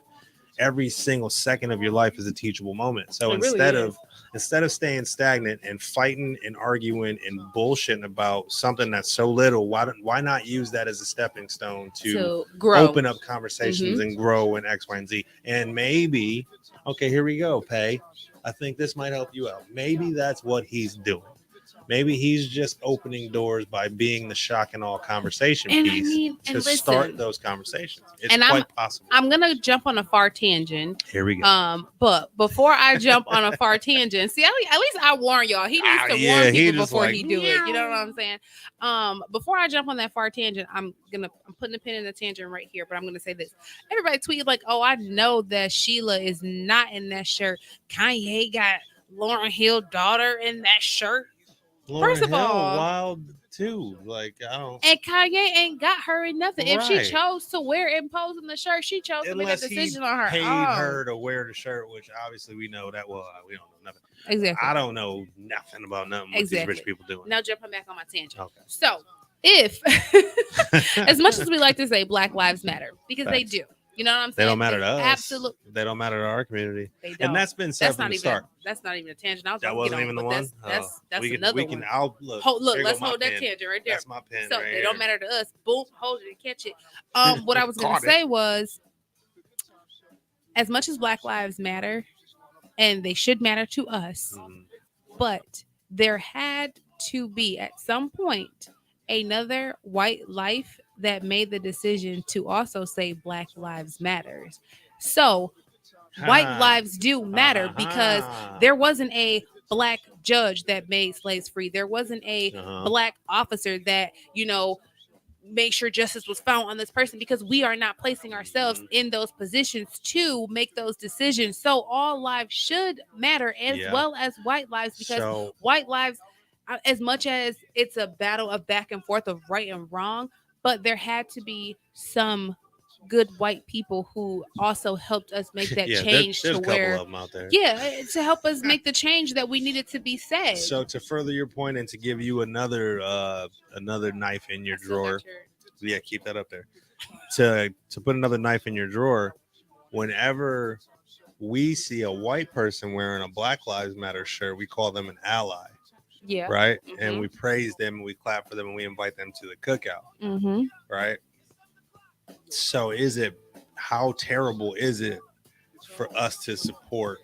Every single second of your life is a teachable moment. So instead of staying stagnant and fighting and arguing and bullshitting about something that's so little, why not use that as a stepping stone to grow, open up conversations and grow in X, Y, and Z? And maybe, okay, here we go, Pay. I think this might help you out. Maybe that's what he's doing. Maybe he's just opening doors by being the shock and all conversation
And I
piece
mean,
to
and
start
listen,
those conversations. It's
and
quite possible.
I'm gonna jump on a far tangent.
Here we go.
But before I jump on a far tangent, see, at least I warn y'all. He needs to
Yeah,
warn
he
people
just
before
like,
he do it. You know
meow.
what I'm saying? Before I jump on that far tangent, I'm putting a pin in the tangent right here. But I'm gonna say this: everybody tweeted like, "Oh, I know that Sheila is not in that shirt. Kanye got Lauryn Hill daughter in that shirt."
Lauryn
First of
Hill,
all,
wild too. Like I don't.
and Kanye ain't got her in nothing. If she
Right.
chose to wear and pose in the shirt, she chose to make that
Unless he
decision on her
paid
own.
her to wear the shirt, which obviously we know that. Well, we don't know nothing.
Exactly.
I don't know nothing about nothing what these rich people doing.
Now jumping back on my tangent.
Okay.
So if as much as we like to say Black Lives Matter, because they
Facts.
do. You know what I'm saying?
They don't matter to us.
Absolutely.
They don't matter to our community.
They don't.
And that's been said
That's
from
not
the
even
start.
that's not even a tangent. I was
That
about to
wasn't
get
even
on,
the
but
one.
That's
we
another
can,
one.
I'll
Look,
here
let's
goes my
hold that
pen.
tangent right there.
That's my pen.
So
right
they
here.
don't matter to us. Boom, hold it and catch it. What I was gonna
Caught it.
say was, as much as Black Lives matter, and they should matter to us,
Mhm.
but there had to be at some point another white life that made the decision to also say Black Lives matters. So white
Ha.
lives do matter because
Ha.
there wasn't a black judge that made slaves free. There wasn't a
Uh-huh.
black officer that, make sure justice was found on this person, because we are not placing ourselves in those positions to make those decisions. So all lives should matter, as
Yeah.
well as white lives, because
So
white lives, as much as it's a battle of back and forth of right and wrong, but there had to be some good white people who also helped us make that
yeah,
change
there's
to
a couple
where,
of them out there.
to help us make the change that we needed to be said.
So to further your point and to give you another knife in your drawer, yeah, keep that up there. To put another knife in your drawer, whenever we see a white person wearing a Black Lives Matter shirt, we call them an ally,
Yeah.
right?
Mhm.
And we praise them, and we clap for them, and we invite them to the cookout,
Mm-hmm.
right? So how terrible is it for us to support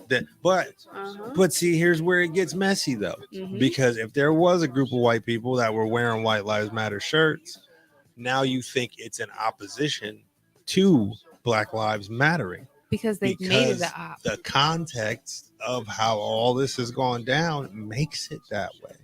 that? But see, here's where it gets messy though,
Mhm.
because if there was a group of white people that were wearing White Lives Matter shirts, now you think it's in opposition to Black Lives Mattering,
Because they've made it the op.
the context of how all this has gone down makes it that way.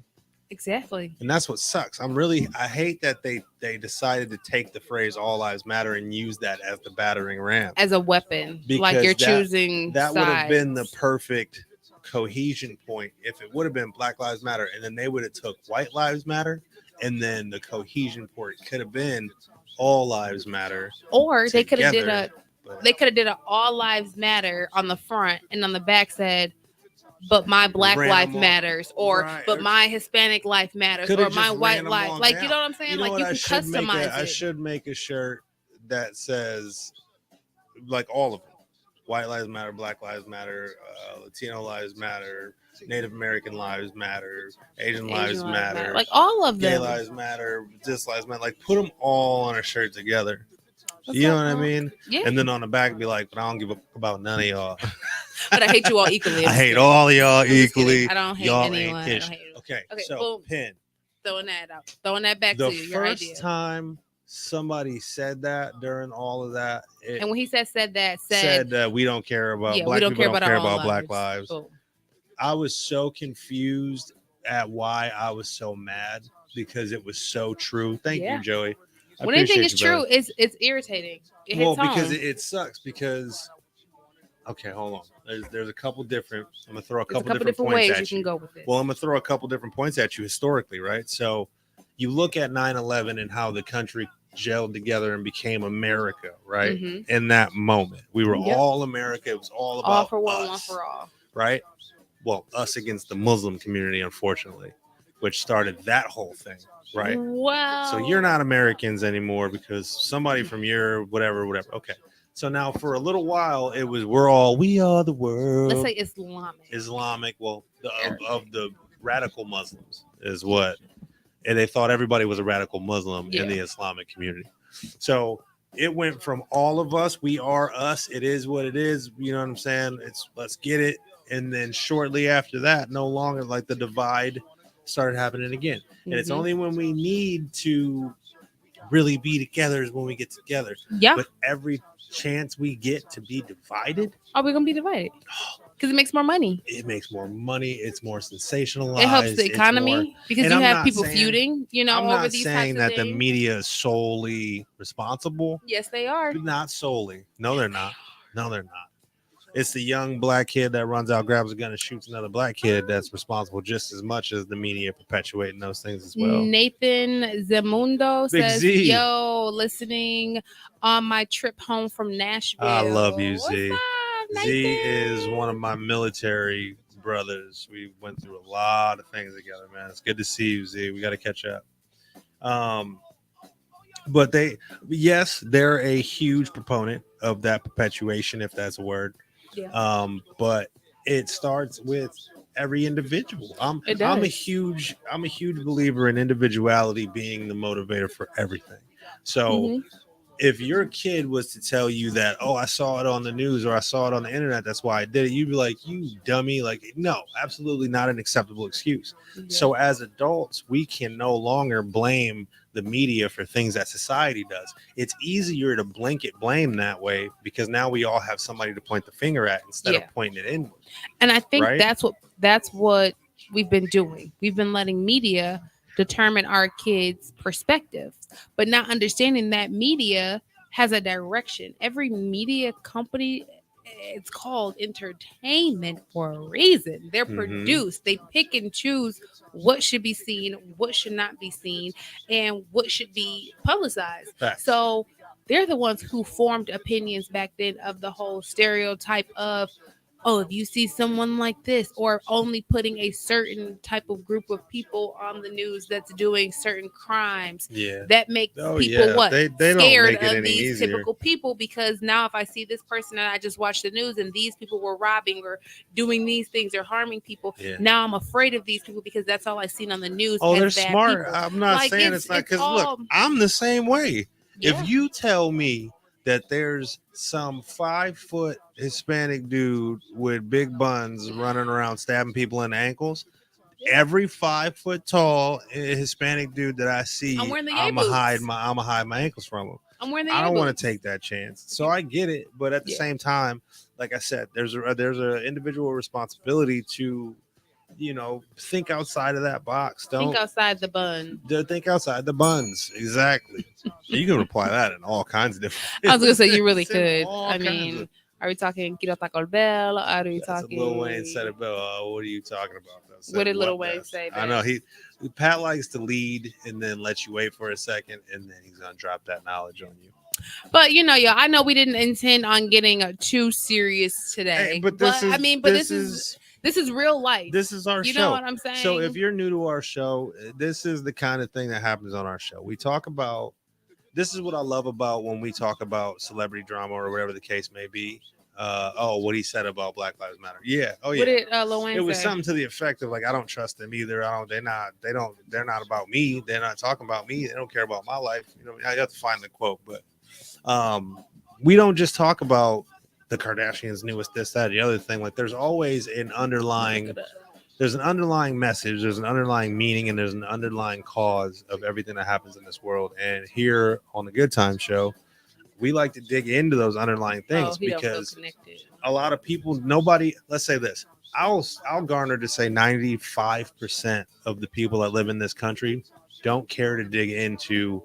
Exactly.
And that's what sucks. I hate that they decided to take the phrase "all lives matter" and use that as the battering ram,
As a weapon,
because
like you're choosing
that would have been the
sides.
perfect cohesion point if it would have been Black Lives Matter, and then they would have took White Lives Matter, and then the cohesion point could have been All Lives Matter.
Or they could have
together,
did a All Lives Matter on the front, and on the back said, "But my Black
ran
life
them all-
matters," or
right,
"But
or-
my Hispanic life matters,"
Coulda
or "My
just
white
ran them
life."
all
Like,
down.
you know what I'm saying?
You know
Like,
what?
you can customize
I
it.
should make a shirt that says like all of them: White Lives Matter, Black Lives Matter, Latino Lives Matter, Native American Lives Matter, Asian Lives Matter,
Like all of
Gay
them.
Lives Matter, This Lives Matter. Like put them all on a shirt together.
What's
You know
up,
what I
Unc?
mean?
Yeah.
And then on the back be like, "But I don't give a fuck about none of y'all.
But I hate you all equally.
I hate all of y'all
I'm just
equally.
kidding. I don't hate
y'all
anyone. I
ain't
don't
ish."
hate
Okay,
Okay,
so
boom.
pin.
Throwing that out. Throwing that back
The
to you. Your
first
idea.
time somebody said that during all of that,
And when he said that,
said that we don't care about
yeah,
black
we don't
people,
care about our own
black
lives.
lives.
Boom.
I was so confused at why I was so mad, because it was so true. Thank
Yeah.
you, Joey. I
When anything
appreciate
is
you, brother.
true, it's irritating. It
Well,
hits
because
home.
it sucks, because okay, hold on. There's a couple different. I'm gonna throw a
There's
couple different points
ways
at
you can go with this.
Well, I'm gonna throw a couple different points at you historically, right? So you look at 9/11 and how the country gelled together and became America, right?
Mhm.
In that moment, we were
Yep.
all America. It was all about
all for one,
us,
one for all.
right? Well, us against the Muslim community, unfortunately, which started that whole thing, right?
Well,
So you're not Americans anymore because somebody from your whatever. Okay. So now for a little while, it was we are the world.
Let's say Islamic.
Well, of the radical Muslims is what, and they thought everybody was a radical Muslim in the Islamic community. So it went from all of us, we are us. It is what it is. You know what I'm saying? Let's get it. And then shortly after that, no longer, like, the divide started happening again. And it's
Mhm.
only when we need to really be together is when we get together.
Yeah.
But every chance we get to be divided,
Are we gonna be divided? Because it makes more money.
it makes more money. It's more sensationalized.
It helps the
It's more,
economy because
and
you
I'm
have
not
people
saying-
feuding,
I'm
over
not
these
saying
types of
that the
things.
media is solely responsible,
Yes, they are.
but not solely. No, they're not. No, they're not. It's the young black kid that runs out, grabs a gun, and shoots another black kid that's responsible just as much as the media perpetuating those things as well.
Nathan Zemundo
Big
says,
Z.
"Yo, listening on my trip home from Nashville."
I love you,
What's
Z.
up,
Z
Nathan?
is one of my military brothers. We went through a lot of things together, man. It's good to see you, Z. We got to catch up. But they're a huge proponent of that perpetuation, if that's a word.
Yeah.
But it starts with every individual.
It
I'm a
does.
huge believer in individuality being the motivator for everything. So
Mhm.
if your kid was to tell you that, oh, I saw it on the news or I saw it on the internet, that's why I did it, you'd be like, you dummy. Like, no, absolutely not an acceptable excuse.
Yeah.
So as adults, we can no longer blame the media for things that society does. It's easier to blanket blame that way because now we all have somebody to point the finger at instead of pointing it inward.
And I think
Right?
that's what we've been doing. We've been letting media determine our kids' perspectives, but not understanding that media has a direction. Every media company, it's called entertainment for a reason. They're
Mhm.
produced. They pick and choose what should be seen, what should not be seen, and what should be publicized.
Facts.
So they're the ones who formed opinions back then of the whole stereotype of, oh, if you see someone like this, or only putting a certain type of group of people on the news that's doing certain crimes,
Yeah.
that makes
Oh,
people
yeah.
what?
They don't
Scared
make it
of
any
these
easier.
typical people, because now if I see this person and I just watched the news and these people were robbing or doing these things or harming people,
Yeah.
now I'm afraid of these people because that's all I've seen on the news.
Oh,
as
they're
bad
smart.
people.
I'm not
Like,
saying it's not, because look,
all,
I'm the same way.
yeah.
If you tell me that there's some 5-foot Hispanic dude with big buns running around stabbing people in the ankles, every 5 foot tall Hispanic dude that I see,
I'm wearing the
I'm
yay
gonna
boots.
hide my ankles from him.
I'm wearing the
I
yay
don't want
boots.
to take that chance. So I get it, but at the
Yeah.
same time, like I said, there's a individual responsibility to, think outside of that box.
Think
Don't
outside the bun.
think outside the buns. Exactly. You can apply that in all kinds of different.
I was gonna say you really
It's in
could.
all
I
kinds
mean,
of-
are we talking Quiero Taco Bell? Are we
That's
talking?
what Lil Wayne said about. What are you talking about? Though?
What did Lil
What
Wayne
best?
say,
I know
babe?
Pat likes to lead and then let you wait for a second, and then he's gonna drop that knowledge on you.
But y'all, I know we didn't intend on getting too serious today.
Hey, but this
is real life.
This is our
You
show.
know what I'm saying?
So if you're new to our show, this is the kind of thing that happens on our show. We talk about. This is what I love about when we talk about celebrity drama or whatever the case may be. What he said about Black Lives Matter. Yeah. Oh, yeah.
What did Lil Wayne
It was
say?
something to the effect of, like, I don't trust them either. They're not about me. They're not talking about me. They don't care about my life. I have to find the quote, but we don't just talk about the Kardashians, newest this, that, the other thing. Like, there's always an underlying message, there's an underlying meaning, and there's an underlying cause of everything that happens in this world. And here on the Good Time Show, we like to dig into those underlying things because a lot of people, let's say this, I'll garner to say 95% of the people that live in this country don't care to dig into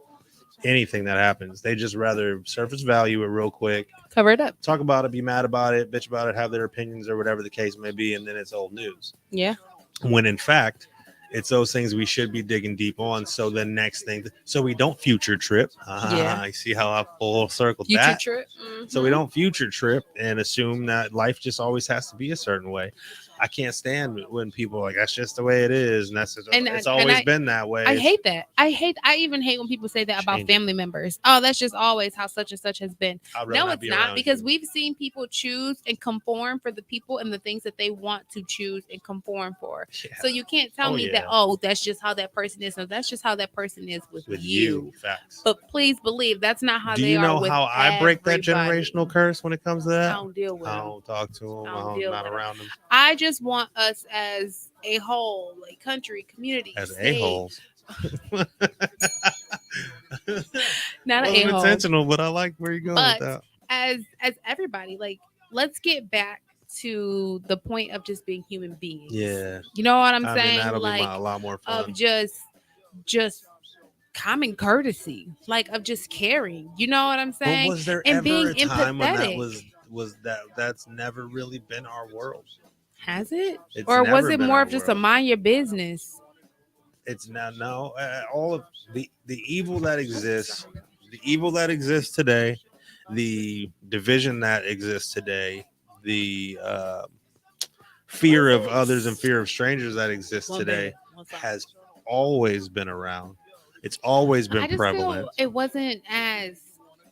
anything that happens. They just rather surface value it real quick,
Cover it up.
talk about it, be mad about it, bitch about it, have their opinions or whatever the case may be, and then it's old news.
Yeah.
When in fact, it's those things we should be digging deep on. So the next thing, so we don't future trip.
Yeah.
I see how I full circled
Future
that.
trip.
So we don't future trip and assume that life just always has to be a certain way. I can't stand when people are like that's just the way it is, and that's just,
And
it's
and
always been that way.
I hate that. I even hate when people say that about
Change it.
family members. Oh, that's just always how such and such has been.
I'd rather
No,
not
it's
be
not,
around
because
you.
we've seen people choose and conform for the people and the things that they want to choose and conform for.
Yeah.
So you can't tell me that,
Yeah.
oh, that's just how that person is. No, that's just how that person is with
with
you.
facts.
But please believe that's not how
Do
they
you know
are with
how I break that
everybody.
generational curse when it comes to
I
that?
don't deal with
I
them.
don't talk to them.
I
I
don't
don't
deal
not
with 'em.
around them
I just want us as a whole, like country, community,
as
state,
a-holes.
not an
Wasn't
a-hole,
intentional, but I like where you're going
but
with that.
as everybody, like, let's get back to the point of just being human beings.
Yeah.
You know what I'm
I
saying?
mean, that'll
Like,
be a lot more
of
fun.
just common courtesy, like of just caring. You know what I'm
But
saying?
was there
And
ever
being
a time when that
empathetic.
was that's never really been our world?
Has it?
It's
Or was
never
it
been
more
our
of just a
world.
mind your business?
It's now no all of the evil that exists, the evil that exists today, the division that exists today, the fear of others and fear of strangers that exists today has always been around. It's always been
I just
prevalent.
feel it wasn't as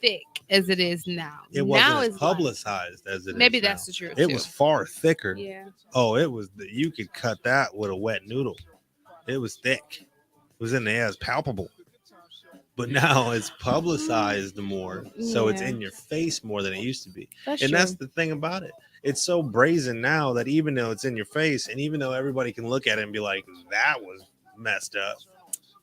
thick as it is now.
It
Now
wasn't as
is like,
publicized as it
maybe
is
that's
now.
the truth
It
too.
was far thicker.
Yeah.
Oh, it was. You could cut that with a wet noodle. It was thick. It was in there. It's palpable. But now it's publicized more, so it's
Yeah.
in your face more than it used to be.
That's
And
true.
that's the thing about it. It's so brazen now that even though it's in your face, and even though everybody can look at it and be like, "That was messed up,"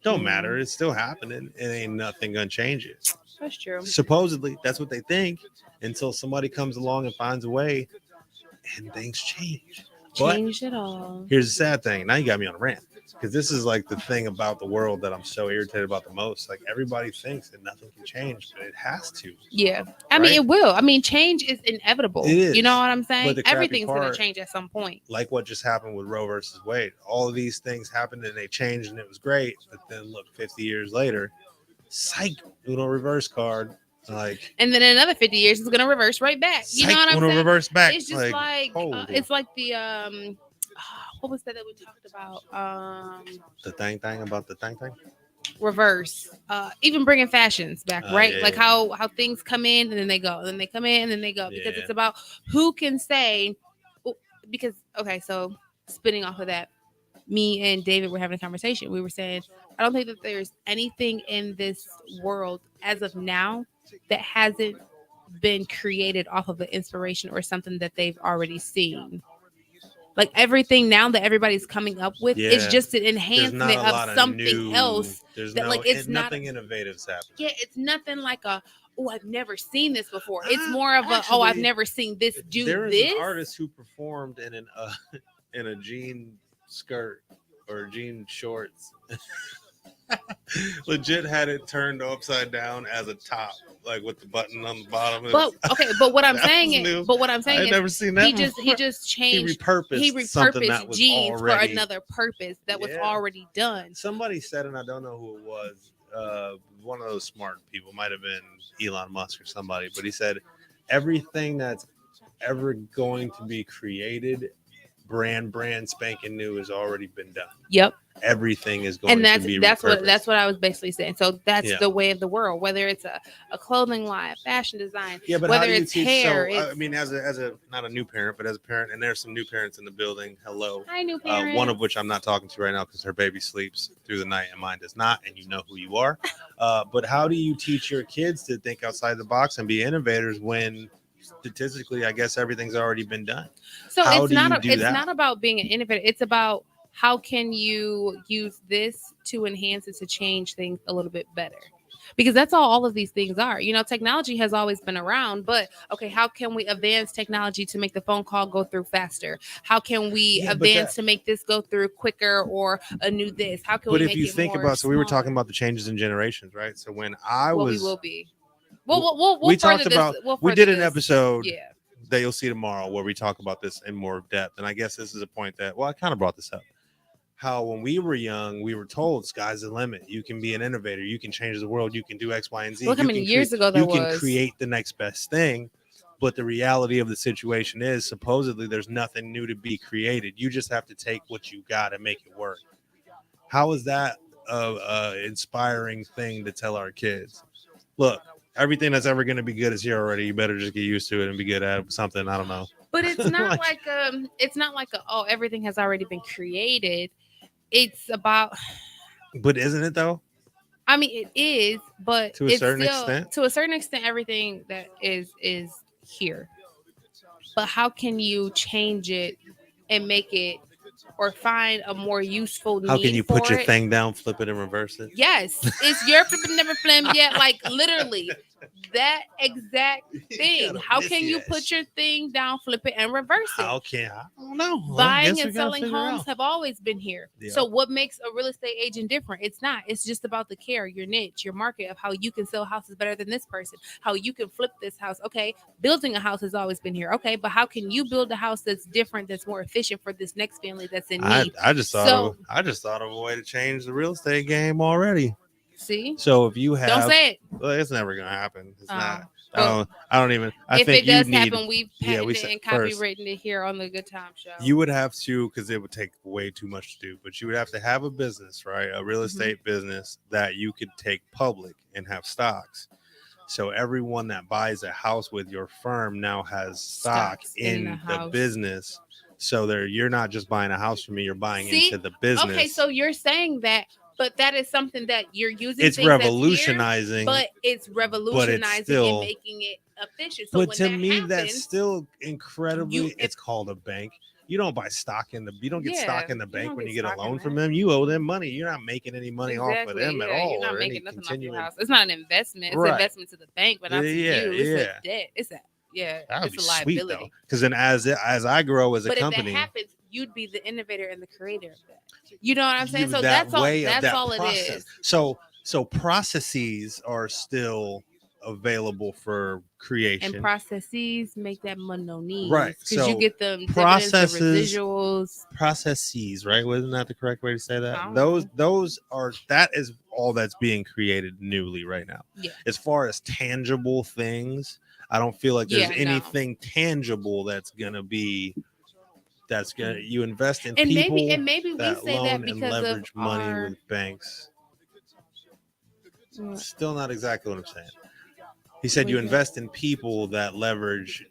don't matter. It's still happening. It ain't nothing gonna change it.
That's true.
Supposedly, that's what they think until somebody comes along and finds a way, and things change. But
Change it all.
here's the sad thing. Now you got me on a rant. Because this is like the thing about the world that I'm so irritated about the most. Like everybody thinks that nothing can change, but it has to.
Yeah. I mean,
Right?
it will. I mean, change is inevitable.
It is.
You know what I'm saying?
the crappy
Everything's going
part-
to change at some point.
Like what just happened with Roe versus Wade. All of these things happened and they changed and it was great. But then look, 50 years later, psych, Uno reverse card. Like,
And then in another 50 years, it's going to reverse right back. You know
psych,
what I'm
Uno
saying?
reverse back.
It's just like
holy.
it's like the what was that we talked about?
The thing about the thing.
Reverse. Even bringing fashions back, right?
Yeah,
like
yeah.
how things come in and then they go, and then they come in and then they go, because
Yeah.
it's about who can say. Because okay, so spinning off of that, me and David were having a conversation. We were saying, I don't think that there's anything in this world as of now that hasn't been created off of an inspiration or something that they've already seen. Like everything now that everybody's coming up with is
Yeah.
just an
There's
enhancement
not a
of
lot of
something
new,
else.
There's
that,
no,
like, it's not-
nothing innovative's happening.
Yeah, it's nothing like a, oh, I've never seen this before. It's more of
Actually,
oh, I've never seen this do
there is
this.
an artist who performed in an in a jean skirt or jean shorts. Legit had it turned upside down as a top, like with the button on the bottom.
But okay, but what I'm
That
saying
was
is,
new.
but what I'm saying
I'd
is,
never seen that.
he just
He
changed.
repurposed,
He
something that
repurposed
was
jeans for
already
another purpose that was
Yeah.
already done.
Somebody said, and I don't know who it was. One of those smart people, might have been Elon Musk or somebody, but he said everything that's ever going to be created, brand spanking new, has already been done.
Yep.
Everything is going
And
to be
that's
repurposed.
what I was basically saying. So that's
Yeah.
the way of the world. Whether it's a clothing line, fashion design,
Yeah, but
whether
how do you
it's
teach?
hair.
So, I
it's,
mean, as a not a new parent, but as a parent, and there's some new parents in the building. Hello.
hi, new parents.
One of which I'm not talking to right now because her baby sleeps through the night and mine does not, and you know who you are. But how do you teach your kids to think outside the box and be innovators when statistically, I guess everything's already been done?
So
How
it's
do
not
you do
it's
that?
not about being an innovator. It's about how can you use this to enhance it, to change things a little bit better. Because that's all of these things are. You know, technology has always been around, but okay, how can we advance technology to make the phone call go through faster? How can we
Yeah, but
advance to make this go through quicker, or a new this? How can
But
we
if
make
you
it
think
more
about, so we were talking
smaller?
about the changes in generations, right? So when I
Well,
was,
we will be. We'll
we
further
talked
this-
about,
we'll
we
further
did an
this.
episode
Yeah.
that you'll see tomorrow where we talk about this in more depth. And I guess this is a point that, well, I kind of brought this up. How when we were young, we were told sky's the limit. You can be an innovator. You can change the world. You can do X, Y, and Z.
Look how
You
many
can
years ago that
you
was.
can create the next best thing. But the reality of the situation is supposedly there's nothing new to be created. You just have to take what you got and make it work. How is that a inspiring thing to tell our kids? Look, everything that's ever going to be good is here already. You better just get used to it and be good at something. I don't know.
But it's not it's not like oh, everything has already been created. It's about,
but isn't it though?
I mean, it is, but
to a certain extent.
To a certain extent, everything that is here. But how can you change it and make it, or find a more useful need?
How can you put your
it?
thing down, flip it, and reverse it?
Yes, it's your flipping never flim yet. Like literally, that exact thing. How can you put your thing down, flip it, and reverse it?
How can I don't know.
Buying and selling homes have always been here. Yeah. So what makes a real estate agent different? It's not. It's just about the care, your niche, your market of how you can sell houses better than this person, how you can flip this house. Okay, building a house has always been here. Okay, but how can you build a house that's different, that's more efficient for this next family that's in need?
I just thought of a way to change the real estate game already.
See?
So if you have,
don't say it.
Well, it's never gonna happen. It's not. I don't even. I
if
think
it does
you
happen,
need,
we've patented it and copywritten it here on the Good Time Show.
You would have to, because it would take way too much to do. But you would have to have a business, right? A real estate business that you could take public and have stocks. So everyone that buys a house with your firm now has stock in the business. So you're not just buying a house from me; you're buying into the business.
Okay, so you're saying that. But that is something that you're using.
It's revolutionizing.
But it's revolutionizing and making it efficient. So
but to me, that's still incredibly. It's called a bank. You don't buy stock in the. You don't get stock in the bank when you get a loan from them. You owe them money. You're not making any money off of them at all.
You're not making nothing off your house. It's not an investment. It's an investment to the bank, but not to you. It's a debt. It's a it's a liability.
Because then, as I grow as a company,
if that happens, you'd be the innovator and the creator of that. You know what I'm saying? So that's all. That's all it is.
So processes are still available for creation,
and processes make that money,
right?
Because you get them
processes,
residuals.
Processes, right? Wasn't that the correct way to say that? Those are that is all that's being created newly right now.
Yeah.
As far as tangible things, I don't feel like there's anything tangible that's gonna be. That's gonna you invest in people
maybe
that
we say
loan
that because
and leverage
of
money with banks. Still not exactly what I'm saying. He said you invest in people that leverage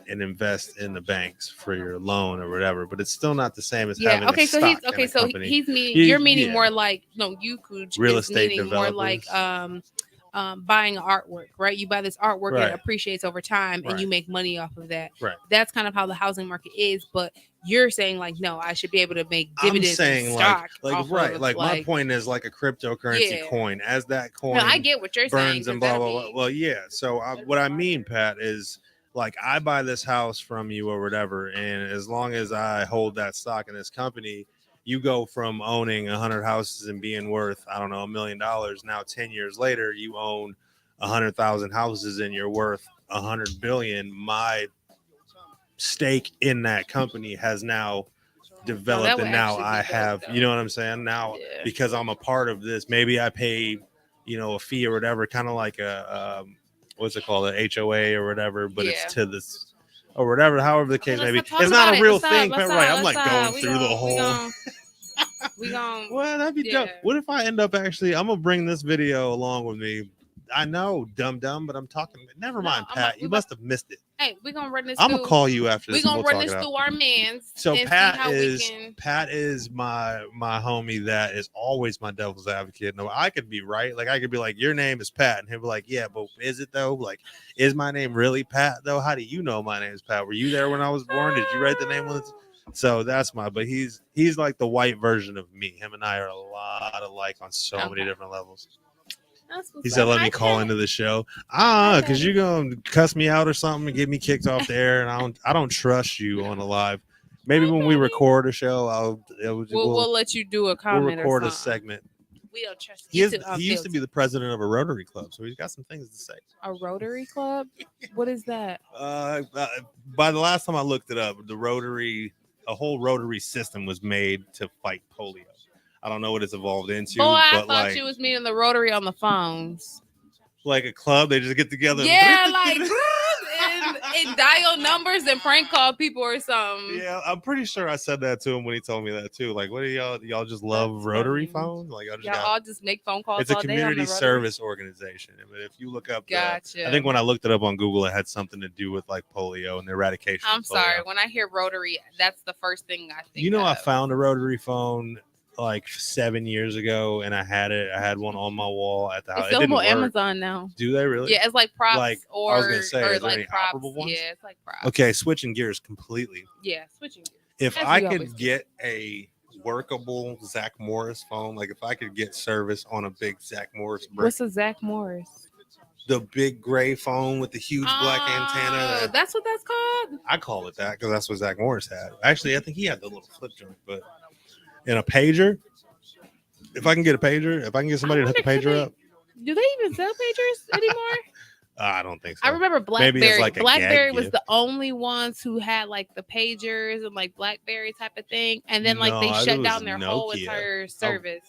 and invest in the banks for your loan or whatever, but it's still not the same as having a stock in a company.
He's meaning you're meaning more like Kujo
real estate developers.
More like buying artwork, right? You buy this artwork and it appreciates over time and you make money off of that.
Right.
That's kind of how the housing market is, but you're saying like, no, I should be able to make dividends. I'm saying stock
my point is like a cryptocurrency coin. As that coin,
I get what you're
burns
saying,
and blah blah blah. Well, yeah. So what I mean, Pat, is like I buy this house from you or whatever, and as long as I hold that stock in this company, you go from owning 100 houses and being worth, I don't know, $1 million. Now, 10 years later, you own 100,000 houses and you're worth 100 billion. My stake in that company has now developed, and now I have, you know what I'm saying? Now, because I'm a part of this, maybe I pay, a fee or whatever, kind of like a, what's it called, an HOA or whatever, but it's to this. Or whatever, however the case may be. It's not a real thing, right? I'm like going through the whole. Well, that'd be dope. What if I end up actually? I'm gonna bring this video along with me. I know, dumb, but I'm talking. Never mind, Pat. You must have missed it.
Hey, we're gonna run this.
I'm gonna call you after this.
We're gonna run this through our mans.
So Pat is my homie that is always my devil's advocate. No, I could be right. Like I could be like, your name is Pat, and he'll be like, yeah, but is it though? Like, is my name really Pat though? How do you know my name is Pat? Were you there when I was born? Did you write the name on it? So that's but he's like the white version of me. Him and I are a lot alike on so many different levels. He said, let me call into the show. Because you're going to cuss me out or something and get me kicked off the air. And I don't trust you on a live. Maybe when we record a show, we'll
let you do a comment.
We'll record a segment.
We don't trust you.
He used to be the president of a Rotary Club, so he's got some things to say.
A Rotary Club? What is that?
By the last time I looked it up, a whole Rotary system was made to fight polio. I don't know what it's evolved into.
I thought you was meaning the Rotary on the phones.
Like a club, they just get together.
Yeah, like and dial numbers and prank call people or something.
Yeah, I'm pretty sure I said that to him when he told me that too. Like, what do y'all just love
That's
rotary
funny.
phones? Like,
Y'all all just make phone calls
it's a
all day on the
community
rotary?
service organization. But if you look up,
Gotcha.
I think when I looked it up on Google, it had something to do with like polio and the eradication.
I'm
of polio.
sorry. When I hear rotary, that's the first thing I think.
You know,
of.
I found a rotary phone like 7 years ago, and I had one on my wall at the house.
It's
It didn't
sellable
work.
Amazon now.
Do they really?
Yeah, it's like props
Like,
or
I was gonna say,
or
is there
like
any
props.
operable ones?
Yeah, it's like props.
Okay, switching gears completely.
Yeah, switching gears.
If
As
I
we always
could
do.
get a workable Zach Morris phone, like if I could get service on a big Zach Morris brick,
What's a Zach Morris?
the big gray phone with the huge black antenna.
That's what that's called?
I call it that because that's what Zach Morris had. Actually, I think he had the little flip joint, but in a pager. If I can get a pager, if I can get somebody to hook the pager up.
Do they even sell pagers anymore?
I don't think so.
I remember BlackBerry.
Maybe it's like a
BlackBerry
gag
was
gift.
the only ones who had like the pagers and like BlackBerry type of thing, and then like they
No, it
shut
was
down their whole
Nokia.
entire service.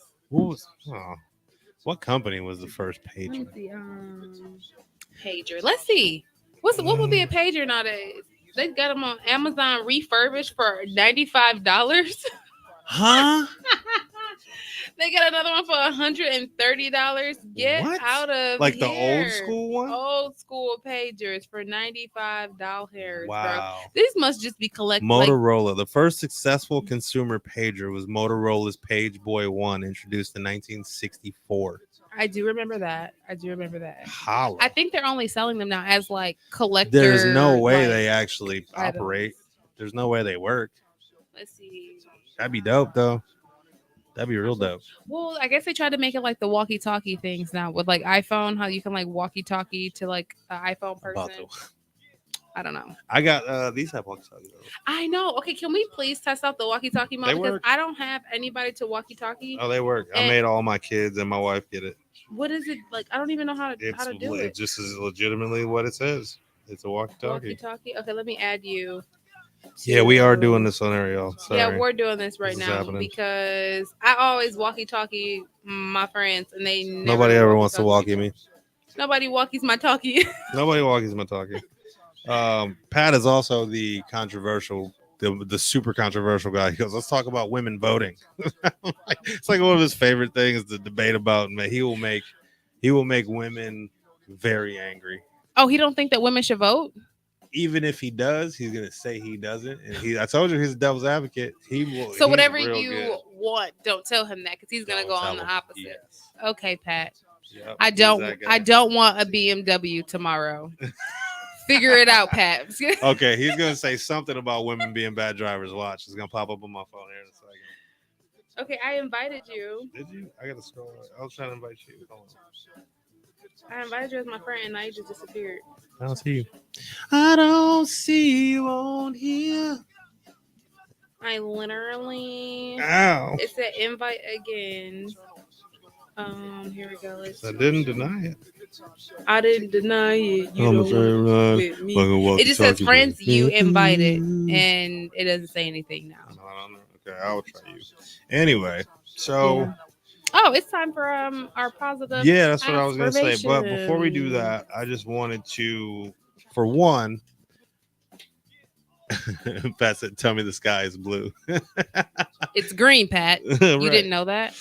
What company was the first pager?
Let me see, pager. Let's see. What would be a pager nowadays? They got them on Amazon refurbished for $95.
Huh?
They got another one for $130. Get
What?
out of
Like
here.
the old school one?
Old school pagers for $95.
Wow.
Bro. These must just be collected.
Motorola. The first successful consumer pager was Motorola's Page Boy 1, introduced in 1964.
I do remember that.
Holla.
I think they're only selling them now as like collector.
There's no way
like,
they actually
items.
operate. There's no way they work.
Let's see.
That'd be dope, though. That'd be real dope.
Well, I guess they tried to make it like the walkie-talkie things now with like iPhone, how you can like walkie-talkie to like an iPhone person. I don't know.
I got these have walkie-talkies.
I know. Okay, can we please test out the walkie-talkie mode?
They
Because
work.
I don't have anybody to walkie-talkie.
Oh, they work. I made all my kids and my wife get it.
What is it like? I don't even know how to do it.
It just is legitimately what it says. It's a walkie-talkie.
Walkie-talkie. Okay, let me add you.
Yeah, we are doing this on Ariel. Sorry.
Yeah, we're doing this right
This is
now
happening.
because I always walkie-talkie my friends, and they never
Nobody ever wants to walkie me.
Nobody walkies my talkie.
Nobody walkies my talkie. Pat is also the controversial, the super controversial guy. He goes, "Let's talk about women voting." It's like one of his favorite things to debate about, and he will make women very angry.
Oh, he don't think that women should vote?
Even if he does, he's gonna say he doesn't. And I told you he's a devil's advocate. He will.
So whatever you want, don't tell him that because he's gonna go on the opposite.
Yes.
Okay, Pat.
Yep,
I don't want a BMW tomorrow. Figure it out, Pat.
Okay, he's gonna say something about women being bad drivers. Watch, it's gonna pop up on my phone here in a second.
Okay, I invited you.
Did you? I gotta scroll. I was trying to invite you. Hold on.
I invited you as my friend, and now you just disappeared.
I don't see you. I don't see you on here.
I literally.
Ow.
It said invite again. Here we go.
I didn't deny it.
I didn't deny it. You don't with me. It just says friends you invited, and it doesn't say anything now.
Okay, I'll try you. Anyway, so.
Yeah. Oh, it's time for our positive.
Yeah, that's what I was gonna say. But before we do that, I just wanted to, for one, Pat said, "Tell me the sky is blue."
It's green, Pat. You didn't know that?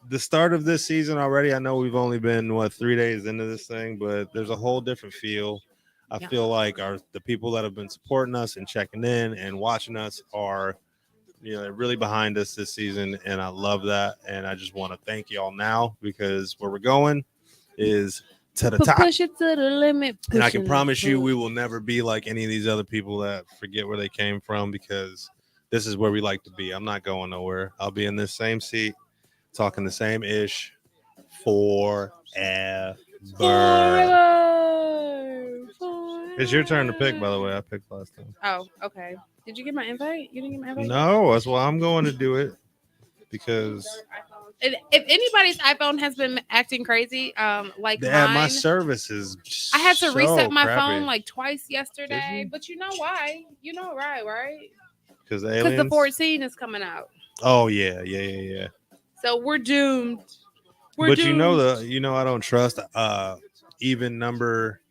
The start of this season already. I know we've only been 3 days into this thing, but there's a whole different feel. I feel like the people that have been supporting us and checking in and watching us are. They're really behind us this season, and I love that. And I just want to thank y'all now because where we're going is to the top.
Push it to the limit.
And I can promise you we will never be like any of these other people that forget where they came from because this is where we like to be. I'm not going nowhere. I'll be in this same seat, talking the same ish forever. It's your turn to pick, by the way. I picked last time.
Oh, okay. Did you get my invite? You didn't get my invite?
No, that's why I'm going to do it because
if anybody's iPhone has been acting crazy, like mine,
my service is.
I had to reset my
crappy.
phone like twice yesterday, but you know why? You know why, right?
Because
the 14 is coming out.
Oh yeah.
So we're doomed.
But doomed. I don't trust even number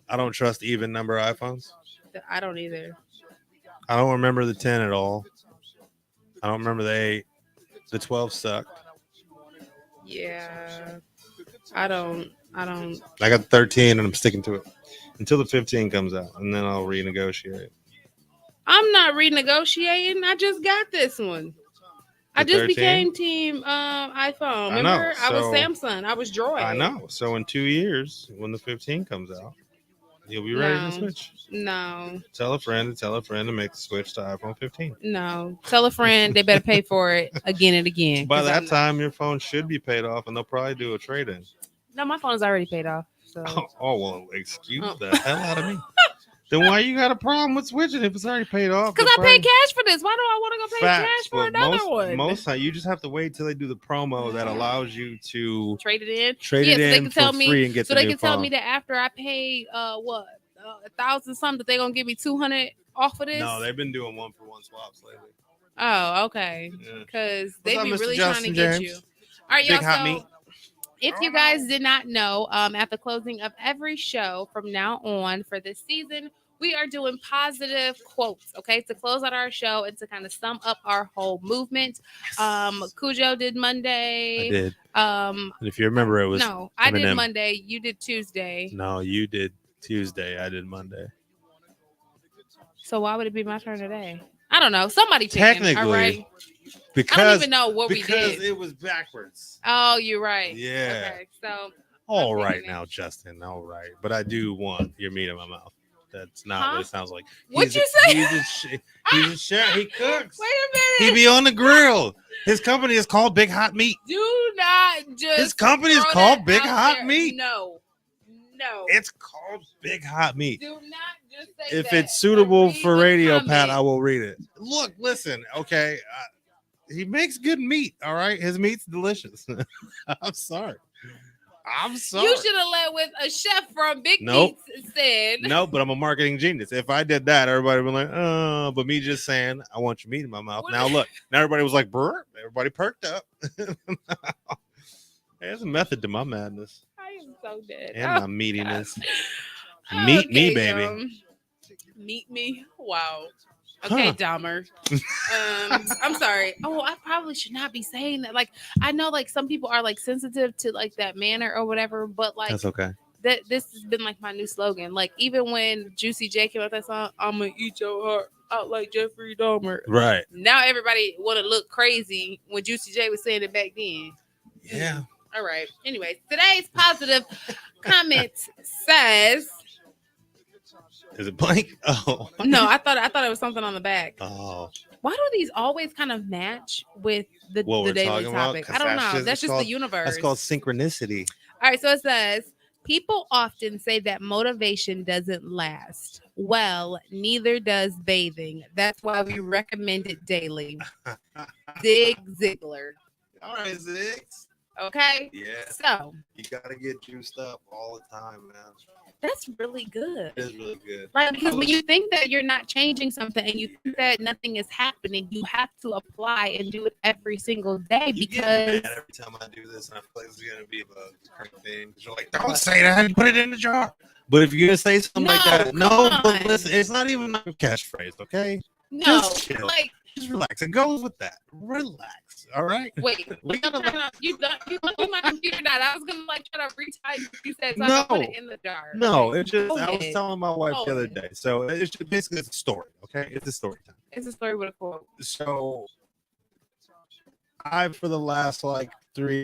I don't trust even number iPhones.
I don't either.
I don't remember the 10 at all. I don't remember the 8. The 12 sucked.
Yeah. I don't.
I got the 13 and I'm sticking to it until the 15 comes out, and then I'll renegotiate.
I'm not renegotiating. I just got this one. I
The
just
13?
became team iPhone.
I
Remember?
know,
I was
so-
Samsung. I was Droid.
I know. So in 2 years, when the 15 comes out, you'll be ready to switch.
No.
Tell a friend to make the switch to iPhone 15.
No. Tell a friend they better pay for it again and again.
By that time, your phone should be paid off, and they'll probably do a trade-in.
No, my phone is already paid off. So.
Oh well, excuse the hell out of me. Then why you got a problem with switching if it's already paid off?
Because I paid cash for this. Why do I want to go pay cash for another one?
Most time, you just have to wait till they do the promo that allows you to
trade it in.
Trade it in for free and get the new phone.
So they can tell me that after I pay $1,000 something, that they're gonna give me $200 off of this.
No, they've been doing 1-for-1 swaps lately.
Oh, okay. Because they be really
Justin
trying to get
James?
you. All right, y'all.
Big hot meat.
If you guys did not know, at the closing of every show from now on for this season, we are doing positive quotes, okay, to close out our show and to kind of sum up our whole movement. Kujo did Monday.
I did.
And
if you remember, it was
I did Monday. You did Tuesday.
No, you did Tuesday. I did Monday.
So why would it be my turn today? I don't know. Somebody picking,
technically,
all right?
Because
I don't even know what we did.
Because it was backwards.
Oh, you're right.
Yeah.
Okay, so.
All right now, Justin. All right, but I do want your meat in my mouth. That's not what it sounds like.
What'd you say?
He's a chef. He cooks.
Wait a minute.
He be on the grill. His company is called Big Hot Meat.
Do not just.
His company is called Big Hot Meat.
No.
It's called Big Hot Meat.
Do not just say
if
that.
it's suitable for radio,
comment.
Pat, I will read it. Look, listen, okay. He makes good meat. All right, his meat's delicious. I'm sorry. You
should have led with a chef from Big Meats said.
No, but I'm a marketing genius. If I did that, everybody would be like, oh, but me just saying, I want your meat in my mouth. Now look, now everybody was like, brr, everybody perked up. There's a method to my madness.
I am so dead.
And my meatiness. Meet me, baby.
Meet me. Wow. Okay, Dahmer. I'm sorry. Oh, I probably should not be saying that. Like, I know, like, some people are like sensitive to like that manner or whatever, but like,
that's okay.
This has been like my new slogan. Like, even when Juicy J came out that song, I'm gonna eat your heart out like Jeffrey Dahmer.
Right.
Now everybody want to look crazy when Juicy J was saying it back then.
Yeah.
All right. Anyway, today's positive comment says.
Is it blank? Oh
no, I thought it was something on the back.
Oh,
why do these always kind of match with the daily topic? I don't know. That's just the universe.
That's called synchronicity.
All right, so it says people often say that motivation doesn't last. Well, neither does bathing. That's why we recommend it daily. Zig Ziglar.
All right, Ziggs.
Okay.
Yeah.
So
you gotta get juiced up all the time, man.
That's really good.
It is really good.
Like, because when you think that you're not changing something and you think that nothing is happening, you have to apply and do it every single day. Because
every time I do this, and I feel like it's gonna be a great thing. You're like, don't say that. Put it in the jar. But if you're gonna say something like that, but listen, it's not even a catchphrase, okay?
No,
just chill.
Like,
just relax. It goes with that. Relax. All right.
Wait, you left my computer down. I was gonna like try to retype what you said, so I can put it in the jar.
No, it's just I was telling my wife the other day. So it's just, basically it's a story. Okay, it's a story time.
It's a story with a quote.
So for the last like 3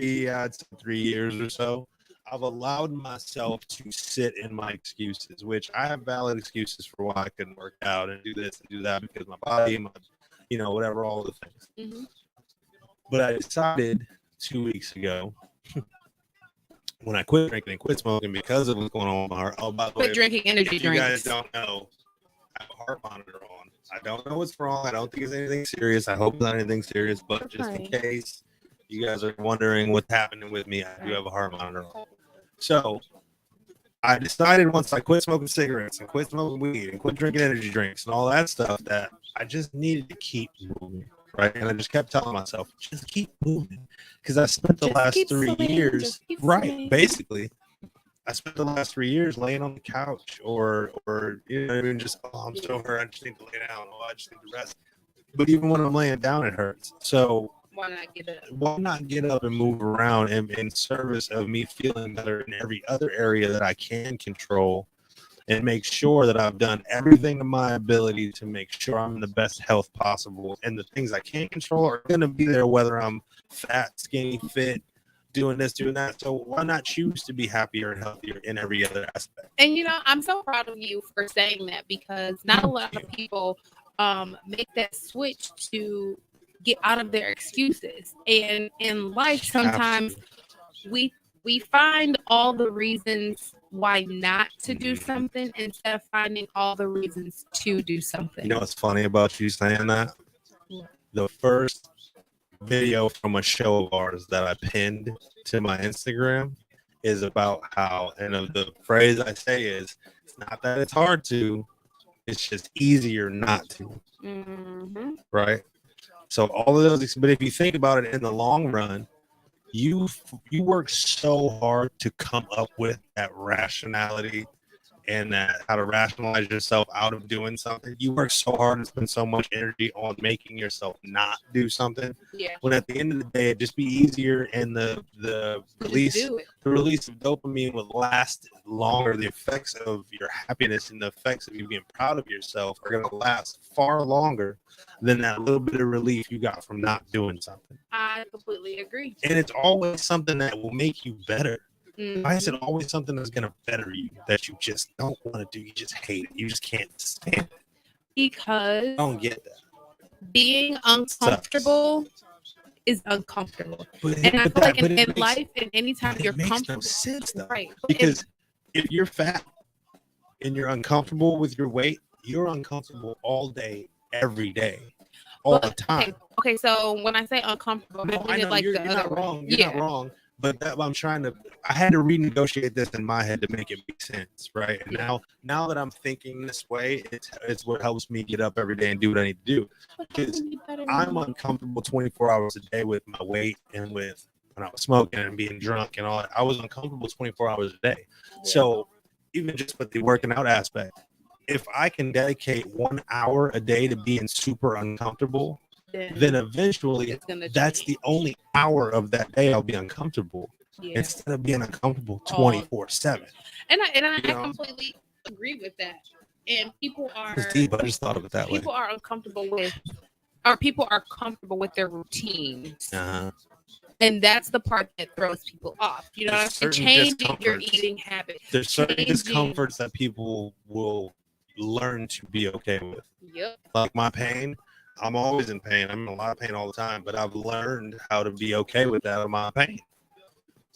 years or so, I've allowed myself to sit in my excuses, which I have valid excuses for why I couldn't work out and do this and do that because my body, whatever, all the things. Mm-hmm. But I decided 2 weeks ago when I quit drinking and quit smoking because of what's going on with my heart. Oh, by the way,
drinking energy drinks.
You guys don't know, I have a heart monitor on. I don't know what's wrong. I don't think it's anything serious. I hope it's not anything serious, but just in case you guys are wondering what's happening with me, I do have a heart monitor on. So I decided once I quit smoking cigarettes and quit smoking weed and quit drinking energy drinks and all that stuff that I just needed to keep moving. Right. And I just kept telling myself, just keep moving. Because I spent the last 3 years, right, basically, I spent the last 3 years laying on the couch or you know what I mean, just I'm so hurt, I just need to lay down, I just need to rest. But even when I'm laying down, it hurts. So
Why not get up?
why not get up and move around in service of me feeling better in every other area that I can control, and make sure that I've done everything to my ability to make sure I'm in the best health possible. And the things I can't control are going to be there, whether I'm fat, skinny, fit, doing this, doing that. So why not choose to be happier and healthier in every other aspect?
And I'm so proud of you for saying that, because not a lot of people make that switch to get out of their excuses. And in life, sometimes we find all the reasons why not to do something instead of finding all the reasons to do something.
You know what's funny about you saying that? The first video from a show of ours that I pinned to my Instagram is about how, and the phrase I say is, it's not that it's hard to, it's just easier not to.
Mm-hmm.
Right? So all of those, but if you think about it in the long run, you work so hard to come up with that rationality and that how to rationalize yourself out of doing something. You work so hard and spend so much energy on making yourself not do something.
Yeah.
When at the end of the day, it'd just be easier, and the release of dopamine would last longer. The effects of your happiness and the effects of you being proud of yourself are going to last far longer than that little bit of relief you got from not doing something.
I completely agree.
And it's always something that will make you better.
Mm-hmm.
Why is it always something that's going to better you that you just don't want to do? You just hate it. You just can't stand it.
Because
I don't get that.
Being uncomfortable is uncomfortable. And I feel like in life, and anytime you're comfortable,
no sense, though.
Right?
Because if you're fat and you're uncomfortable with your weight, you're uncomfortable all day, every day, all the time.
Okay, so when I say uncomfortable,
no, I know,
like
you're not wrong. You're not wrong. But I had to renegotiate this in my head to make it make sense, right? And now that I'm thinking this way, it's what helps me get up every day and do what I need to do. Because I'm uncomfortable 24 hours a day with my weight and with when I was smoking and being drunk and all that. I was uncomfortable 24 hours a day. So even just with the working out aspect, if I can dedicate 1 hour a day to being super uncomfortable, then eventually that's the only hour of that day I'll be uncomfortable instead of being uncomfortable 24/7.
And I completely agree with that. And people are
deep. I just thought of it that way.
People are uncomfortable with, or people are comfortable with their routines. And that's the part that throws people off. Changing your eating habits.
There's certain discomforts that people will learn to be okay with.
Yep.
Like my pain. I'm always in pain. I'm in a lot of pain all the time, but I've learned how to be okay with that of my pain.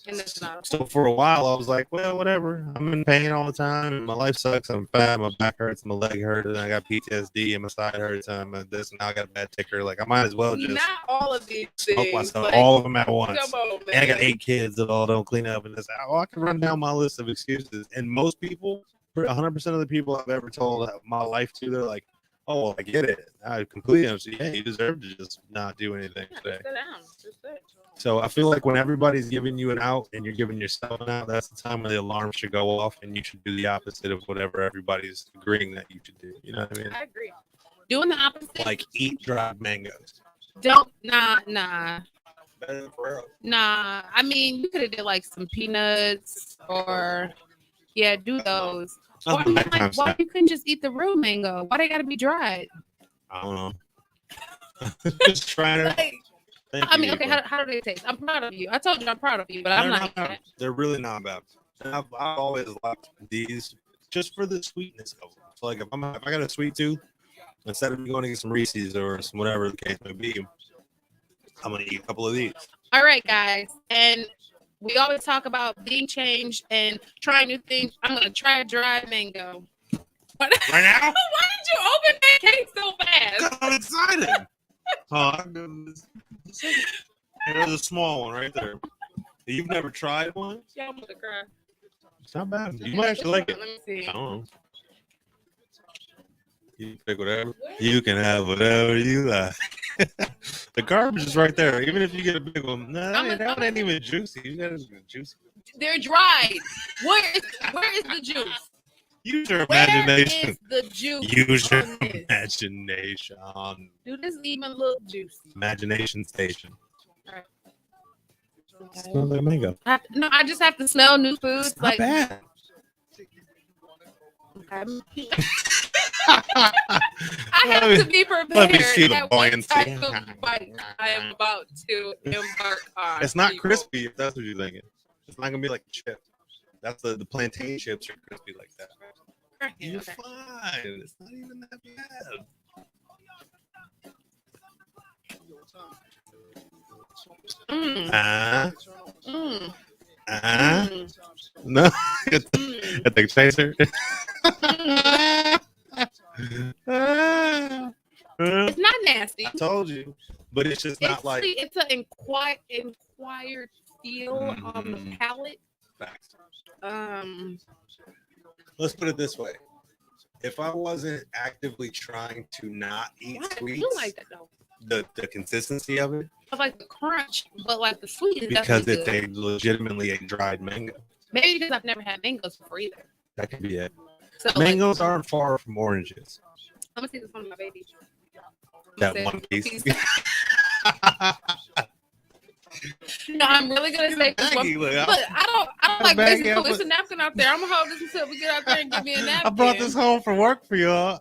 And that's not
so for a while, I was like, well, whatever. I'm in pain all the time, and my life sucks. I'm fat. My back hurts. My leg hurts, and I got PTSD, and my side hurts. And this, and now I got a bad ticker. Like I might as well just
not all of these
smoke
things,
myself, all of them at once.
Come on, man.
And I got 8 kids that all don't clean up, and this. I can run down my list of excuses. And most people, 100% of the people I've ever told my life to, they're like, oh, well, I get it. I completely understand. Yeah, you deserve to just not do anything today.
Sit down. Just sit.
So I feel like when everybody's giving you an out and you're giving yourself an out, that's the time when the alarm should go off and you should do the opposite of whatever everybody's agreeing that you should do. You know what I mean?
I agree. Doing the opposite.
Like eat dried mangoes.
Nah.
Better than Ferrero.
Nah. I mean, you could have did like some peanuts or do those. Why you couldn't just eat the real mango? Why they gotta be dried?
I don't know. Just trying to.
Okay, how do they taste? I'm proud of you. I told you I'm proud of you, but I'm not.
They're really not bad. And I've always liked these just for the sweetness of them. So like if I got a sweet tooth, instead of going to get some Reese's or some whatever the case may be, I'm gonna eat a couple of these.
All right, guys, and we always talk about being changed and trying new things. I'm gonna try a dried mango.
Right now?
Why did you open that cake so fast?
I'm excited. There's a small one right there. You've never tried one?
Yeah, I'm gonna cry.
It's not bad. You might actually like it.
Let me see.
I don't know. You can pick whatever. You can have whatever you like. The garbage is right there. Even if you get a big one, that one ain't even juicy. You got to get juicy.
They're dried. Where is the juice?
Use your
Where
imagination.
is the juice?
Use your
on this?
imagination.
Do this even look juicy?
Imagination station.
Okay.
Smell that mango.
No, I just have to smell new foods.
It's not bad.
Okay. I have to be prepared.
Let me see the
at what
buoyancy.
type of bite I am about to embark on.
It's not
people.
crispy if that's what you're thinking. It's not gonna be like a chip. That's the plantain chips are crispy like that. You're
Okay.
fine. It's not even that bad.
Mm.
No,
Mm.
I think chaser.
It's not nasty.
I told you, but it's just not like.
It's an inquired feel on the
Mhm.
palate.
Facts.
Let's
put it this way: if I wasn't actively trying to not eat
why I
sweets,
feel like that though.
the consistency of it,
I like the crunch, but like the sweet is
because
definitely
it's a legitimately a dried mango.
Maybe because I've never had mangoes before either.
That could be it.
So
Mangoes aren't far from oranges.
I'm gonna see this one of my babies.
That one piece.
No, I'm really gonna say this one. But I don't like wasting food. There's a napkin out there. I'm gonna hold this until we get out there and give me a napkin.
I brought this home for work for y'all.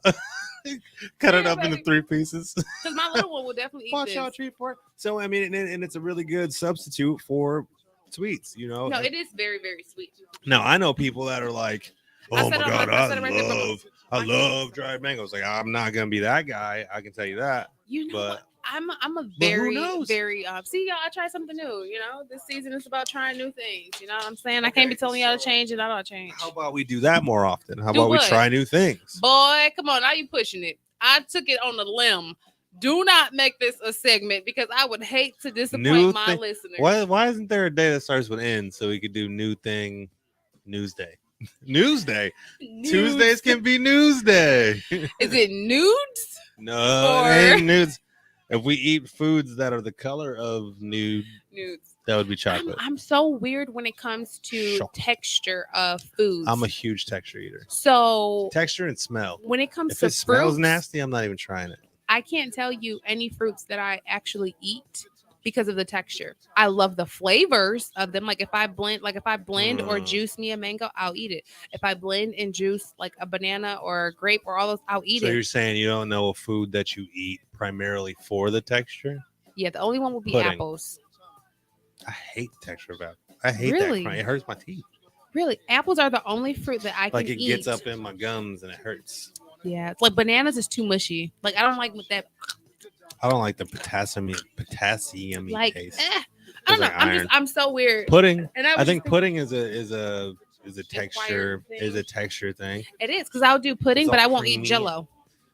Cut it up into 3 pieces.
Because my little one will definitely eat
Watch out, treat for it. So I mean, and it's a really good substitute for sweets. You know.
No, it is very, very sweet.
Now I know people that are like, "Oh my god, I love dried mangoes." Like I'm not gonna be that guy. I can tell you that.
You know,
but
I'm a
who
very,
knows?
very see y'all. I try something new. You know, this season is about trying new things. You know what I'm saying? I can't be telling y'all to change and I don't change.
How about we do that more often? How
Do
about
what?
we try new things?
Boy, come on, now you pushing it. I took it on the limb. Do not make this a segment because I would hate to disappoint my listeners.
Why isn't there a day that starts with N so we could do new thing news day? News day. Tuesdays can be news day.
Is it nudes?
No, it ain't nudes. If we eat foods that are the color of nudes, that would be chocolate.
I'm so weird when it comes to texture of foods.
I'm a huge texture eater.
So
texture and smell.
When it comes
if
to
it smells
fruits,
nasty, I'm not even trying it.
I can't tell you any fruits that I actually eat because of the texture. I love the flavors of them. Like if I blend or juice me a mango, I'll eat it. If I blend and juice like a banana or a grape or all those, I'll eat it.
So you're saying you don't know a food that you eat primarily for the texture?
Yeah, the only one would be
Pudding.
apples.
I hate the texture of apples. I hate
Really?
that. It hurts my teeth.
Really? Apples are the only fruit that I can eat.
Like it gets up in my gums and it hurts.
Yeah, it's like bananas is too mushy. Like I don't like with that.
I don't like the potassium
Like,
taste.
I don't know. I'm so weird.
Pudding.
And
I think pudding is a texture thing.
It is because I'll do pudding, but I won't eat Jello.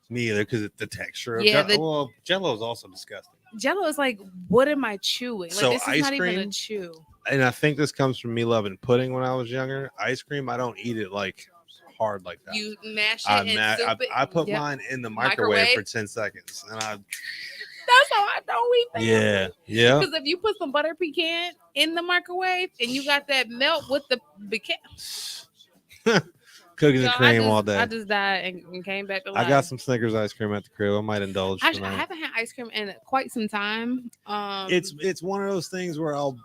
Me either, because it's the texture of
Jello.
Jello is also disgusting.
Jello is like, what am I chewing? Like
So
this is
ice
not
cream,
even a chew.
And I think this comes from me loving pudding when I was younger. Ice cream, I don't eat it like hard like that.
You mash it
I put mine in the microwave for 10 seconds, and
that's how I know we think.
Yeah.
Because if you put some butter pecan in the microwave and you got that melt with the pecan.
Cookies and cream all day.
I just died and came back alive.
I got some Snickers ice cream at the crib. I might indulge.
Actually, I haven't had ice cream in quite some time.
It's one of those things where I'll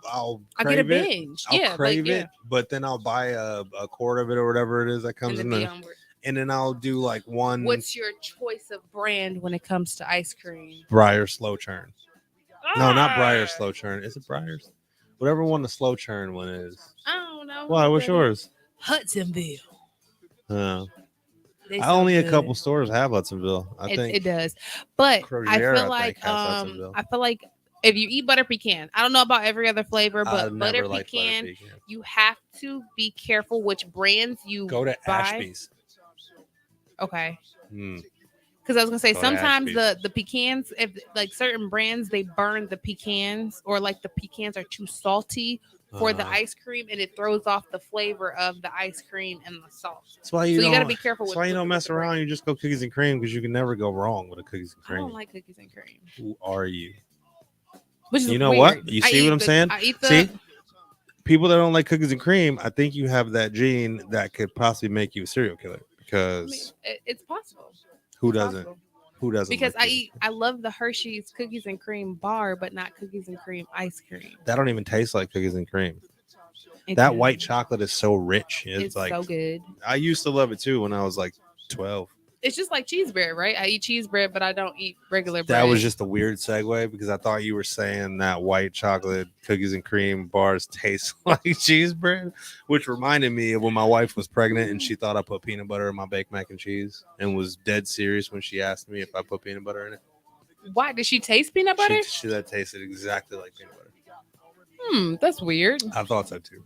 get a binge.
I'll crave it, but then I'll buy a quart of it or whatever it is that comes in there. And then I'll do like one.
What's your choice of brand when it comes to ice cream?
Breyers slow churn. No, not Breyers slow churn. Is it Breyers? Whatever one the slow churn one is.
I don't know.
Why? What's yours?
Hudsonville.
Only a couple stores have Hudsonville. I think
it does, but I feel like if you eat butter pecan, I don't know about every other flavor, but butter pecan, you have to be careful which brands you
go to
buy.
Ashby's.
Okay. Because I was gonna say sometimes the pecans, if like certain brands, they burn the pecans, or like the pecans are too salty for the ice cream, and it throws off the flavor of the ice cream and the salt.
That's why you
got to be careful.
That's why you don't mess around. You just go cookies and cream, because you can never go wrong with a cookies and cream.
I don't like cookies and cream.
Who are you?
Which is
you know
weird.
What? You see what I'm saying?
I eat
see? people that don't like cookies and cream, I think you have that gene that could possibly make you a serial killer.
I mean,
Because
it's possible.
who
It's
doesn't?
possible.
Who doesn't?
Because
like cookies?
I love the Hershey's cookies and cream bar, but not cookies and cream ice cream.
That don't even taste like cookies and cream.
It
That
does.
white chocolate is so rich. It's
It's
like
so good.
I used to love it too when I was like 12.
It's just like cheese bread, right? I eat cheese bread, but I don't eat regular bread.
That was just a weird segue because I thought you were saying that white chocolate cookies and cream bars taste like cheese bread, which reminded me of when my wife was pregnant and she thought I put peanut butter in my baked mac and cheese and was dead serious when she asked me if I put peanut butter in it.
Why did she taste peanut butter?
That tasted exactly like peanut butter.
That's weird.
I thought so too.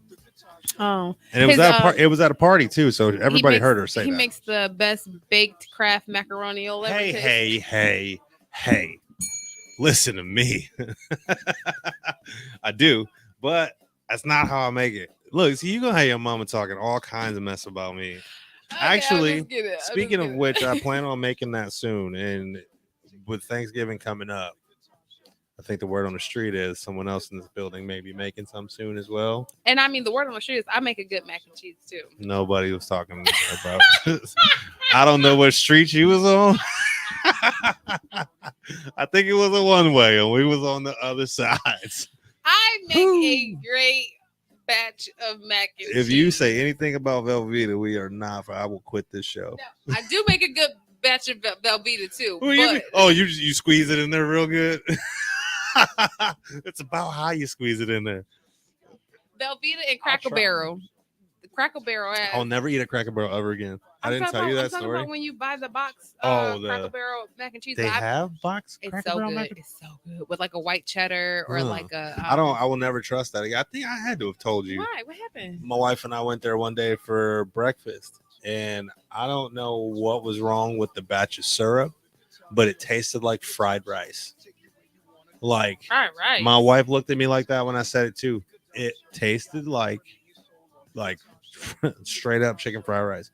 Oh,
And it was it was at a party too, so everybody heard her say
he
that.
makes the best baked Kraft macaroni you'll ever taste.
Hey. Listen to me. I do, but that's not how I make it. Look, see, you're gonna have your mama talking all kinds of mess about me.
Okay,
Actually,
I'll just get it.
speaking of which, I plan on making that soon. And with Thanksgiving coming up, I think the word on the street is someone else in this building may be making some soon as well.
And I mean, the word on the street is I make a good mac and cheese too.
Nobody was talking about this. I don't know what street you was on. I think it was a one way, and we was on the other sides.
I make a great batch of mac and cheese.
If you say anything about Velveeta, we are not. I will quit this show.
No, I do make a good batch of Velveeta too.
You squeeze it in there real good. It's about how you squeeze it in there.
Velveeta and Cracker Barrel. The Cracker Barrel.
I'll never eat a Cracker Barrel ever again. I didn't tell you that
I'm talking
story.
about when you buy the box.
The
Cracker Barrel mac and cheese.
They have box.
It's
Cracker
so
Barrel
good.
mac
It's so good with like a white cheddar or like a.
I will never trust that. I think I had to have told you.
Why? What happened?
My wife and I went there one day for breakfast, and I don't know what was wrong with the batch of syrup, but it tasted like fried rice. Like,
right.
My wife looked at me like that when I said it too. It tasted like straight up chicken fried rice.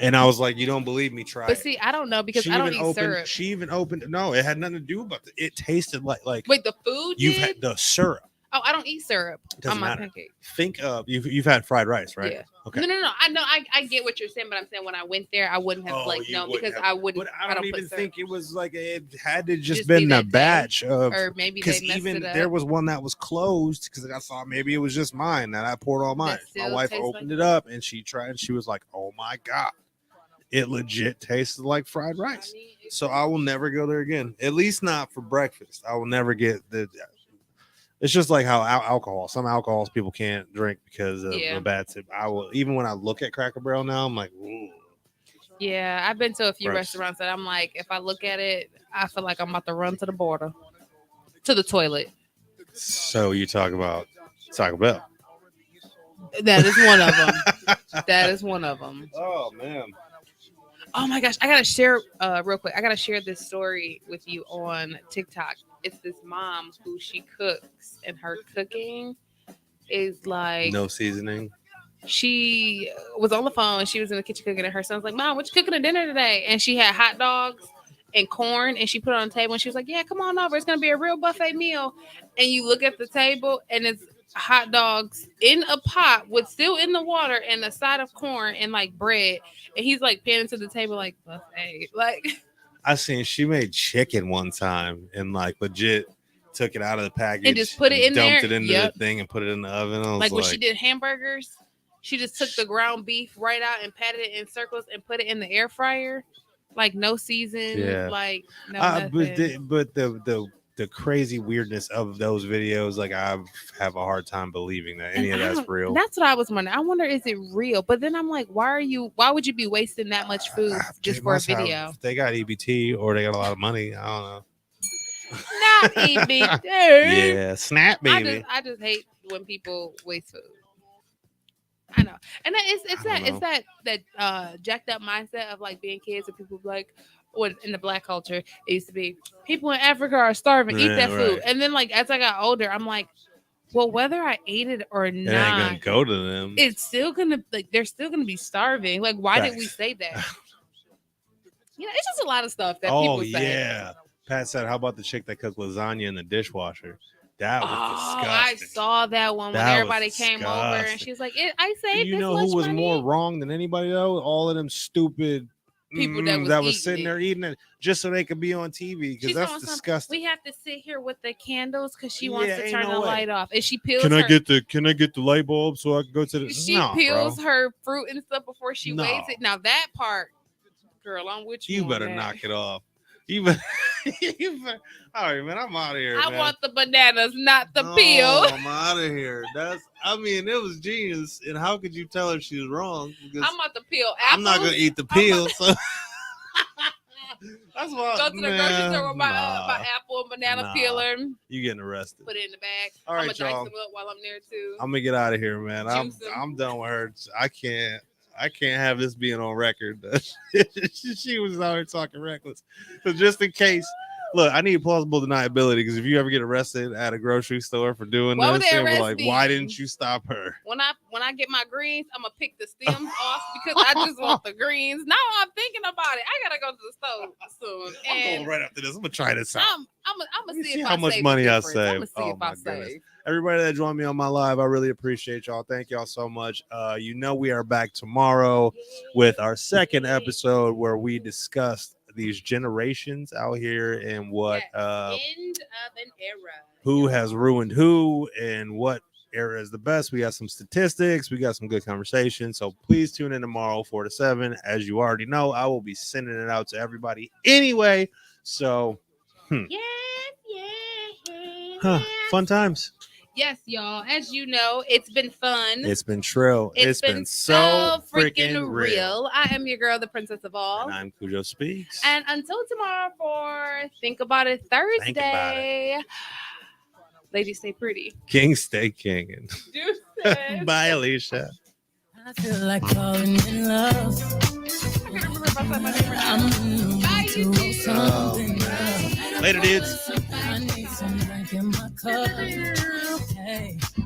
And I was like, "You don't believe me? Try it."
But see, I don't know because I don't eat syrup.
She even opened. No, it had nothing to do about it. It tasted like.
Wait, the food?
You've had the syrup.
Oh, I don't eat syrup on my pancake.
Think of you've had fried rice, right?
Yeah.
Okay.
No. I know. I get what you're saying, but I'm saying when I went there, I wouldn't have because I wouldn't.
But I don't even think it was like it had to just
be
been a
that
batch of.
Or maybe they messed
even
it up.
there was one that was closed because I thought maybe it was just mine that I poured all mine. My wife opened it up and she tried and she was like, "Oh my god, it legit tasted like fried rice." So I will never go there again. At least not for breakfast. I will never get the. It's just like how alcohol. Some alcohols people can't drink because of a bad tip. I will even when I look at Cracker Barrel now, I'm like, ooh.
Yeah, I've been to a few restaurants that I'm like, if I look at it, I feel like I'm about to run to the border, to the toilet.
So you talk about Taco Bell.
That is one of them. That is one of them.
Oh man.
Oh my gosh, I gotta share real quick. I gotta share this story with you on TikTok. It's this mom who she cooks, and her cooking is like
no seasoning.
She was on the phone. She was in the kitchen cooking, and her son's like, "Mom, what you cooking at dinner today?" And she had hot dogs and corn, and she put it on the table. And she was like, "Yeah, come on over. It's gonna be a real buffet meal." And you look at the table, and it's hot dogs in a pot with still in the water, and a side of corn and like bread. And he's like panning to the table like buffet, like.
I seen she made chicken one time and like legit took it out of the package
and just put it in
dumped
there,
it into the thing and put it in the oven. I was
like when she did hamburgers, she just took the ground beef right out and patted it in circles and put it in the air fryer, like no season, like no nothing.
But the crazy weirdness of those videos, like I have a hard time believing that any of that's real.
That's what I was wondering. I wonder, is it real? But then I'm like, why would you be wasting that much food just for a video?
They got EBT or they got a lot of money. I don't know.
Not EBT.
Yeah, snap baby.
I just hate when people waste food. I know, and it's that jacked up mindset of like being kids and people like. Or in the black culture, it used to be people in Africa are starving, eat that food. And then like as I got older, I'm like, well, whether I ate it or not,
it ain't gonna go to them.
It's still gonna they're still gonna be starving. Like, why did we say that? It's just a lot of stuff that people say.
Yeah. Pat said, how about the chick that cooked lasagna in the dishwasher? That was
I
disgusting.
saw that one when
That was
everybody came over and
disgusting.
she's like, I saved
You
this
know
much
who was
money.
more wrong than anybody though? All of them stupid
People
that was sitting
eating
there
it.
eating it just so they could be on TV because
She's
that's
doing something.
disgusting.
We have to sit here with the candles because she wants
Yeah,
to
ain't
turn
no
the
way.
light off. And she peels
Can I
her
get the light bulb so I can go to the?
she
No,
peels
bro.
her fruit and stuff before she
No.
weighs it. Now that part, girl, I'm with you.
You
on
better
that.
knock it off. You better, all right, man. I'm out of here.
I
man.
want the bananas, not the
No,
peel.
I'm out of here. I mean, it was genius. And how could you tell her she was wrong? Because
I'm about to peel apples.
I'm not gonna eat the peel. So that's why.
Go to the grocery store with my apple and banana
Nah.
peeler.
You getting arrested?
Put it in the bag.
All
I'm
right,
gonna dice
y'all.
them up while I'm there too.
I'm gonna get out of here, man.
Juice 'em.
I'm done with her. I can't have this being on record. She was out here talking reckless. So just in case, look, I need plausible deniability because if you ever get arrested at a grocery store for doing
Why would
this,
they
they were
arrest
like,
me?
why didn't you stop her?
When I get my greens, I'm gonna pick the stems off because I just want the greens. Now I'm thinking about it. I gotta go to the store soon,
I'm
and
going right after this. I'm gonna try this out.
I'm
Let me
gonna
see
see if
how
I
much
save
money
the
I
difference. I'm gonna
save.
see
Oh,
if
my
I
goodness.
save.
Everybody that joined me on my live, I really appreciate y'all. Thank y'all so much. You know we are back tomorrow with our second episode where we discussed these generations out here and what
End of an era.
who has ruined who and what era is the best. We got some statistics, we got some good conversation. So please tune in tomorrow 4 to 7. As you already know, I will be sending it out to everybody anyway. So fun times.
Yes, y'all. As you know, it's been fun.
It's been trill. It's been so freaking real.
I am your girl, the princess of all.
And I'm Kujo Speaks.
And until tomorrow for Think About It Thursday.
Think about it.
Ladies, stay pretty.
King stay king.
Deuces.
Bye, Alicia.
I feel like falling in love.
I can't remember if I said my name or not.
I'm
Bye,
to roll something up.
Later, dudes.
I need some drink in my cup.